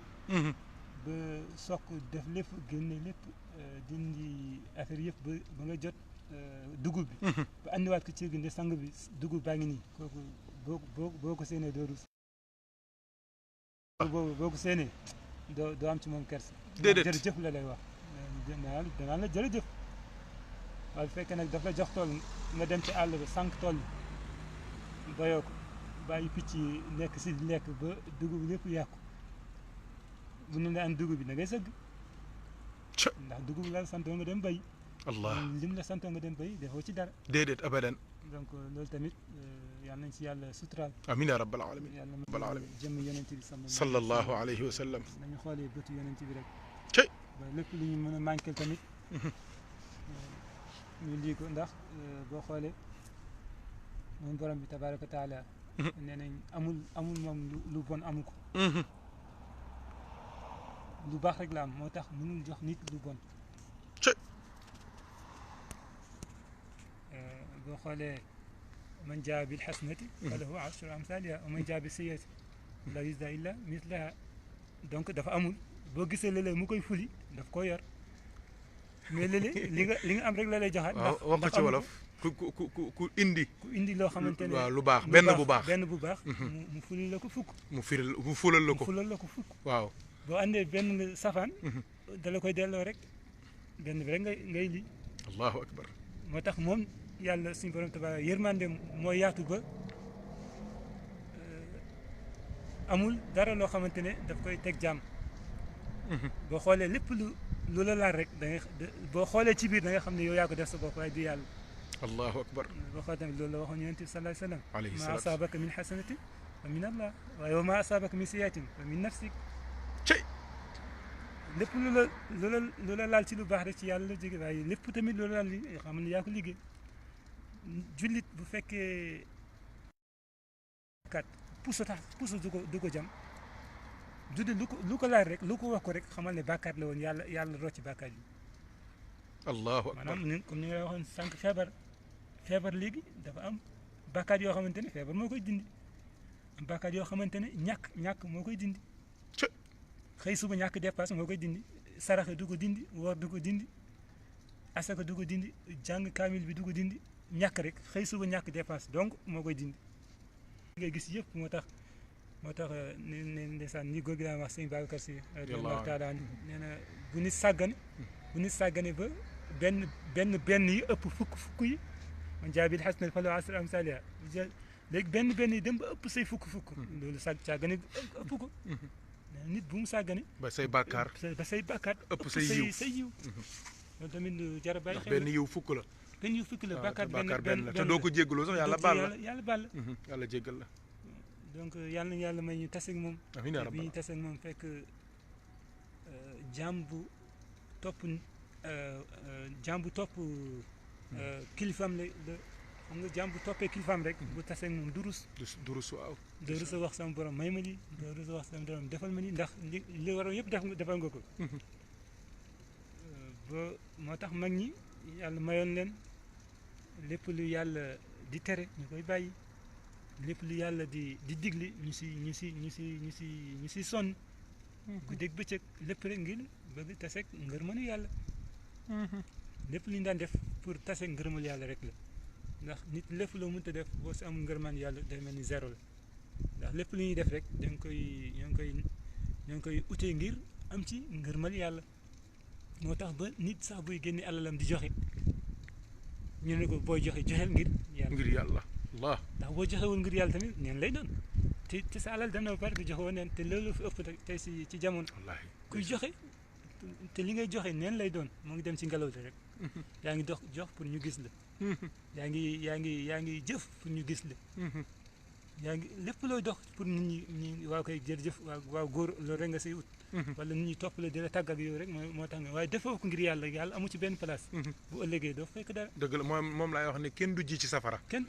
ba sokk def lépp génne lépp dindi affaire yëpp ba nga jot dugub bi ba andiwaat ko ci gi nde sang bi dugub baa ngi nii kooku boo ko séenee doo rus boo ko séenee doo am ci moom kersa. déedéet jërëjëf la lay wax danaan la jërëjëf waaye bu fekkee nag daf la jox tool nga dem ci àll ba sànq tool bi bayoo ko bàyyi picc yi nekk si lekk ba dugub bi lépp yàqu bu ne la an dugub bi da ngay sëgg ndax dugub la santoo nga dem bay allah lim la santoo nga dem bay defoo ci dara déedéet abadan donc loolu tamit yal nañ si yàlla suturaal amiin ya rabbal alamin yàlla rabbal alamin jëmm yonent bi sallallahu alayhi wa sallam nañu xoolee bëtu yonent bi rek cey ba lépp lu ñu mën a manqué tamit ñu lii ko ndax boo xoolee moom borom bi tabaraka wa taala nee nañ amul moom lu bon amu ko lu baax rek la am moo tax mënul jox nit lu bon cey boo xoolee man jaa bil xasanati falahu ashru amthaliha wa man jaa bi sayyiati la yujza illa mislaha donc dafa amul boo gisee léeg-léeg mu koy fuli daf koo yor mais léeg-léeg li nga am rek la lay joxaat. waaw wax ko ci wolof ku indi loo xamante ne waaw lu baax benn bu baax mu fulil la ko fukk. mu fulal la ko fukk. waaw boo andee benn safaan. dala koy delloo rek benn bi rek ngay lii. allahu akbar. moo tax moom yàlla suñu borom tabaaraka yërmande mooy yaatu ba amul dara loo xamante ne daf koy teg jàmm. boo xoolee lépp lu la laal rek da ngay boo xoolee ci biir da nga xam ne yow yaa ko def sa bopp waaye du yàlla. allahu akbar. boo xoolee tamit loolu la waxoon yonent bi sallallahu alayhi wa sallam. alayhi salaam maa asaabaka min xasanatin fa min allah waaye wa maa asaabaka min sayyiatin fa min nafsik. cey lépp lu la laal ci lu baax rek ci yàlla la jóge waaye lépp tamit lu la laal li xam ne yaa ko liggéey jullit bu fekkee kat puso du ko jam juddi lu ko laal rek lu ko wax ko rek xamal ne bàkkaar la woon yàlla rocc bàkkaar yi. allahu akbar maanaam comme ni nga waxoon sànq feebar léegi dafa am bàkkaar yoo xamante ne feebar moo koy dindi am bàkkaar yoo xamante ne ñàkk moo koy dindi xëy suba ñàkk dépasse moo koy dindi saraxe du ko dindi woor du ko dindi asaka du ko dindi jàng kaamil bi du ko dindi ñàkk rek xëy suba ñàkk dépasse donc moo koy dindi ngay gis yëpp moo tax ne ndeysaan ni góor gi daan wax sëñ Babacar Si radiyallahu taala anhu nee na bu nit sàggane ba benn yi ëpp fukk yi man jaabil xasnal falo asr amsalia léegi benn yi dem ba ëpp say fukk loolu sàggane ëpp ko nit bu mu sàggane ba say bàkkaar ëpp say yiw loolu tamit lu jar a bàyyi xel benn yiw fukk la bàkkaar benn la te doo ko jéggaloo sax yàlla baal la yàlla jéggal la donc yàlla na yàlla may ñu taseeg moom amiin yaa bi ñu taseeg moom fekk jaam bu topp kilifaam la xam nga jaam bu toppee kilifaam rek bu taseeg moom durus waaw durus a wax sama borom may ma lii durus a wax sama borom defal ma lii ndax li waroon yëpp defal nga ko ba moo tax mag ñi yàlla mayoon leen lépp lu yàlla di tere ñu koy bàyyi lépp lu yàlla di digli ñu si sonn guddeeg bëccëg lépp rek ngir bëgg taseeg ngërmanu yàlla lépp lu ñu daan def pour taseeg ngërmal yàlla rek la ndax nit lépp loo mënta def boo si amul ngërmaan yàlla day mel ni zéro la ndax lépp lu ñuy def rek ñoo ngi koy utee ngir am ci ngërmal yàlla moo tax ba nit sax buy génne alalam di joxe ñu ne ko booy joxeel ngir yàlla Allah ndax boo joxewul ngir yàlla tamit neen lay doon te sa alal dem na ba pare nga joxe woon neen te loolu fi ëpp tey ci jamono kuy joxe te li ngay joxe neen lay doon moo ngi dem ci ngelaw li rek yaa ngi jox pour ñu gis la yaa ngi jëf pour ñu gis la yaa ngi lépp looy dox pour nit ñi waaw koy jërëjëf waaw góor loolu rek nga say ut wala nit ñi topp la di la tàgg ak yow rek moo tax nga waaye defoo ko ngir yàlla amu ci benn place bu ëllëgee doo fekk dara dëgg la moom laay wax ne kenn du ji ci safara kenn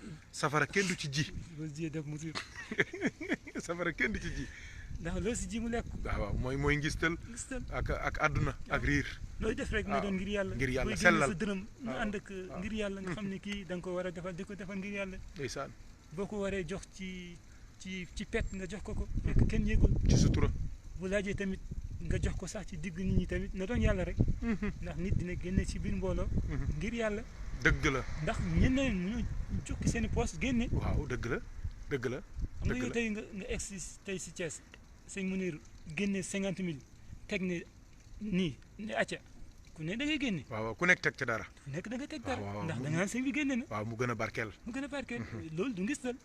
du ci ji boo jiyee def musiba safara kenn du ci ji ndax loo si ji mu lekk waaw mooy ngistal ak àdduna ak riir looy def rek na doon ngir yàlla sellal sa dërëm ñu ànd ak ngir yàlla nga xam ne kii da nga ko war a defal di ko defal ngir yàlla ndeysaan boo ko waree jox ci pet nga jox ko fekk kenn yëgul ci sutura bu laajee tamit nga jox ko sax ci digg nit ñi tamit na doon yàlla rek ndax nit dina génne ci biir mbooloo ngir yàlla dëgg la ndax ñeneen ñu jukki seen i poos génne waaw dëgg la xam nga yow tey nga egsi tey si Thiès sëñ Mounir génne 50 000 teg ne nii ne acca ku ne da ngay génne waaw ku nekk teg ca dara ku nekk da nga teg dara ndax da nga naan sëñ bi génne na waaw mu gën a barkeel loolu du ngistal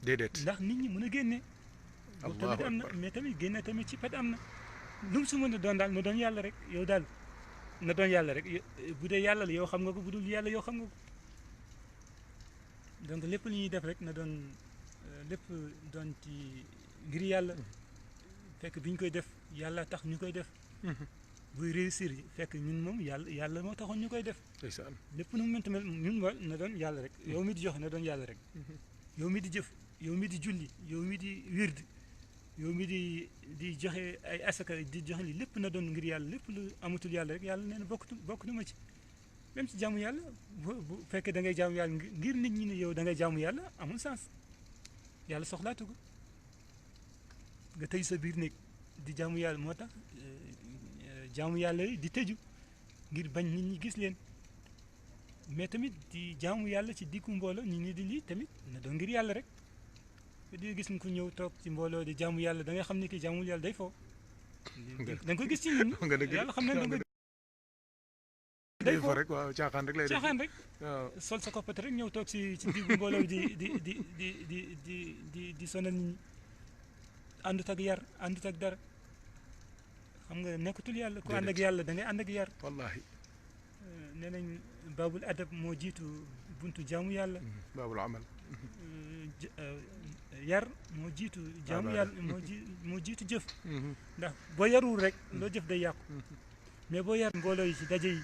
déedéet ndax nit ñi mën a génne boobu tamit am na mais tamit génne tamit ci pet am na lu mu si mën a doon daal na doon yàlla rek yow daal na doon yàlla rek bu dee yàlla la yow xam nga ko bu dul yàlla yow xam nga ko donc lépp lu ñuy def rek na doon lépp doon ci ngir yàlla fekk bi ñu koy def yàlla tax ñu koy def buy réussir fekk ñun moom yàlla moo taxoon ñu koy def lépp nu mu mënta mel ñun na doon yàlla rek yow mi di joxe na doon yàlla rek yow mi di jëf yow mi di julli yow mi di wird yow mi di joxe ay asaka di joxe li lépp na doon ngir yàlla lépp lu amatul yàlla rek yàlla nee na bokk na ma ci même ci jaamu yàlla bu fekkee da ngay jaamu yàlla ngir nit ñi ne yow da ngay jaamu yàlla amul sens yàlla soxlaatu ko nga tëj sa biir néeg di jaamu yàlla moo tax jaamu yàlla yi di tëju ngir bañ nit ñi gis leen mais tamit di jaamu yàlla ci diggu mbooloo nit ñi di lii tamit na doon ngir yàlla rek di gis ku ñëw toog ci mbooloo di jaamu yàlla da nga xam ne kii jaamul yàlla day foo da nga koy gis ci nit ñi yàlla xam ne da nga day foo rek waaw caaxaan rek lay def caaxaan rek sol sa koppate rek ñëw toog ci diggu mbooloo di sonal nit ñi àndut ak yar àndut ak dara xam nga nekkatul yàlla ku ànd ak yàlla da ngay ànd ak yar wallahi nee nañ baabul adab moo jiitu buntu jaamu yàlla baabul amal yar moo jiitu jaamu yàlla moo jiitu jëf ndax boo yarul rek loo jëf day yàqu mais boo yar mbooloo yi ci daje yi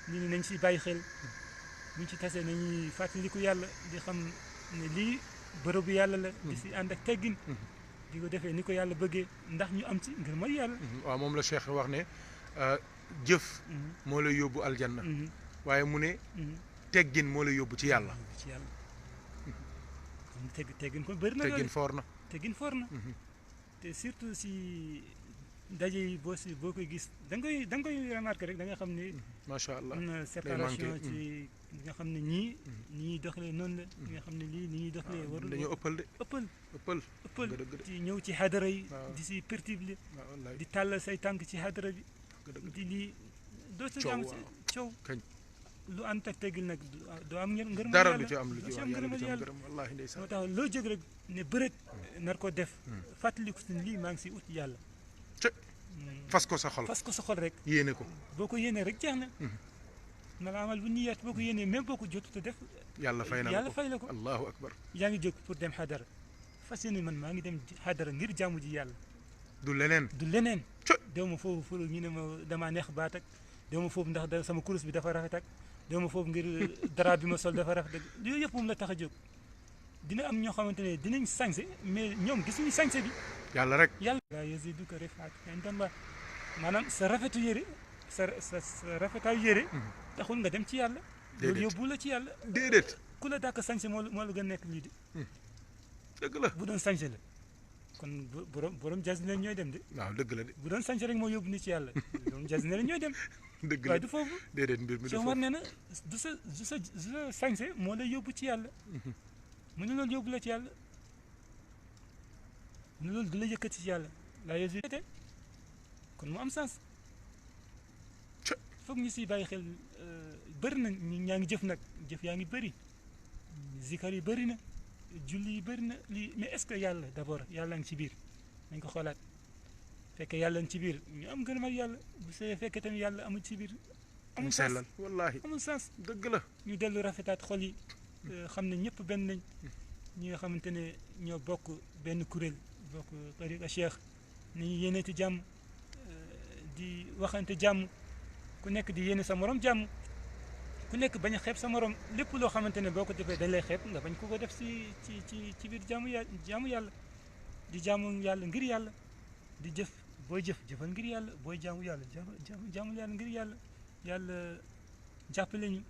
nit ñi nañ ci bàyyi xel buñ ci tasee nañuy fàttaliku yàlla di xam ne lii bërëbu yàlla la di si ànd ak teggin di ko defee ni ko yàlla bëggee ndax ñu am ci ngir mooy yàlla waaw moom la Cheikh wax ne jëf moo lay yóbbu aljanna waaye mu ne teggin moo lay yóbbu ci yàlla teggin ko bëri na teggin foor na te surtout si daje yi boo koy gis da nga koy remarqué rek da nga xam ne macha allah am na séparation ci li nga xam ne ñii ni ñuy doxalee noonu la li nga xam ne lii ni ñuy doxalee warul dañoo ëppal de ëppal dëgg de ci ñëw ci xadara yi waaw. di si perturbé waaw wallaay di tàllal say tànk ci xadara bi dëgg di lii doo sa Coow, jàmm waaw. coow kañ lu ànd ak teggil nag doo am ngërëm dara yàlla lu ci am lu doo ci si wax am yàlla du ngërëmal ci am yàlla gërëm wallahi ndeysaan moo tax loo jóg rek ne bëreet nar ko def fàttaliku si lii maa ngi si ut yàlla Cë. fas ko sa xol fas ko sa xol rek yéene ko boo ko yéenee rek jeex na mala amal bu niyaat boo ko yéenee même boo ko jotut a def yàlla fay na la yàlla ko fay la ko allahu akbar yaa ngi jóg pour dem xadara fas yéene man maa ngi dem xadara ngir jaamu ji yàlla du leneen du leneen Cë. dew ma foofu pour ñu ne ma damaa neex baat ak dew ma foofu ndax sama kurus bi dafa rafet ak dew ma foofu ngir dara bi ma sol dafa rafet ak yooyu yëpp moom la tax a jóg dina am ñoo xamante ne dinañ sañse mais ñoom gisuñu sañse bi yàlla rek yàlla gaa yaziduka rifaat indallah maanaam sa rafetu yére sa rafetaayu yére taxul nga dem ci yàlla loolu Déedéet. yóbbu la ci yàlla déedéet ku la dàkk sañse moo la gën nekk lii de dëgg la bu doon sañse la kon borom jasneer ñooy dem de waaw dëgg la de bu doon sañse rek moo yóbbu ni ci yàlla borom jasneer ñooy dem dëgg la waaye du foofu déedéet mbir mi du Cheikh foofu Omar nee na du sa sañse moo lay yóbbu ci yàlla mu ne loolu yóbbu la ci yàlla mu ne loolu du la yëkkati ci yàlla laa yëkkate kon mu am sens Cë. foog ñu siy bàyyi xel bëri na ñaa ngi jëf nag jëf yaa ngi bëri zikar yi bëri na julli yi bëri na lii mais est-ce que yàlla d'abord yàlla ngi ci biir nañ ko xoolaat fekkee yàlla ngi ci biir ñu am gën a mag yàlla bu see fekkee tamit yàlla amul ci biir amul sens sellal wallahi amul sens dëgg la ñu dellu rafetaat xol yi xam ne ñëpp benn nañ ñi nga xamante ne ñoo bokk benn kuréel bokk tariqa cheikh ni ñu yéeneeti jàmm di waxante jàmm ku nekk di yéene sa morom jàmm ku nekk bañ a xeeb sa morom lépp loo xamante ne boo ko defee dañ lay xeeb nga bañ ko def ci biir jaamu yàlla di jaamu yàlla ngir yàlla di jëf booy jëfal ngir yàlla booy jaamu yàlla jaamu yàlla ngir yàlla jàppale ñu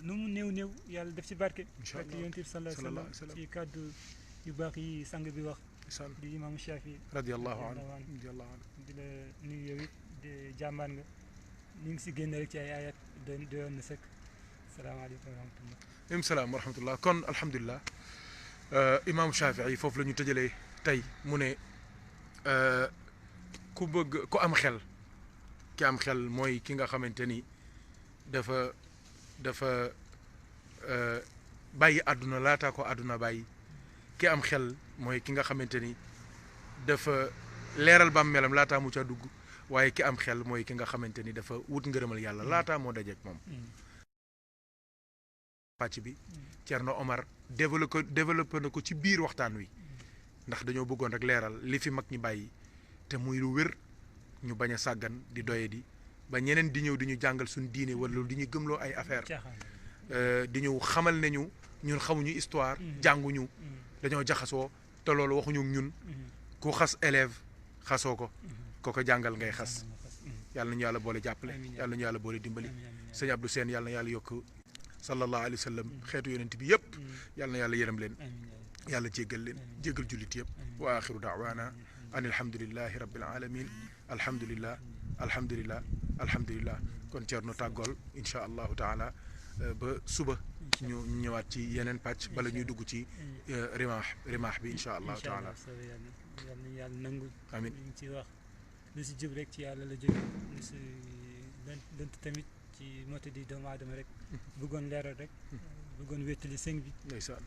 nu mu néew yàlla def ci barke Incha barke Allah. yonent bi sallallahu alayhi wa sallam ci kàddu yu baax yi sang bi wax ndeysaan di imaamu Shafi radiyallahu anhu radiyallahu anhu. radiyallahu anhu di la nuyu yow it di jàmbaar nga ñu ngi si génn rek ci ay ayat doyoon na sëkk salaamaaleykum wa rahmatullah im salaam wa rahmatullah kon alhamdulilah imaamu Shafii foofu la ñu tëjalee tey mu ne ku am xel ki am xel mooy ki nga xamante ni dafa bàyyi àdduna laataa ko àdduna bàyyi ki am xel mooy ki nga xamante ni dafa leeral bàmmeelam laataa mu ca dugg waaye ki am xel mooy ki nga xamante ni dafa wut ngërëmal yàlla laataa moo dajeek moom pàcc bi Thierno Omar développé na ko ci biir waxtaan wi ndax dañoo bëggoon rek leeral li fi mag ñi bàyyi te muy lu wér ñu bañ a sàggan di doye di ba ñeneen di ñëw di ñu jàngal suñu diine wala di ñu gëmloo ay affaire di ñu xamal ne ñun xamuñu histoire jànguñu dañoo jaxasoo te loolu waxuñu ñun ku xas élève xasoo ko jàngal ngay xas yàlla nañu yàlla boole jàppale yàlla nañu yàlla boole dimbali sëñ Abdou Sène yàlla na yàlla yokk sallallahu alayhi wa sallam xeetu yonent bi yëpp yàlla na yàlla yërëm leen yàlla jéggal leen jéggal jullit yëpp wa axiru daawaana an alhamdulillahi rabbil alamin alhamdulillah kon Thierno tàggool insha allahu taala ba suba ñu ñëwaat ci yeneen pàcc bala ñuy dugg ci rimaax bi insha allahu taala yàlla nañu yàlla nangu amin ñu ci wax lu si jub rek ci yàlla la jóge lu si lënt tamit ci moto di doomu aadama rek bëggoon leeral rek bëggoon wéttali sëñ bi ndeysaan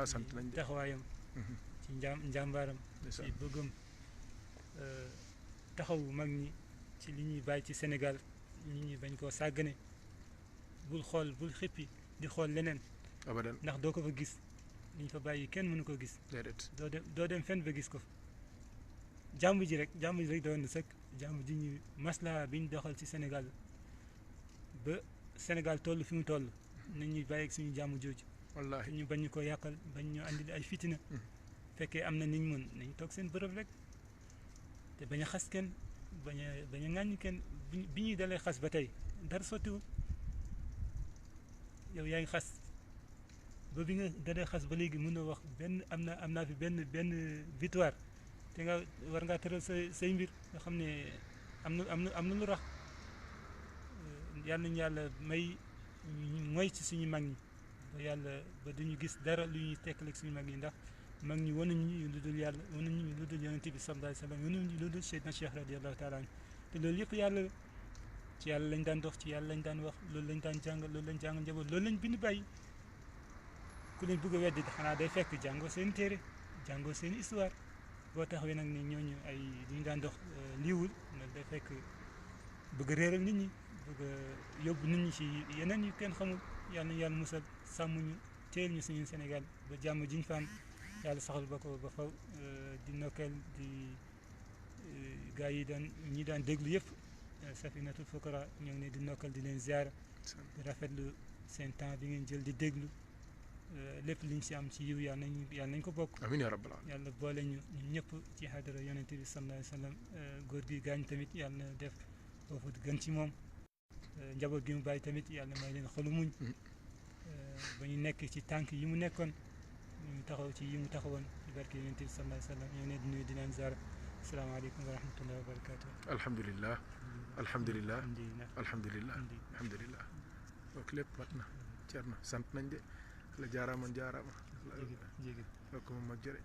sant nañ taxawaayam ci njàmbaaram ci bëggam taxaw mag ñi ci li ñuy bàyyi ci Sénégal ñi ñi bañ koo sàggane bul xippi di xool leneen abadan ndax doo ko fa gis li ñu fa bàyyi kenn mënu ko gis déedéet doo dem fenn ba gis ko fa jàmm ji rek doon na sëkk jàmm ji ñu maslaa bi ñu doxal ci Sénégal ba Sénégal toll fi mu toll nañ ñuy bàyyi ak suñu jàmm jooju wallaahi ñu bañ ñu ko yàqal bañ ñu andil ay fitina fekkee am na niñ mën nañ toog seen bërëb rek te bañ a xas kenn bañ a ŋàññi kenn bi ñuy dalee xas ba tey dara sottiwul yow yaa ngi xas ba bi nga dalee xas ba léegi mën a wax benn am naa fi benn victoire te nga war ngaa tëral say mbir nga xam ne am na lu rax yal nañu yàlla may mooy ci suñu mag ñi ba yàlla ba duñu gis dara lu ñuy tekkaleeg suñu mag ñi ndax mag ñi wanuñu lu dul yàlla wanuñu lu dul yonent bi sallallahu alayhi wa sallam wanuñu lu dul Seydina Cheikh radiyallahu taala anhu te loolu yëpp yàlla ci yàlla lañ daan dox ci yàlla lañ daan wax loolu lañ daan jàng loolu lañ jàng njaboot loolu lañ bind bàyyi ku leen bëgg a weddi xanaa day fekk jàngoo seen téere jàngoo seen histoire boo taxawee nag ni ñooñu ay li ñu daan dox liiwul nag day fekk bëgg a réeral nit ñi bëgg a yóbbu nit ñi ci yeneen yu kenn xamul yàlla na yàlla musal sàmm ñu teel ñu suñu Sénégal ba jàmm jiñ fa am yàlla saxal ba ko ba faw di nokkeel di gars yi daan ñi daan déglu yëpp Safinatul Fukara ñoo ngi ne di nokkal di leen ziar di rafetlu seen temps bi ngeen jël di déglu lépp liñ si am ci yiw yàlla nañ ko bokk amiin yaa rabbal aalamiin yàlla boole ñu ñëpp ci xadara yonente bi sallallahu alayhi wa sallam góor gi gaañ tamit yàlla na def foofu gën ci moom njaboot gi mu bàyyi tamit yàlla may leen xolu muñ ba ñu nekk ci tànk yi mu nekkoon ñu taxaw ci yi mu taxawoon ci barke yonente bi sallallahu alayhi wa sallam ñoo ngi leen di nuyu di leen ziar asalaamaaleykum wa rahmatullahi wa barakatuh alhamdulillah alhamdulillah alhamdulillah alhamdulillah donc lépp mat na cer na sant nañ de la jaaraama jaaraama jéggi kooku moom mag jërë